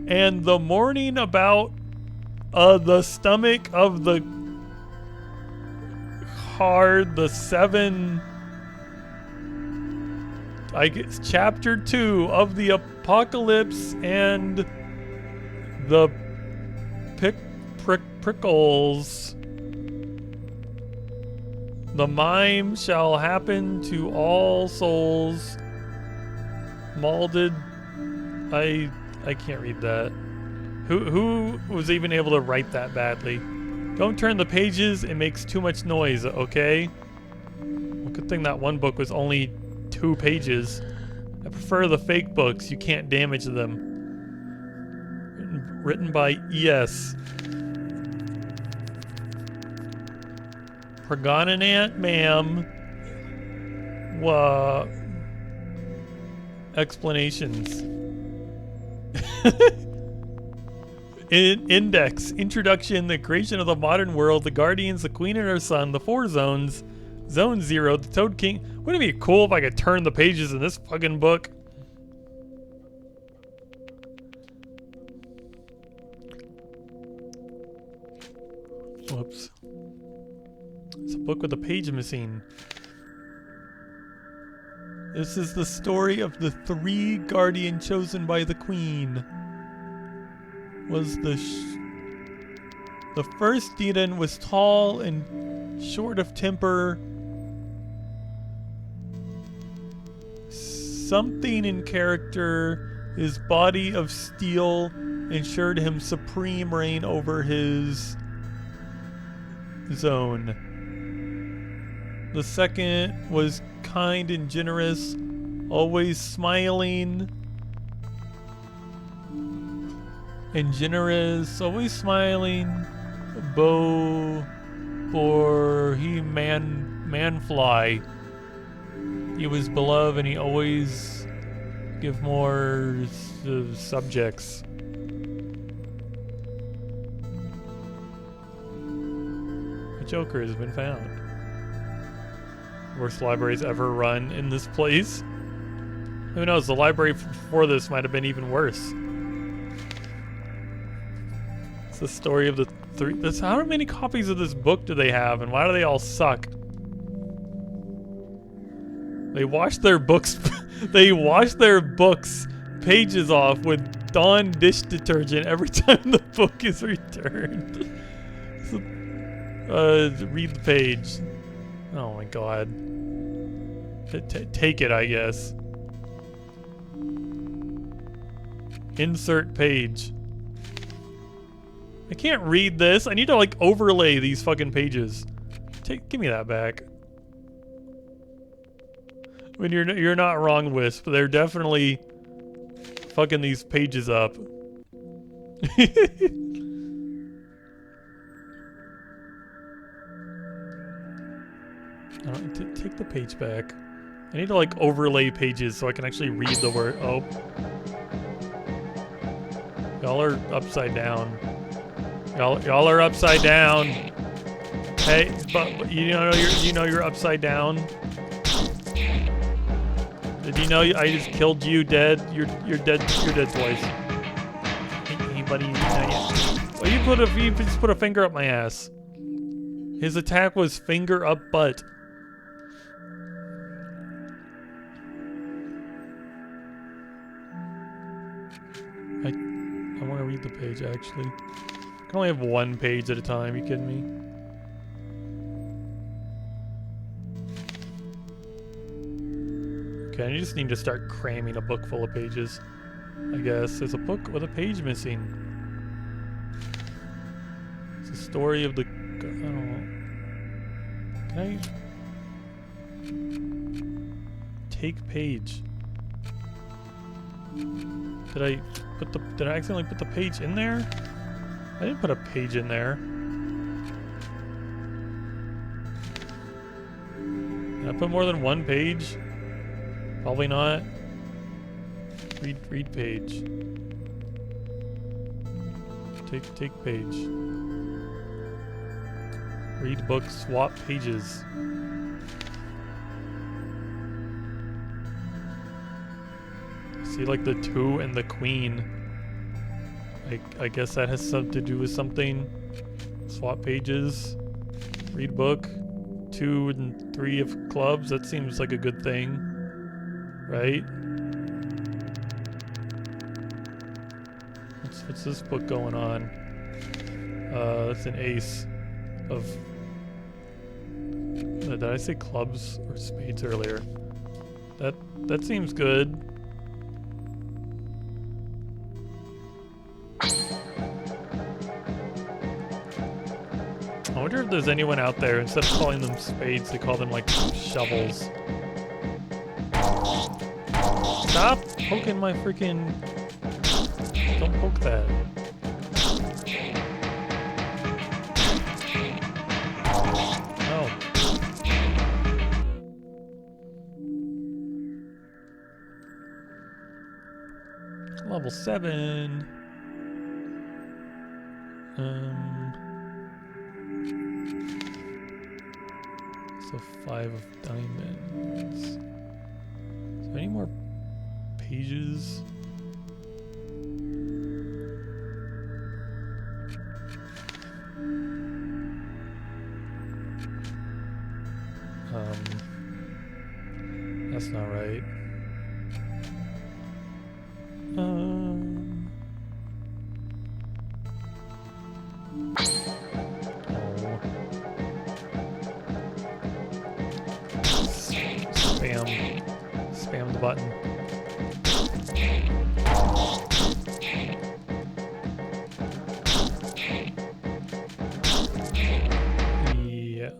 And the morning about the stomach of the card, the 7, I guess, chapter 2 of the apocalypse and the prickles. The mime shall happen to all souls. Molded. I can't read that. Who was even able to write that badly? Don't turn the pages, it makes too much noise, okay? Well, good thing that one book was only 2 pages. I prefer the fake books, you can't damage them. Written by E.S. Pregonant, ma'am. Explanations. Index. Introduction. The creation of the modern world. The Guardians. The Queen and her son. The 4 zones. Zone 0. The Toad King. Wouldn't it be cool if I could turn the pages in this fucking book? Whoops. It's a book with a page missing. This is the story of the 3 guardian chosen by the Queen. Was the first Dedan was tall and short of temper. Something in character, his body of steel ensured him supreme reign over his zone. The second was kind and generous, always smiling. And generous, always smiling. Bow, for he man-fly. He was beloved and he always give more subjects. A Joker has been found. Worst libraries ever run in this place. Who knows, the library before this might have been even worse. It's the story of the 3. How many copies of this book do they have, and why do they all suck? They wash their books. They wash their books pages off with Dawn dish detergent every time the book is returned. So Read the page. Oh my god. Take it, I guess. Insert page. I can't read this. I need to like overlay these fucking pages. Give me that back. I mean, you're not wrong, Wisp. They're definitely fucking these pages up. Take the page back. I need to like overlay pages so I can actually read the word. Oh. Y'all are upside down. Y'all are upside down. Hey, but you know you're upside down. Did you know I just killed you dead? You're dead. You're dead twice. Hey buddy, well, you just put a finger up my ass. His attack was finger up butt. I want to read the page actually. I can only have one page at a time. You kidding me? Okay, I just need to start cramming a book full of pages. I guess there's a book with a page missing. It's the story of the. I don't know. Can I take page? Did I accidentally put the page in there? I didn't put a page in there. Did I put more than one page? Probably not. Read page. Take page. Read book, swap pages. See, like the 2 and the queen. I guess that has something to do with something. Swap pages. Read book. 2 and 3 of clubs. That seems like a good thing. Right? What's this book going on? That's an ace of... did I say clubs or spades earlier? That seems good. I wonder if there's anyone out there, instead of calling them spades, they call them like shovels. Stop poking my freaking... Don't poke that. No. Level 7. So 5 of diamonds. Is there any more pages? That's not right. Spam the button. Yeah.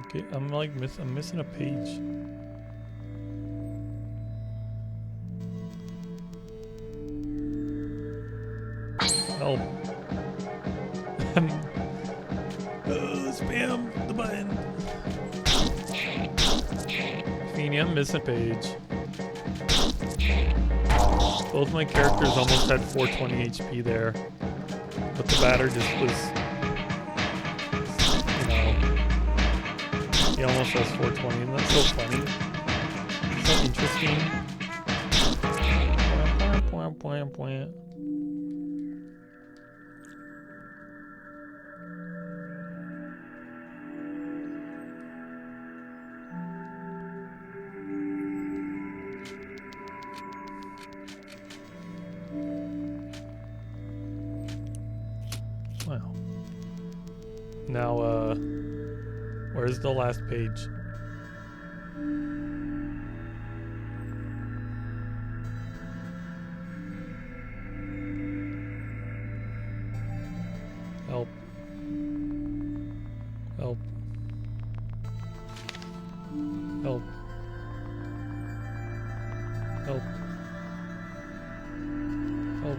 Okay, I'm missing a page. Help. Spam the button. Feeny, I'm missing a page. Both my characters almost had 420 HP there. But the batter just was, you know, he almost has 420, and that's so funny. So interesting. Now, where's the last page? Help. Help. Help. Help. Help.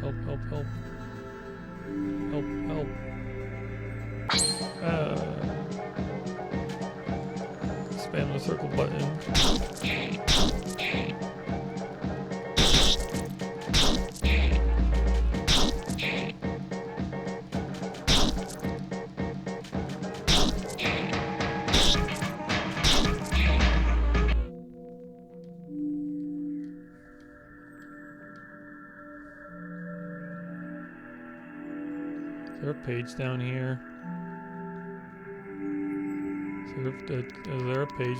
Help, help, help. Help, help. Spam the circle button. Is there a page down here? Is there a page?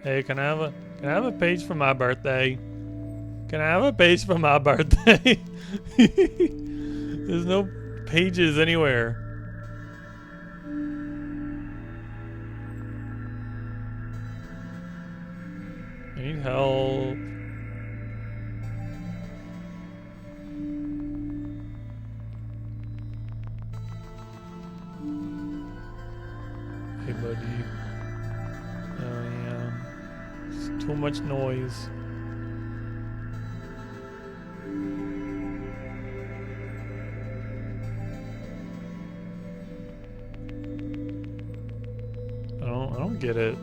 Hey, can I have a page for my birthday? Can I have a page for my birthday? There's no pages anywhere. I need help. Hey, buddy. Oh, yeah. It's too much noise. I don't get it.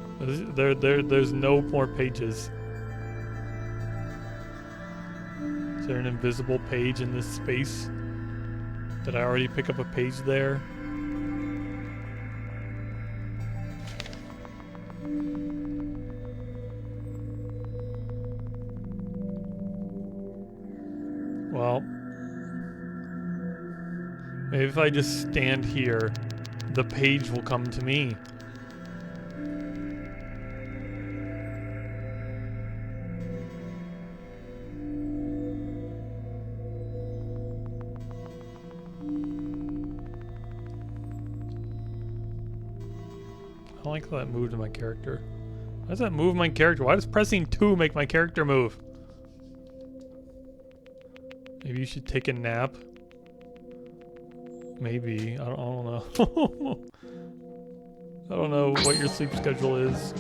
There's no more pages. Is there an invisible page in this space? Did I already pick up a page there? Well, maybe if I just stand here, the page will come to me. I don't like how that moved my character. Why does that move my character? Why does pressing 2 make my character move? Maybe you should take a nap. Maybe. I don't know. I don't know what your sleep schedule is.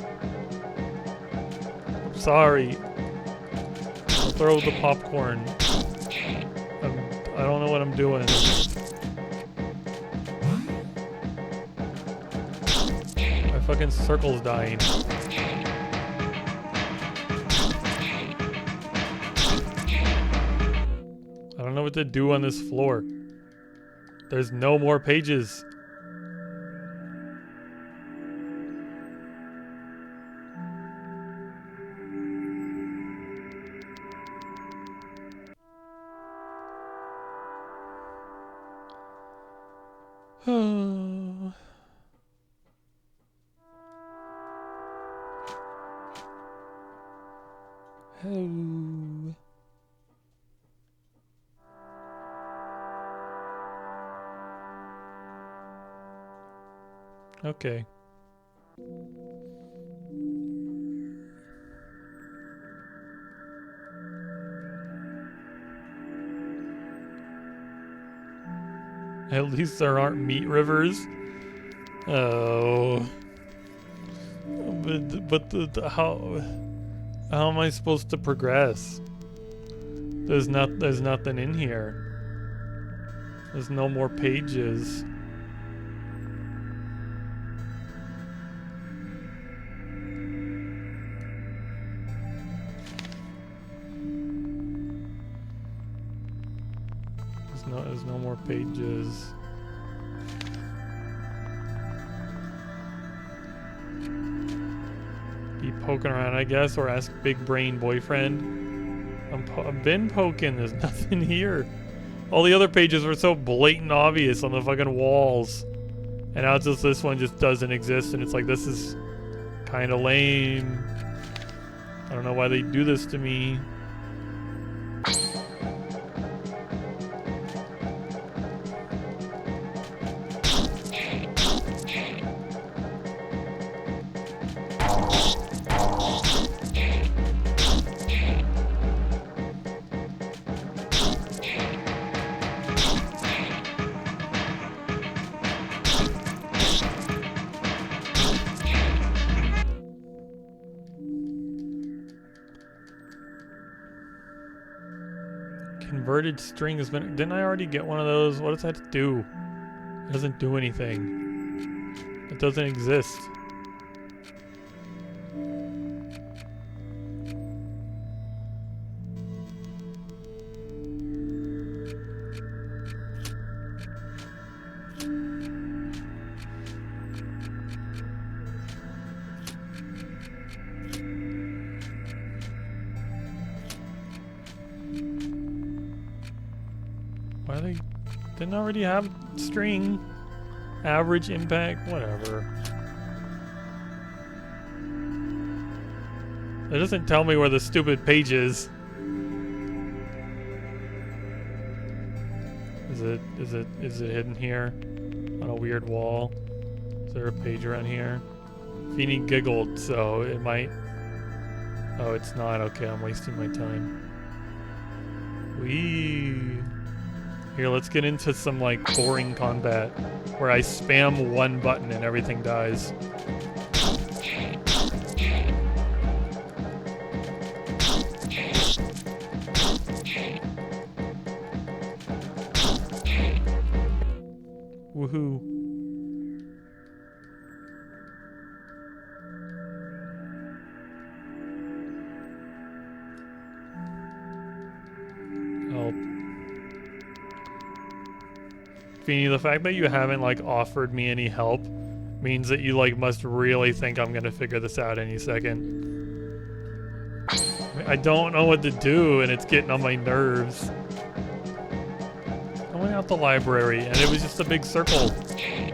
I'm sorry. I'll throw the popcorn. I don't know what I'm doing. My fucking circle's dying. I don't know what to do on this floor. There's no more pages. Oh. Oh. Okay. At least there aren't meat rivers. Oh. But how am I supposed to progress? There's nothing in here. There's no more pages. There's no more pages. Keep poking around, I guess, or ask Big Brain Boyfriend. I've been poking. There's nothing here. All the other pages were so blatant obvious on the fucking walls, and now it's just this one just doesn't exist, and it's like, this is kind of lame. I don't know why they do this to me. Converted string has been... Didn't I already get one of those? What does that do? It doesn't do anything. It doesn't exist. Why they didn't already have string? Average impact, whatever. It doesn't tell me where the stupid page is. Is it hidden here? On a weird wall? Is there a page around here? Feeny giggled, so it might... Oh, it's not. Okay, I'm wasting my time. Whee! Here, let's get into some, like, boring combat where I spam one button and everything dies. Woohoo. Help. Feeny, the fact that you haven't, like, offered me any help means that you, like, must really think I'm gonna figure this out any second. I don't know what to do, and it's getting on my nerves. I went out the library, and it was just a big circle.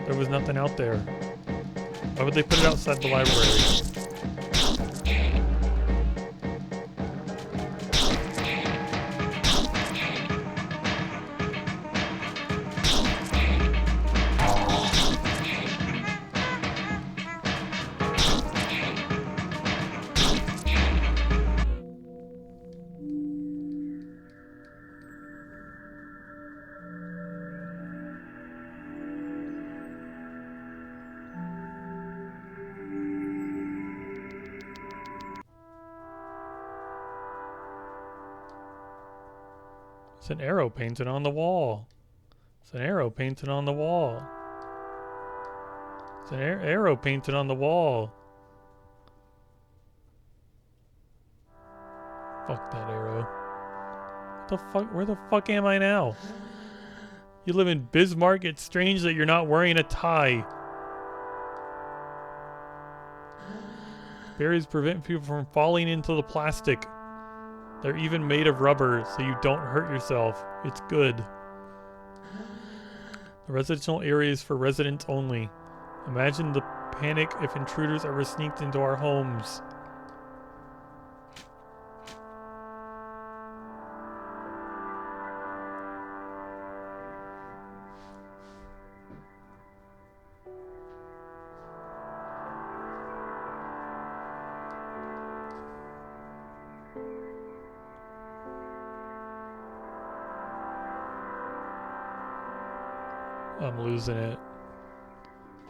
There was nothing out there. Why would they put it outside the library? It's an arrow painted on the wall. It's an arrow painted on the wall. It's an arrow painted on the wall. Fuck that arrow. What the fuck? Where the fuck am I now? You live in Bismarck. It's strange that you're not wearing a tie. Barriers prevent people from falling into the plastic. They're even made of rubber, so you don't hurt yourself. It's good. The residential area is for residents only. Imagine the panic if intruders ever sneaked into our homes. I'm losing it.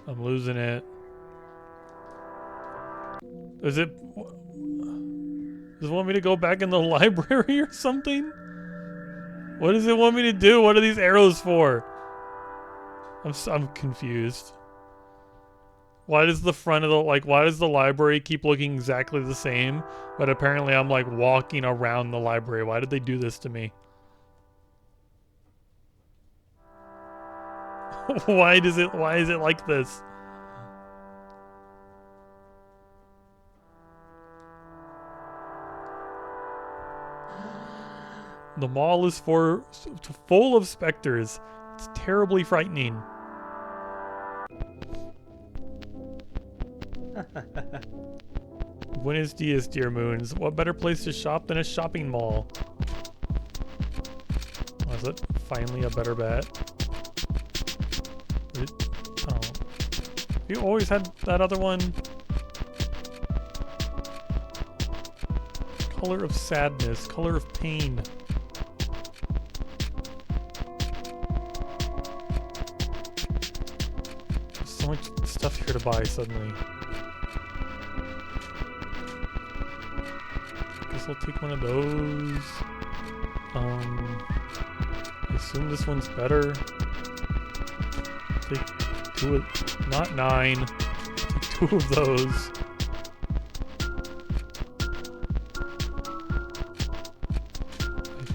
I'm losing it. Does it want me to go back in the library or something? What does it want me to do? What are these arrows for? I'm confused. Why does the front of the, like, why does the library keep looking exactly the same, but apparently I'm, like, walking around the library? Why did they do this to me? Why is it like this? The mall is full of specters. It's terribly frightening. Buenos dias, dear moons. What better place to shop than a shopping mall? Oh, is that finally a better bet? Oh. You always had that other one. Color of sadness, color of pain. There's so much stuff here to buy suddenly. Guess I'll take one of those. assume this one's better. Take 2 of, not 9. Take 2 of those.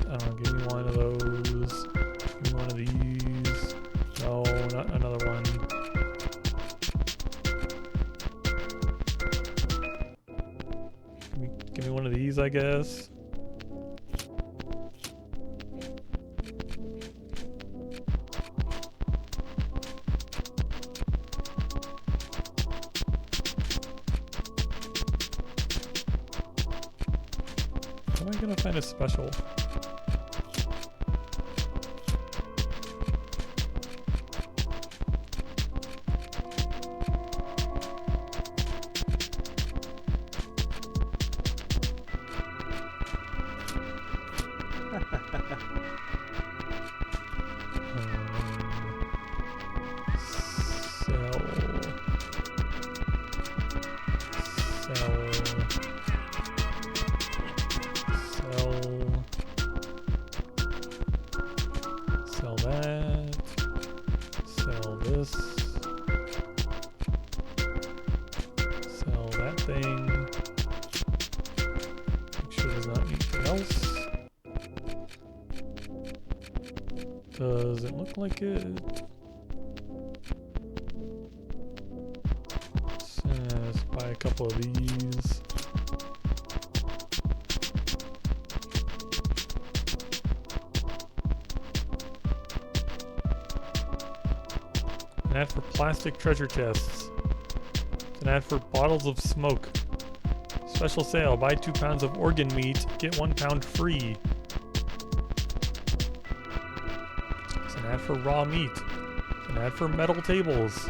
I don't know, give me one of those. Give me one of these. No, not another one. Give me one of these, I guess. How am I gonna find a special? Sell that. Sell this. Sell that thing. Make sure there's not anything else. Does it look like it? Let's buy a couple of these. An ad for plastic treasure chests. It's an ad for bottles of smoke. Special sale, buy 2 pounds of organ meat, get 1 pound free. It's an ad for raw meat. It's an ad for metal tables.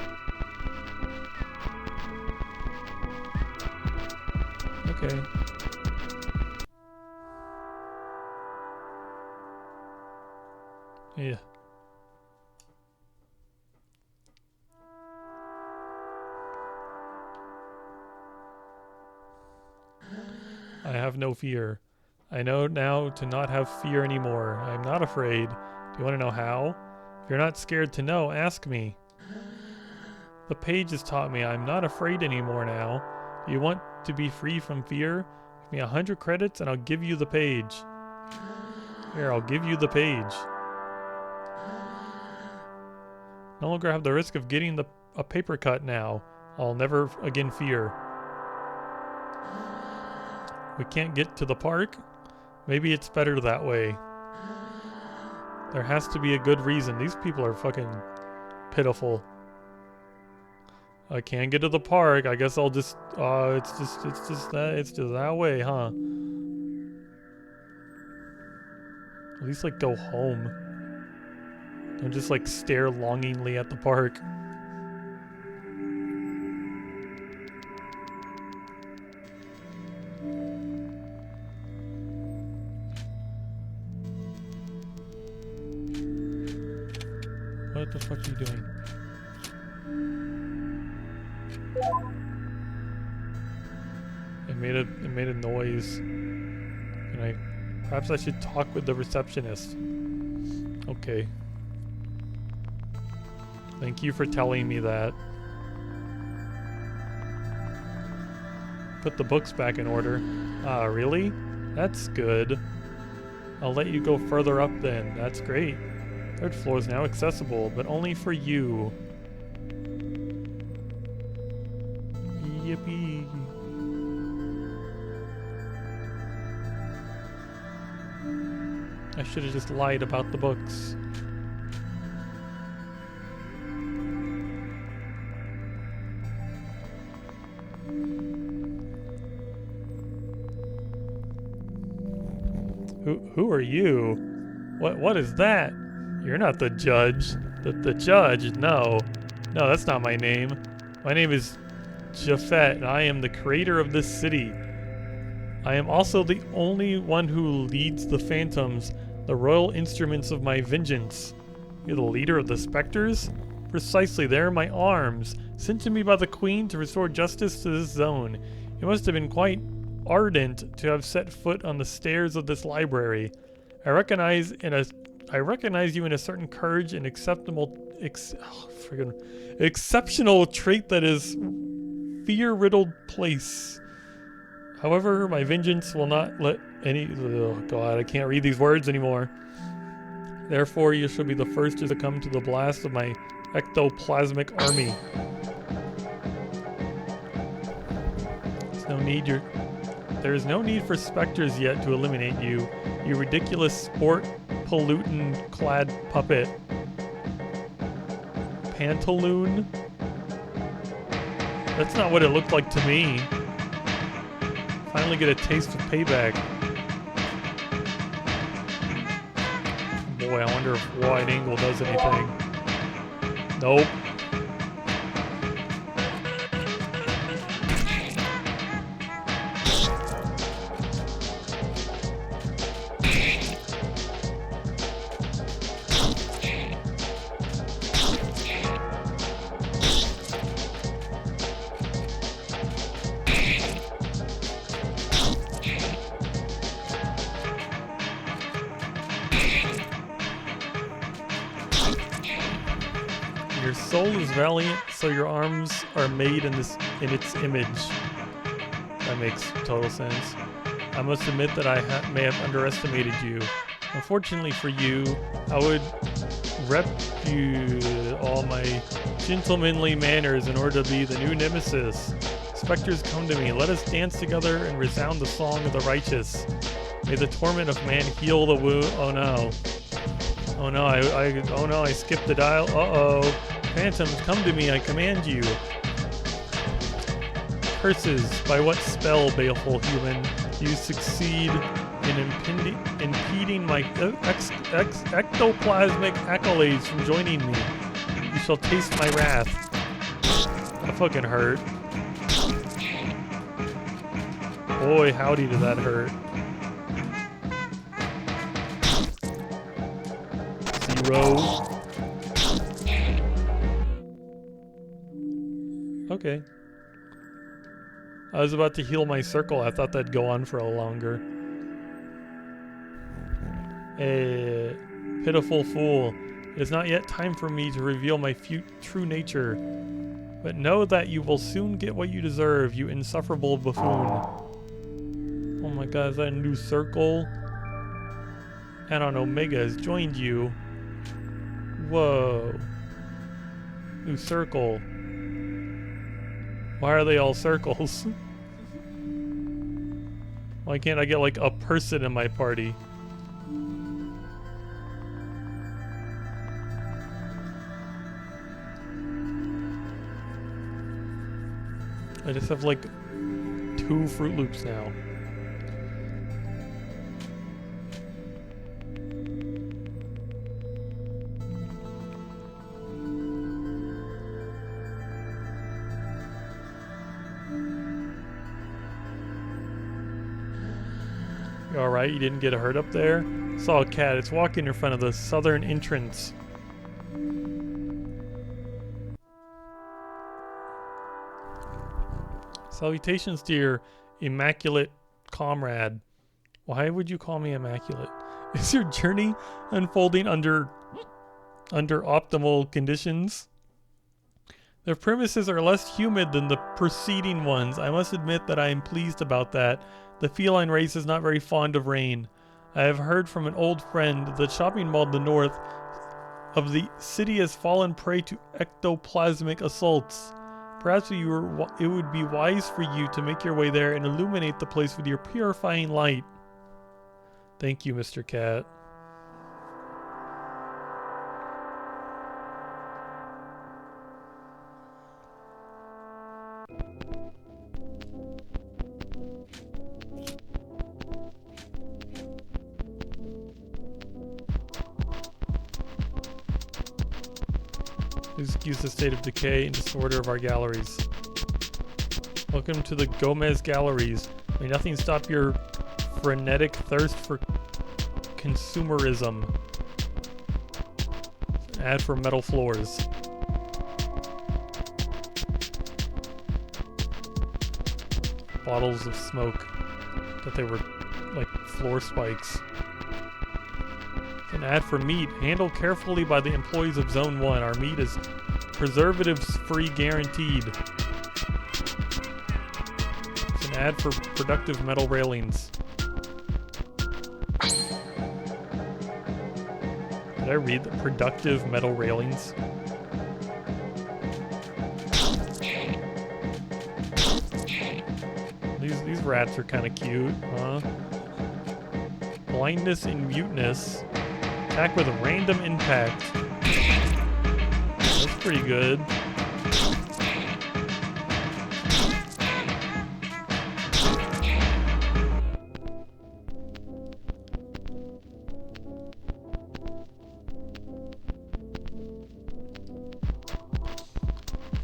Okay. Yeah. I have no fear. I know now to not have fear anymore. I am not afraid. Do you want to know how? If you're not scared to know, ask me. The page has taught me I'm not afraid anymore now. Do you want to be free from fear? Give me 100 credits and I'll give you the page. Here, I'll give you the page. No longer have the risk of getting a paper cut now. I'll never again fear. We can't get to the park? Maybe it's better that way. There has to be a good reason. These people are fucking pitiful. I can't get to the park. I guess I'll just it's just that way, huh? At least like go home. Don't just like stare longingly at the park. What the fuck are you doing? It made a noise. Perhaps I should talk with the receptionist. Okay. Thank you for telling me that. Put the books back in order. Ah, really? That's good. I'll let you go further up then. That's great. 3rd floor is now accessible, but only for you. Yippee. I should have just lied about the books. Who are you? What is that? You're not the judge. The judge? No. No, that's not my name. My name is Japhet, and I am the creator of this city. I am also the only one who leads the phantoms, the royal instruments of my vengeance. You're the leader of the specters? Precisely, they are my arms, sent to me by the queen to restore justice to this zone. You must have been quite ardent to have set foot on the stairs of this library. I recognize in a I recognize you in a certain courage and exceptional trait that is fear-riddled place. However, my vengeance will not let any... Oh god, I can't read these words anymore. Therefore, you shall be the first to succumb to the blast of my ectoplasmic army. There is no need for specters yet to eliminate you, you ridiculous sport pollutant-clad puppet. Pantaloon? That's not what it looked like to me. Finally get a taste of payback. Boy, I wonder if wide angle does anything. Nope. Your soul is valiant, so your arms are made in its image. That makes total sense. I must admit that I may have underestimated you. Unfortunately for you, I would repudiate all my gentlemanly manners in order to be the new nemesis. Specters, come to me. Let us dance together and resound the song of the righteous. May the torment of man heal the wound. Oh no. Oh no, I skipped the dial. Uh-oh. Phantoms, come to me, I command you. Curses, by what spell, baleful human, you succeed in impeding my ectoplasmic accolades from joining me? You shall taste my wrath. That fucking hurt. Boy, howdy did that hurt. 0. Okay. I was about to heal my circle. I thought that'd go on for a longer. A pitiful fool. It is not yet time for me to reveal my true nature. But know that you will soon get what you deserve, you insufferable buffoon. Oh my god, is that a new circle? And on Omega has joined you. Whoa. New circle. Why are they all circles? Why can't I get like a person in my party? I just have like 2 Fruit Loops now. You alright? You didn't get hurt up there? Saw a cat. It's walking in front of the southern entrance. Salutations to your immaculate comrade. Why would you call me immaculate? Is your journey unfolding under optimal conditions? The premises are less humid than the preceding ones. I must admit that I am pleased about that. The feline race is not very fond of rain. I have heard from an old friend that the shopping mall in the north of the city has fallen prey to ectoplasmic assaults. Perhaps it would be wise for you to make your way there and illuminate the place with your purifying light. Thank you, Mr. Cat. Excuse the state of decay and disorder of our galleries. Welcome to the Gomez Galleries. May nothing stop your frenetic thirst for consumerism. Ad for metal floors. Bottles of smoke. That they were like floor spikes. An ad for meat. Handled carefully by the employees of Zone 1. Our meat is preservatives-free guaranteed. It's an ad for productive metal railings. Did I read the productive metal railings? These rats are kind of cute, huh? Blindness and muteness. Attack with random impact. That's pretty good.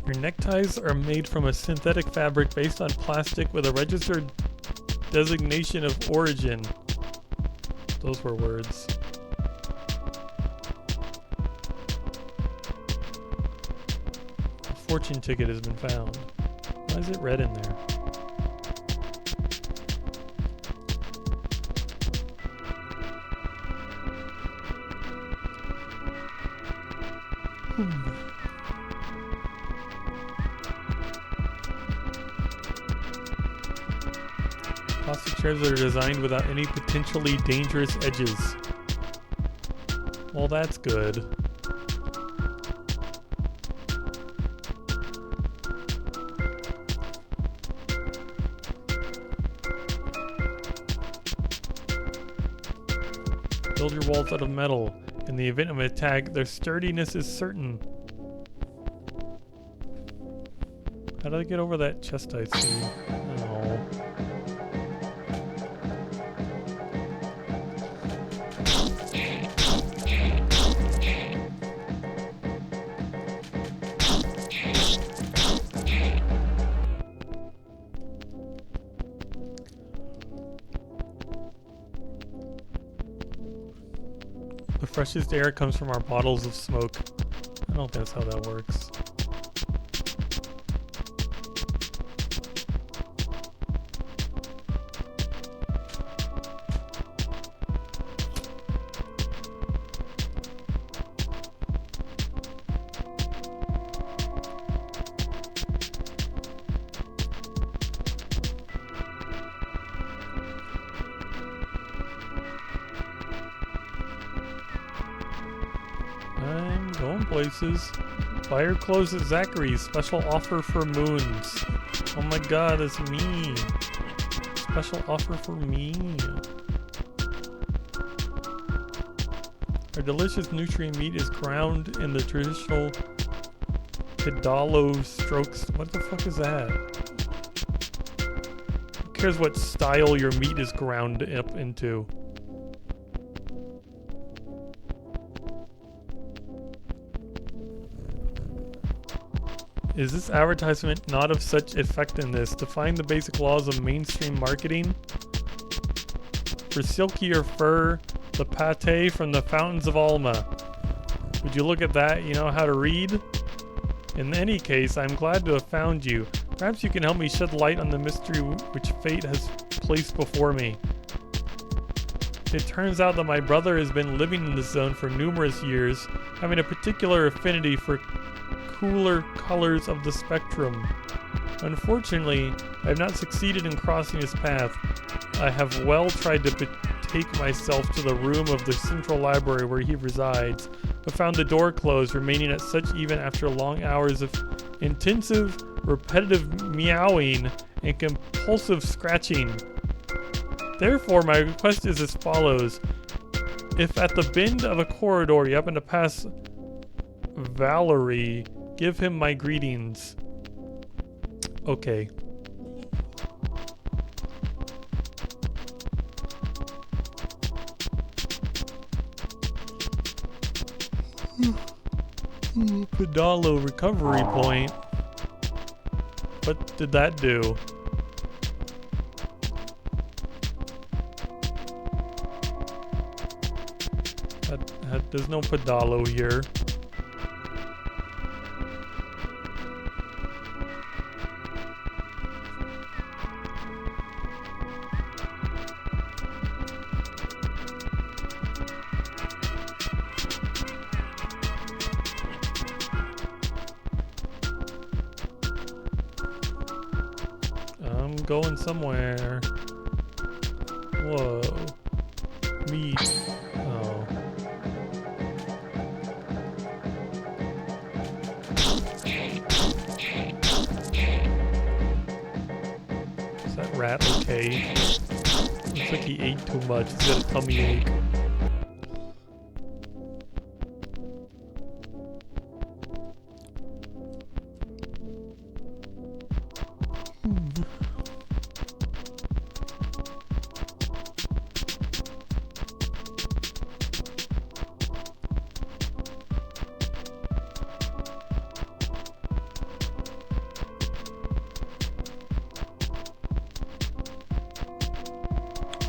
Your neckties are made from a synthetic fabric based on plastic with a registered designation of origin. Those were words. A fortune ticket has been found. Why is it red in there? Plastic chairs that are designed without any potentially dangerous edges. Well, that's good. Build your walls out of metal. In the event of an attack, their sturdiness is certain. How do I get over that chest I see? Oh. The freshest air comes from our bottles of smoke. I don't think that's how that works. I'm going places. Buy your clothes at Zachary's. Special offer for moons. Oh my god, it's me. Special offer for me. Our delicious nutrient meat is ground in the traditional pedalo strokes. What the fuck is that? Who cares what style your meat is ground up into? Is this advertisement not of such effectiveness? Define the basic laws of mainstream marketing. For silkier fur, the pate from the fountains of Alma. Would you look at that? You know how to read? In any case, I'm glad to have found you. Perhaps you can help me shed light on the mystery which fate has placed before me. It turns out that my brother has been living in this zone for numerous years, having a particular affinity for cooler colors of the spectrum. Unfortunately, I have not succeeded in crossing his path. I have well tried to betake myself to the room of the central library where he resides, but found the door closed, remaining as such even after long hours of intensive, repetitive meowing and compulsive scratching. Therefore, my request is as follows. If at the bend of a corridor you happen to pass Valerie, give him my greetings. Okay. Pedalo recovery point. What did that do? There's no pedalo here. I'm going somewhere. Whoa. Meat. Oh. Is that rat okay? Looks like he ate too much. He's got a tummy ache.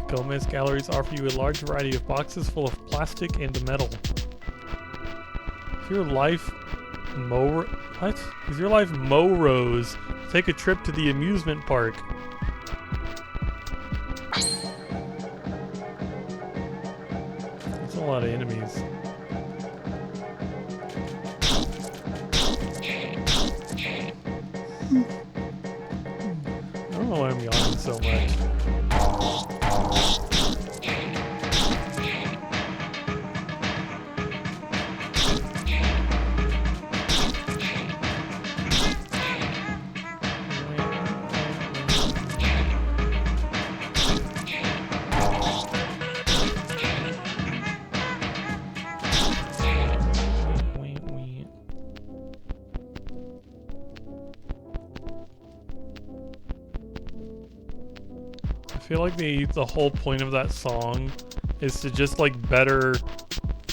Gomez galleries offer you a large variety of boxes full of plastic and metal. Is your life what? Is your life Rose? Take a trip to the amusement park. That's a lot of enemies. I don't know why I'm yawning so much. I feel like the whole point of that song is to just like better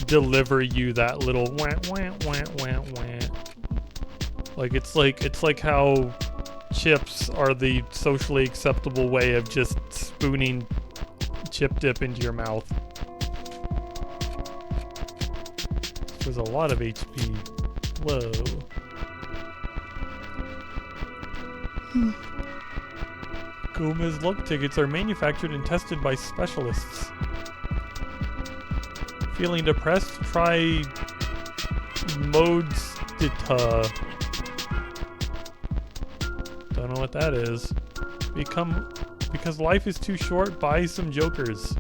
deliver you that little wah wah wah wah wah. Like it's like how chips are the socially acceptable way of just spooning chip dip into your mouth. There's a lot of HP. Whoa. Gomez luck tickets are manufactured and tested by specialists. Feeling depressed? Try MoonsDancer. Don't know what that is. Because life is too short, buy some jokers.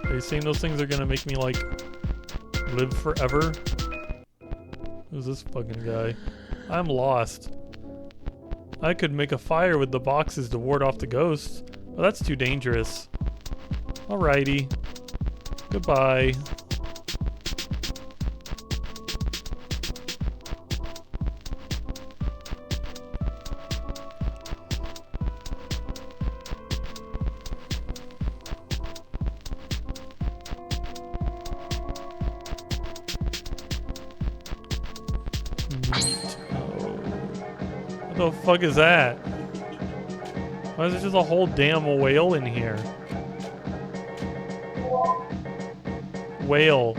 Are you saying those things are gonna make me like live forever? Who's this fucking guy? I'm lost. I could make a fire with the boxes to ward off the ghosts, but that's too dangerous. Alrighty. Goodbye. What the fuck is that? Why is there just a whole damn whale in here? Whale.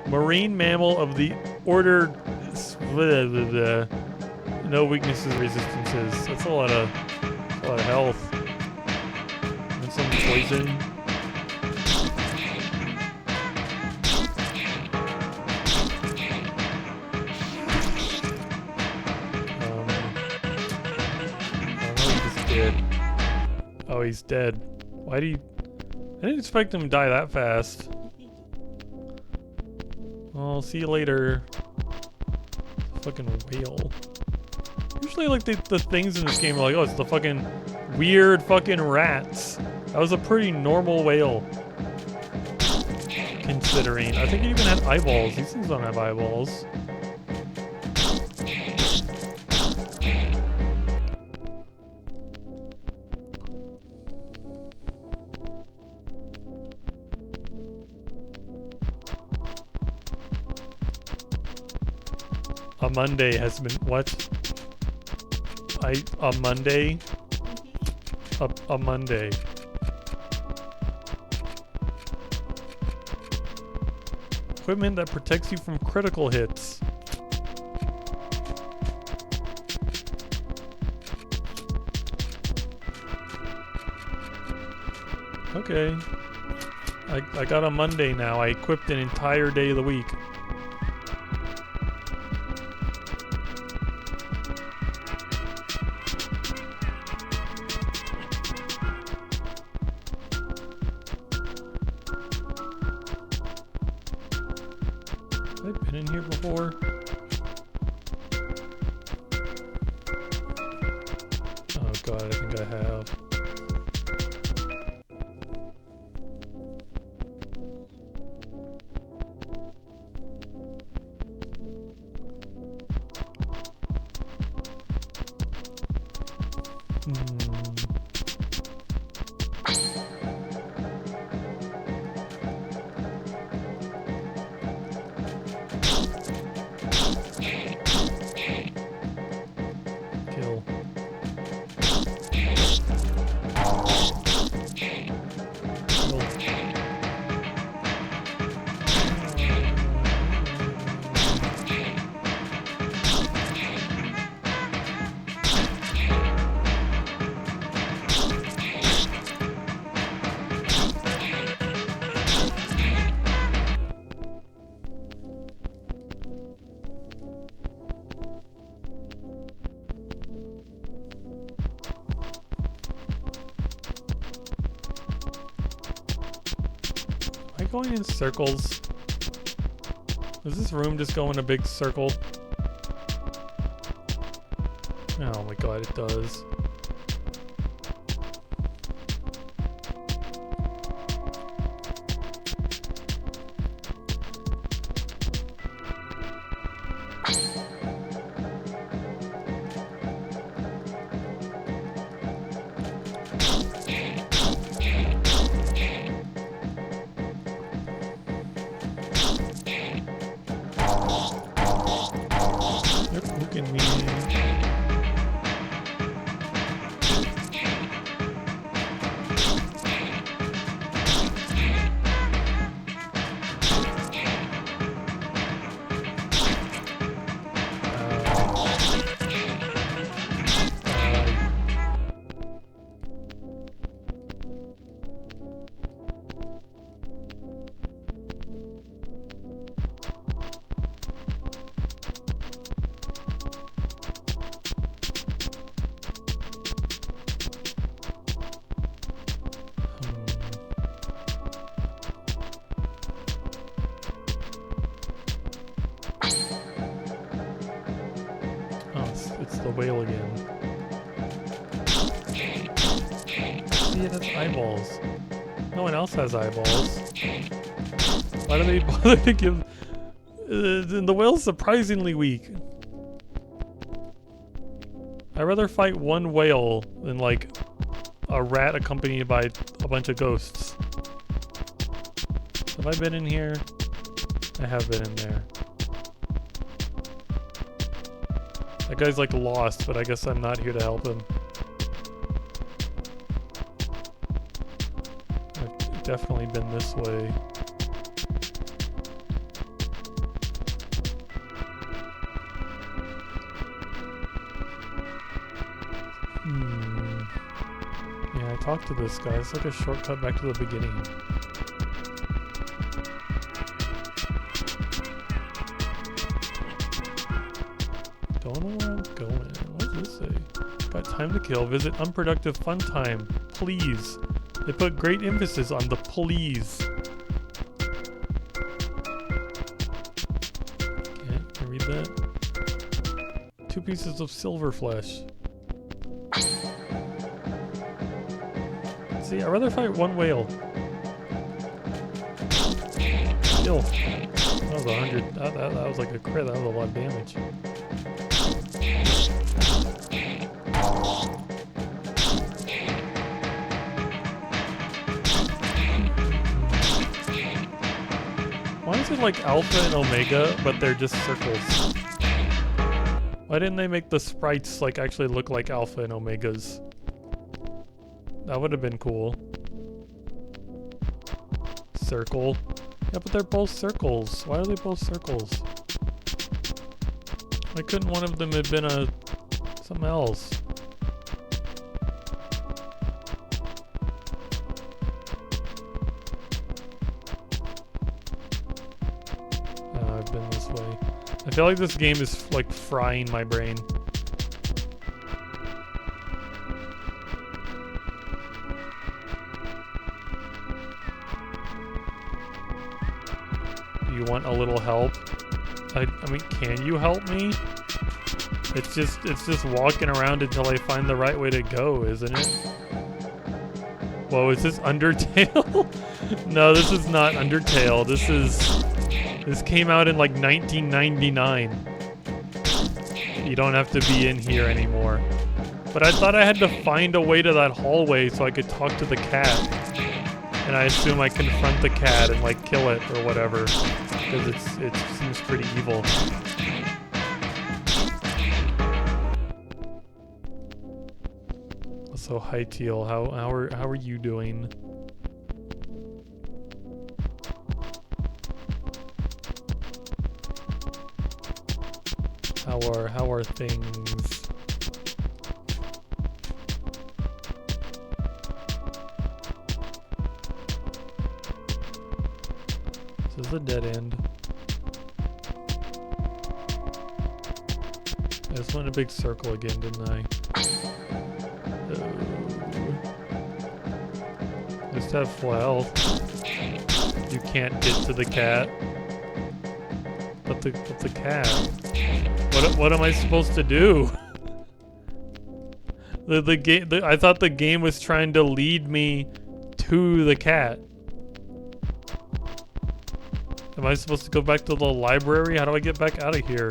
Marine mammal of the order... No weaknesses, resistances. That's a lot of health. And some poison. Oh, he's dead. Why do you... I didn't expect him to die that fast. I'll see you later. Fucking whale. Usually like the things in this game are like, oh, it's the fucking weird fucking rats. That was a pretty normal whale. Considering. I think it even had eyeballs. These things don't have eyeballs. A Monday has been what? A Monday? A Monday. Equipment that protects you from critical hits. Okay. I got a Monday now. I equipped an entire day of the week. before? Oh god, I think I have. Kill. Am I going in circles? Does this room just go in a big circle? Oh my god, it does. They're poking me. It's the whale again. Yeah, that's eyeballs. No one else has eyeballs. Why do they bother to give... the whale's surprisingly weak. I'd rather fight one whale than, like, a rat accompanied by a bunch of ghosts. Have I been in here? I have been in there. That guy's like lost, but I guess I'm not here to help him. I've definitely been this way. Yeah, I talked to this guy. It's like a shortcut back to the beginning. Don't know where I'm going. What does this say? Got time to kill. Visit unproductive fun time. Please. They put great emphasis on the please. Can I read that? 2 pieces of silver flesh. See, I'd rather fight one whale. Kill. That was 100. That was like a crit. That was a lot of damage. Why is it like Alpha and Omega, but they're just circles? Why didn't they make the sprites like actually look like Alpha and Omegas? That would have been cool. Circle. Yeah, but they're both circles. Why are they both circles? Why couldn't one of them have been something else? I've been this way. I feel like this game is like frying my brain. You want a little help? I mean, can you help me? It's just walking around until I find the right way to go, isn't it? Whoa, is this Undertale? No, this is not Undertale. This came out in like 1999. You don't have to be in here anymore. But I thought I had to find a way to that hallway so I could talk to the cat. And I assume I confront the cat and like kill it or whatever. Because it seems pretty evil. So hi Teal, how are you doing? How are things? This is a dead end. I just went in a big circle again, didn't I? Just have full health. You can't get to the cat. But the cat. What am I supposed to do? I thought the game was trying to lead me to the cat. Am I supposed to go back to the library? How do I get back out of here?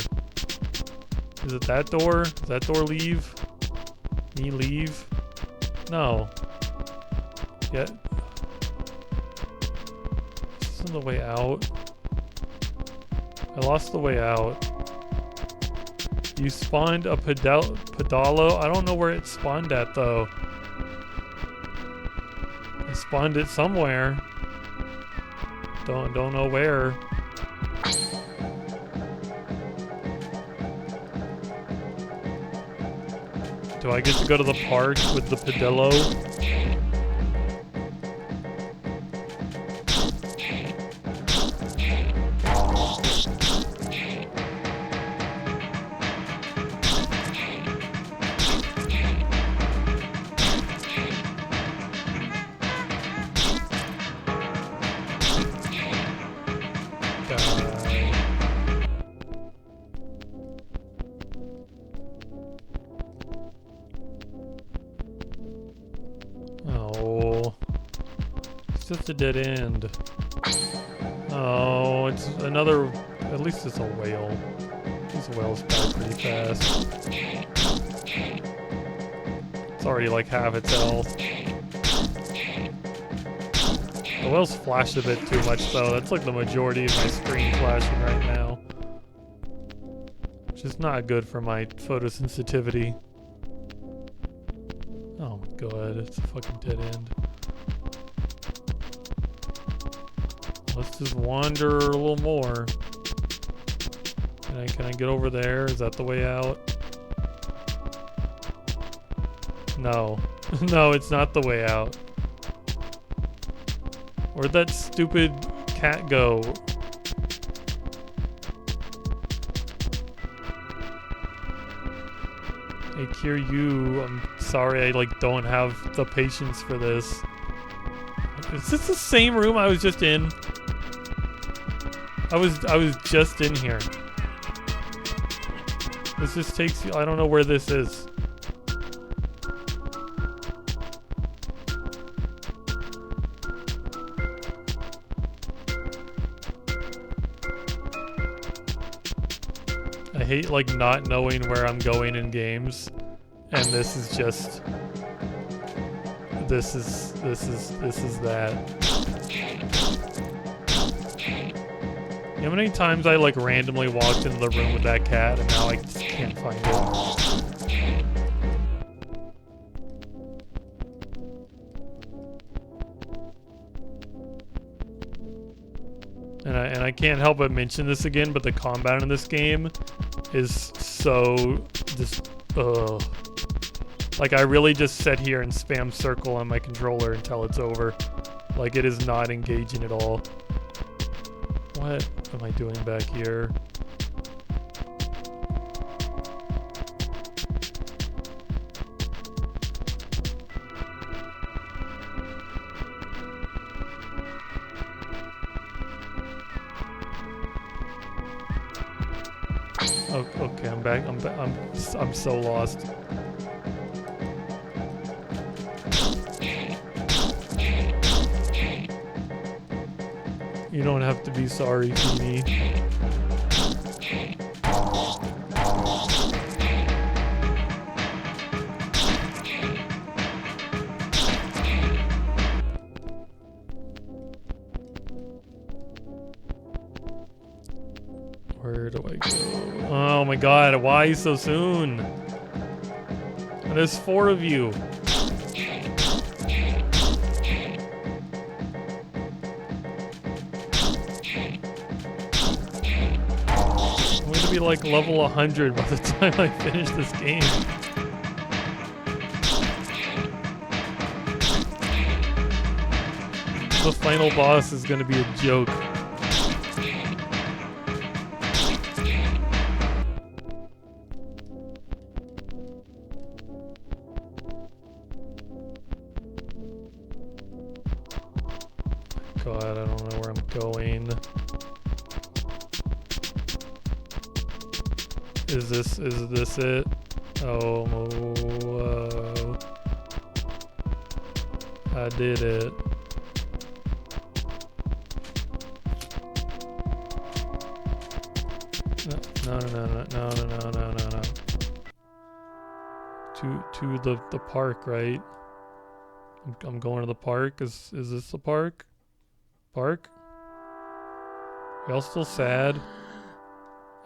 Is it that door? Does that door leave? Me leave? No. Yeah. This isn't the way out. I lost the way out. You spawned a pedalo? I don't know where it spawned at though. I spawned it somewhere. Don't know where. Do I get to go to the park with the pedillo? Just a dead end. Oh, it's another. At least it's a whale. These whales die pretty fast. It's already like half its health. The whales flash a bit too much though. That's like the majority of my screen flashing right now. Which is not good for my photosensitivity. Oh my god, it's a fucking dead end. Let's just wander a little more. Can I get over there? Is that the way out? No. No, it's not the way out. Where'd that stupid cat go? Hey, Kiryu, I'm sorry I like don't have the patience for this. Is this the same room I was just in? I was just in here. This just takes you. I don't know where this is. I hate like not knowing where I'm going in games, and this is just. This is that. You know how many times I like randomly walked into the room with that cat and now I just can't find it? And I can't help but mention this again, but the combat in this game is so just like I really just sit here and spam circle on my controller until it's over. Like it is not engaging at all. What am I doing back here? Okay, I'm back. I'm so lost. You don't have to be sorry for me. Where do I go? Oh my god, why so soon? There's 4 of you. I'm going to be like level 100 by the time I finish this game. The final boss is going to be a joke. God, I don't know where I'm going. Is this it? Oh, I did it. No. To the park, right? I'm going to the park. Is this the park? Park? Y'all still sad?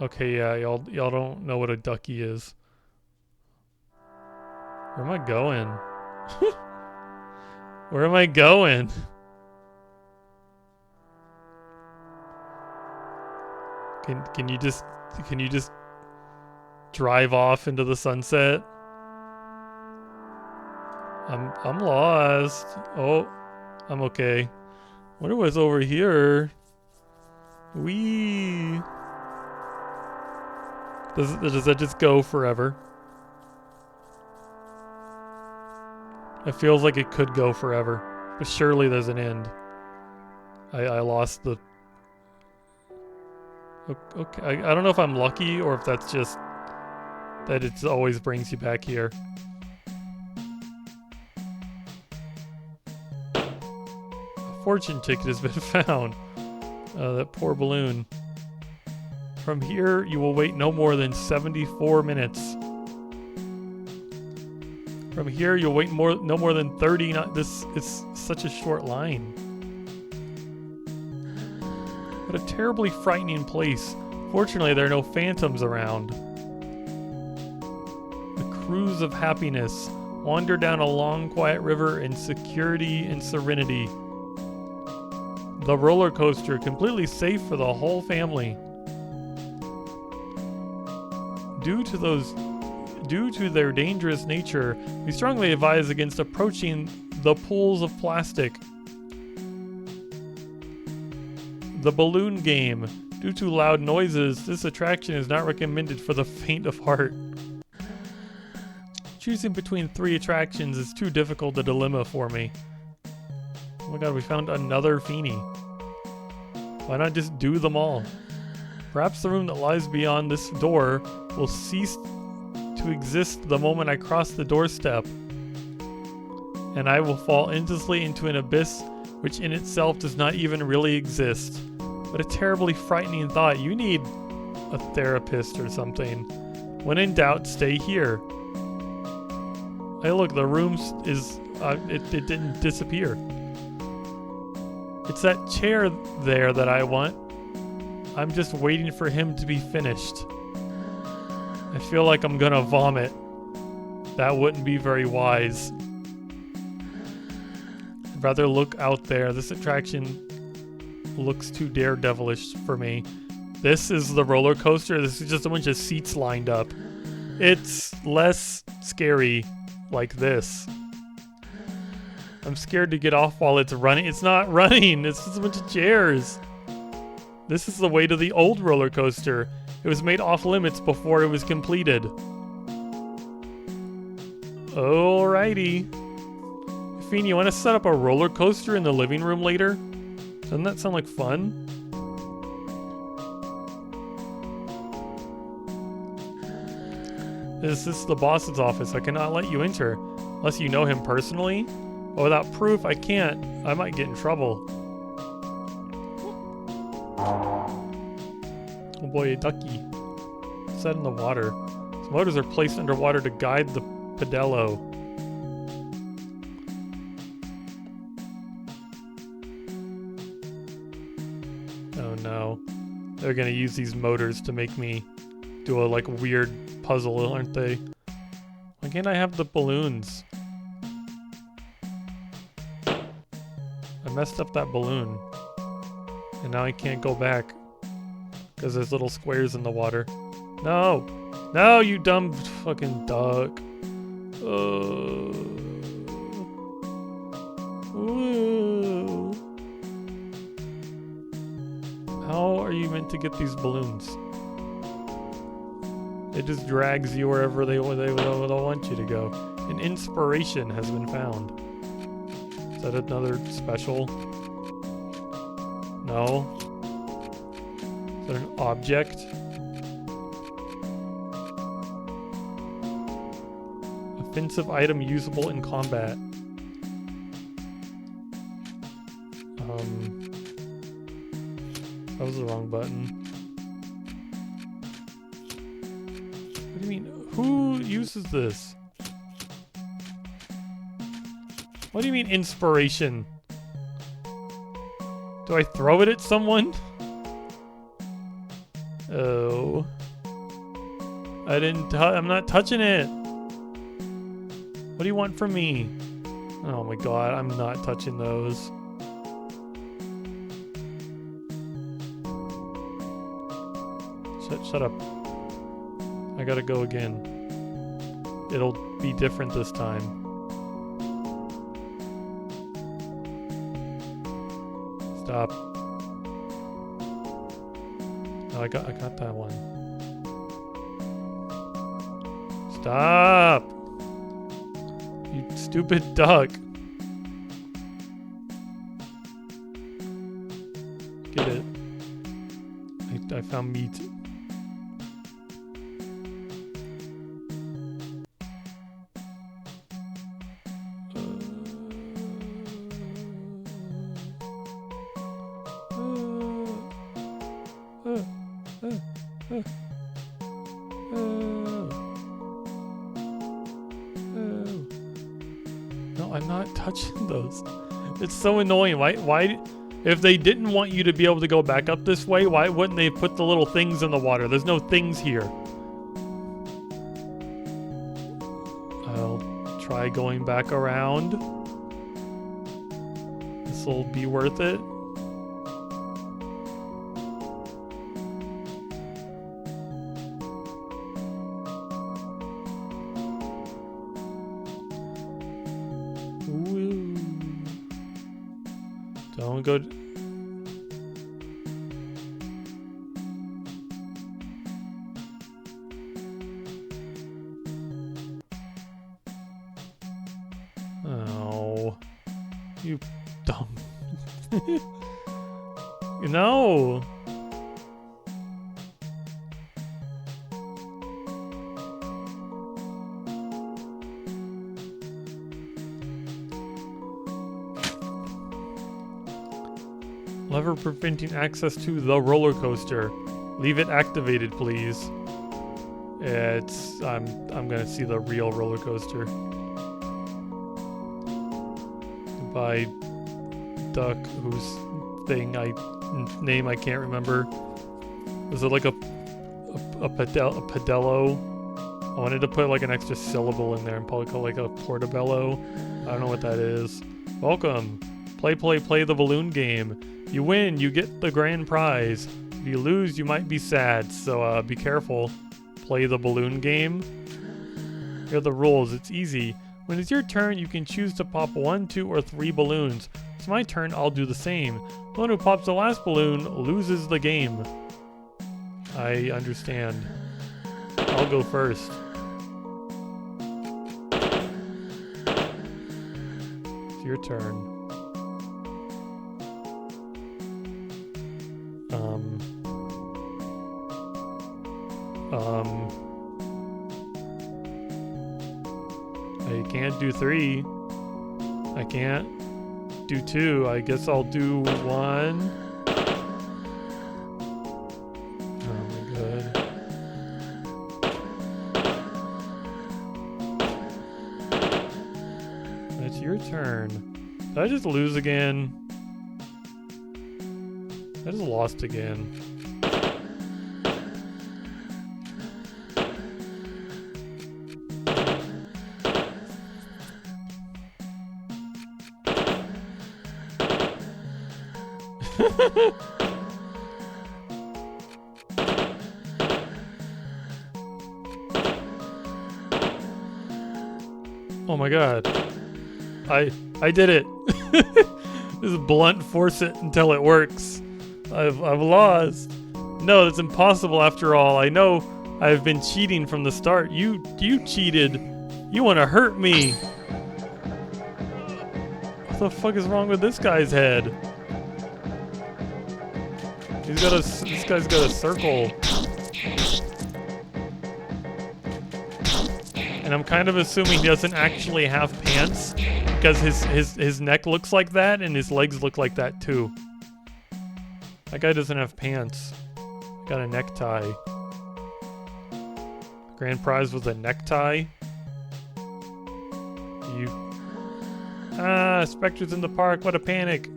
Okay, yeah, y'all don't know what a ducky is. Where am I going? Where am I going? Can you just drive off into the sunset? I'm lost. Oh, I'm okay. Wonder what's over here. Wee. Does that just go forever? It feels like it could go forever, but surely there's an end. I lost the... Okay, I don't know if I'm lucky or if that's just that it always brings you back here. A fortune ticket has been found. That poor balloon. From here, you will wait no more than 74 minutes. From here, you'll wait no more than 30. This is such a short line. What a terribly frightening place. Fortunately, there are no phantoms around. The cruise of happiness. Wander down a long, quiet river in security and serenity. The roller coaster, completely safe for the whole family. Due to their dangerous nature, we strongly advise against approaching the pools of plastic. The balloon game. Due to loud noises, this attraction is not recommended for the faint of heart. Choosing between 3 attractions is too difficult a dilemma for me. Oh my god, we found another Feeny. Why not just do them all? Perhaps the room that lies beyond this door will cease to exist the moment I cross the doorstep, and I will fall endlessly into an abyss which in itself does not even really exist. What a terribly frightening thought. You need a therapist or something. When in doubt, stay here. Hey look, the room is... it didn't disappear. It's that chair there that I want. I'm just waiting for him to be finished. I feel like I'm gonna vomit. That wouldn't be very wise. I'd rather look out there. This attraction looks too daredevilish for me. This is the roller coaster. This is just a bunch of seats lined up. It's less scary like this. I'm scared to get off while it's running. It's not running. It's just a bunch of chairs. This is the way to the old roller coaster. It was made off limits before it was completed. Alrighty. Feeny, you want to set up a roller coaster in the living room later? Doesn't that sound like fun? This is the boss's office. I cannot let you enter. Unless you know him personally? But without proof, I can't. I might get in trouble. Oh boy, a ducky. Set in the water. Some motors are placed underwater to guide the pedello. Oh no. They're gonna use these motors to make me do a like weird puzzle, aren't they? Why can't I have the balloons? I messed up that balloon. And now I can't go back. Because there's little squares in the water. No! No, you dumb fucking duck. Ooh. How are you meant to get these balloons? It just drags you wherever they want you to go. An inspiration has been found. Is that another special? No. Is that an object? Offensive item usable in combat. That was the wrong button. What do you mean? Who uses this? What do you mean inspiration? Do I throw it at someone? Oh. I'm not touching it. What do you want from me? Oh my god, I'm not touching those. Shut up. I gotta go again. It'll be different this time. Stop. No, I got that one. Stop! You stupid duck. Get it. I found meat. No, I'm not touching those. It's so annoying. Why? If they didn't want you to be able to go back up this way, why wouldn't they put the little things in the water? There's no things here. I'll try going back around. This'll be worth it. Ooh. Don't go. Oh, you dumb. No. Lever preventing access to the roller coaster. Leave it activated, please. Yeah, I'm gonna see the real roller coaster. By duck, whose name I can't remember. Was it like a pedello? I wanted to put like an extra syllable in there and probably call it like a portobello. I don't know what that is. Welcome. Play the balloon game. You win, you get the grand prize. If you lose, you might be sad, so be careful. Play the balloon game. Here are the rules, it's easy. When it's your turn, you can choose to pop 1, 2, or 3 balloons. It's my turn, I'll do the same. The one who pops the last balloon loses the game. I understand. I'll go first. It's your turn. I can't do 3. I can't do 2. I guess I'll do 1. Oh my god. It's your turn. Did I just lose again? I just lost again. Oh my god. I did it. Just blunt force it until it works. I've lost. No, that's impossible after all. I know I've been cheating from the start. You cheated. You want to hurt me. What the fuck is wrong with this guy's head? This guy's got a circle. And I'm kind of assuming he doesn't actually have pants because his neck looks like that and his legs look like that too. That guy doesn't have pants. Got a necktie. Grand prize was a necktie. Specters in the park, what a panic.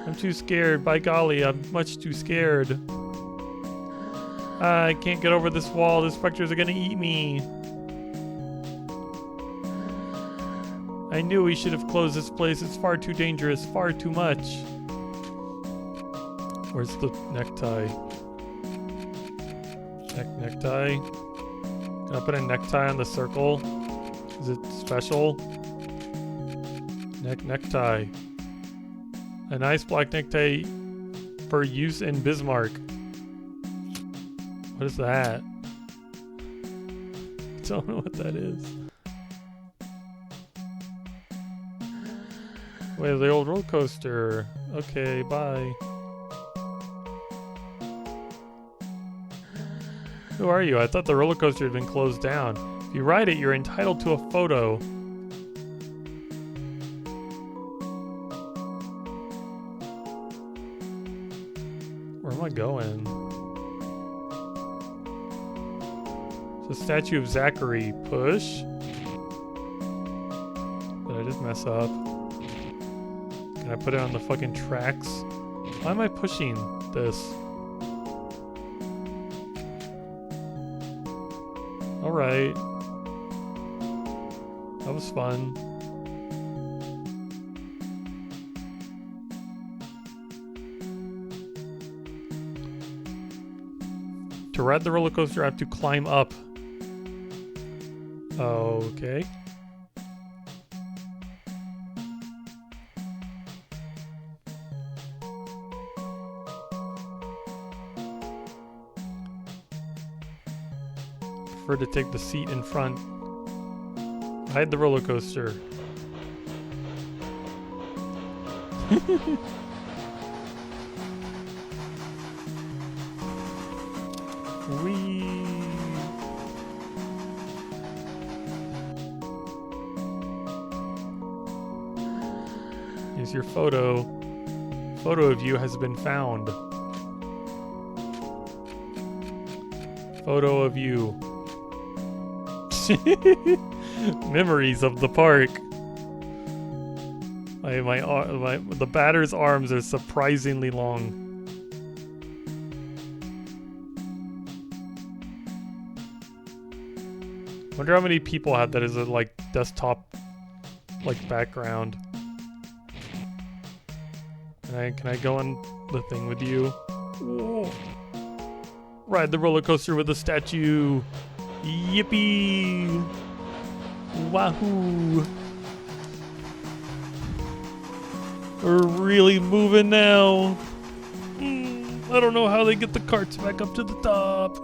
I'm too scared, by golly, I'm much too scared. I can't get over this wall, the specters are gonna eat me. I knew we should have closed this place, it's far too dangerous, far too much. Where's the necktie? Necktie? Can I put a necktie on the circle? Is it special? Necktie. A nice black necktie for use in Bismarck. What is that? I don't know what that is. Wait, the old roller coaster. Okay, bye. Who are you? I thought the roller coaster had been closed down. If you ride it, you're entitled to a photo. Where am I going? It's a statue of Zachary. Push. Did I just mess up? Can I put it on the fucking tracks? Why am I pushing this? Alright. That was fun. To ride the roller coaster, I have to climb up. Okay. Prefer to take the seat in front. Ride the roller coaster. Whee! Here's your photo. Photo of you has been found. Photo of you. Memories of the park. The batter's arms are surprisingly long. Wonder how many people have that as a like desktop like background. Can I go on the thing with you? Whoa. Ride the roller coaster with the statue. Yippee! Wahoo! We're really moving now. I don't know how they get the carts back up to the top.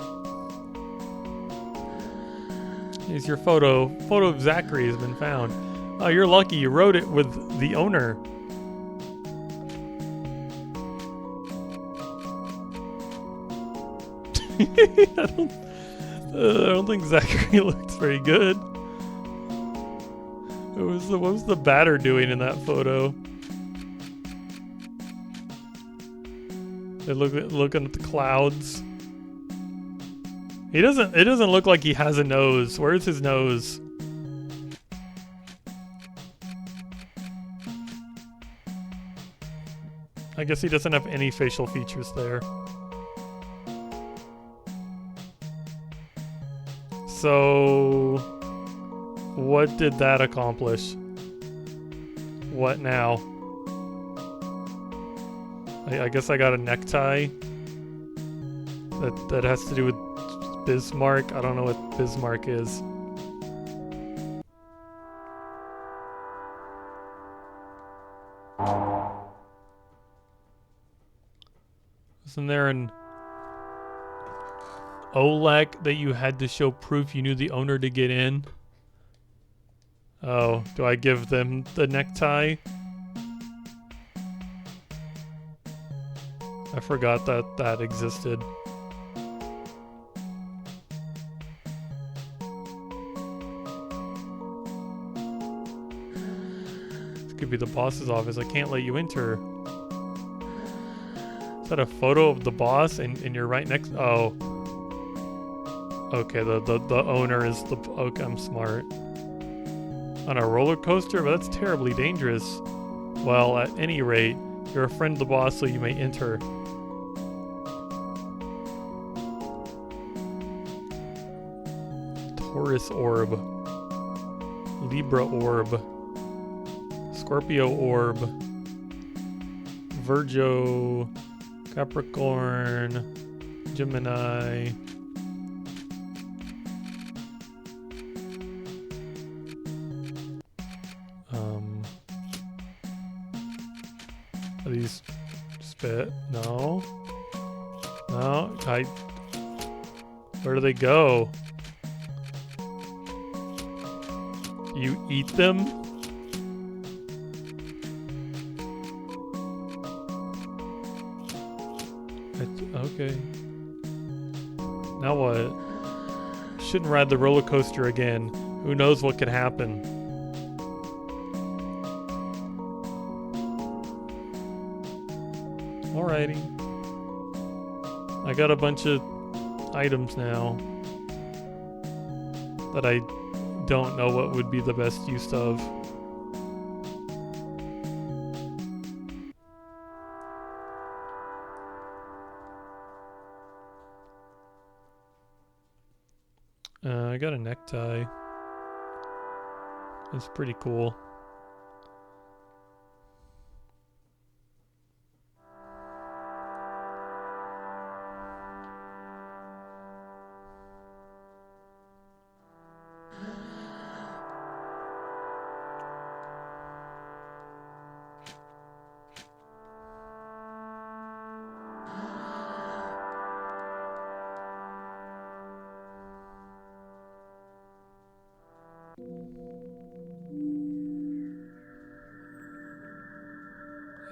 Here's your photo. Photo of Zachary has been found. Oh, you're lucky. You wrote it with the owner. I don't think Zachary looks very good. What was the batter doing in that photo? They're looking at the clouds. It doesn't look like he has a nose. Where's his nose? I guess he doesn't have any facial features there. So, what did that accomplish? What now? I guess I got a necktie. That has to do with Bismarck. I don't know what Bismarck is. Isn't there an OLEC that you had to show proof you knew the owner to get in? Oh, do I give them the necktie? I forgot that existed. This could be the boss's office. I can't let you enter. Is that a photo of the boss and you're right next? Oh. Okay, the owner is the... Okay, I'm smart. On a roller coaster? But that's terribly dangerous. Well, at any rate, you're a friend of the boss, so you may enter. Taurus orb. Libra orb. Scorpio orb. Virgo. Capricorn. Gemini. Are these spit? No. No. Where do they go? You eat them? Okay. Now what? Shouldn't ride the roller coaster again. Who knows what could happen? Alrighty. I got a bunch of items now that I don't know what would be the best use of. I got a necktie. It's pretty cool.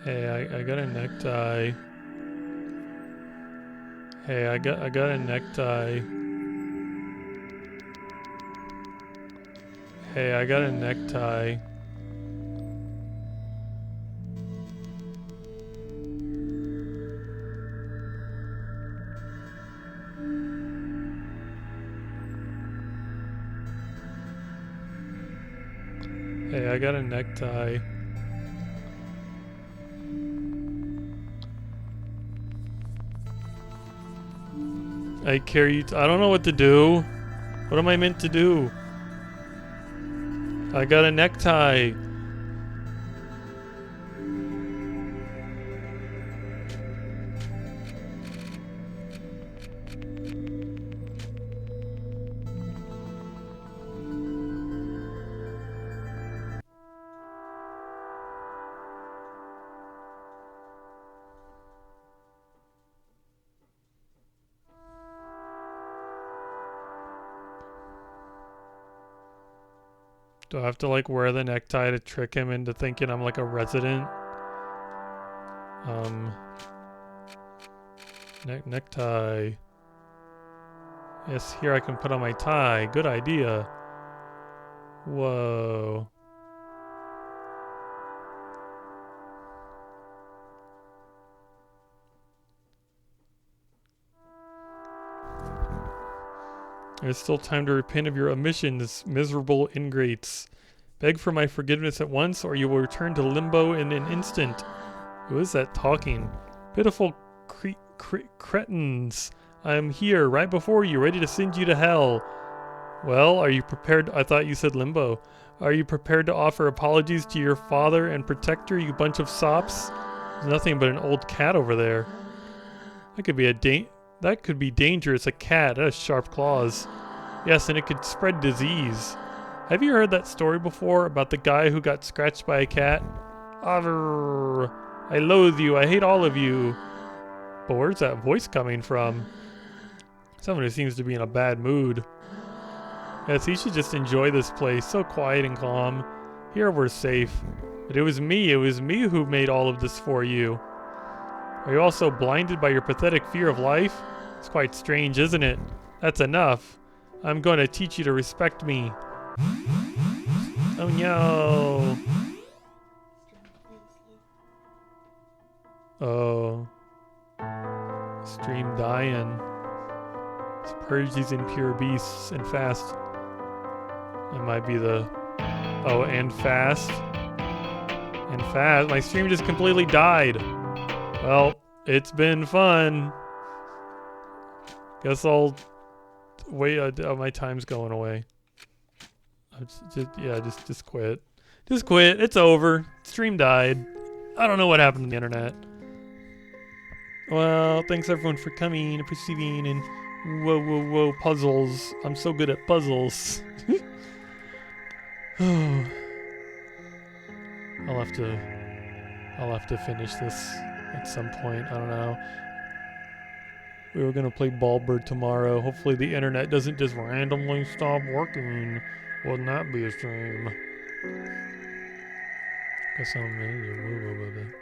Hey, I got a necktie. Hey, I got a necktie. Hey, I got a necktie. Hey, I got a necktie. I carry. I don't know what to do. What am I meant to do? I got a necktie. Do I have to like wear the necktie to trick him into thinking I'm like a resident? Necktie. Yes, here I can put on my tie. Good idea. Whoa. There's still time to repent of your omissions, miserable ingrates. Beg for my forgiveness at once, or you will return to limbo in an instant. Who is that talking? Pitiful cretins. I am here, right before you, ready to send you to hell. Well, are you prepared? I thought you said limbo. Are you prepared to offer apologies to your father and protector, you bunch of sops? There's nothing but an old cat over there. That could be that could be dangerous. A cat. That has sharp claws. Yes, and it could spread disease. Have you heard that story before about the guy who got scratched by a cat? Arrgh. I loathe you. I hate all of you. But where's that voice coming from? Someone who seems to be in a bad mood. Yes, you should just enjoy this place. So quiet and calm. Here we're safe. But it was me who made all of this for you. Are you also blinded by your pathetic fear of life? It's quite strange, isn't it? That's enough. I'm going to teach you to respect me. Oh no. Oh. Stream dying. Let's purge these impure beasts and fast. It might be the... Oh, and fast. And fast. My stream just completely died. Well, it's been fun. Guess I'll wait. My time's going away. Just quit. Just quit. It's over. Stream died. I don't know what happened to the internet. Well, thanks everyone for coming and perceiving and whoa puzzles. I'm so good at puzzles. Oh. I'll have to finish this at some point. I don't know. We were gonna play Ballbird tomorrow. Hopefully the internet doesn't just randomly stop working. Wouldn't that be a shame? Guess I'm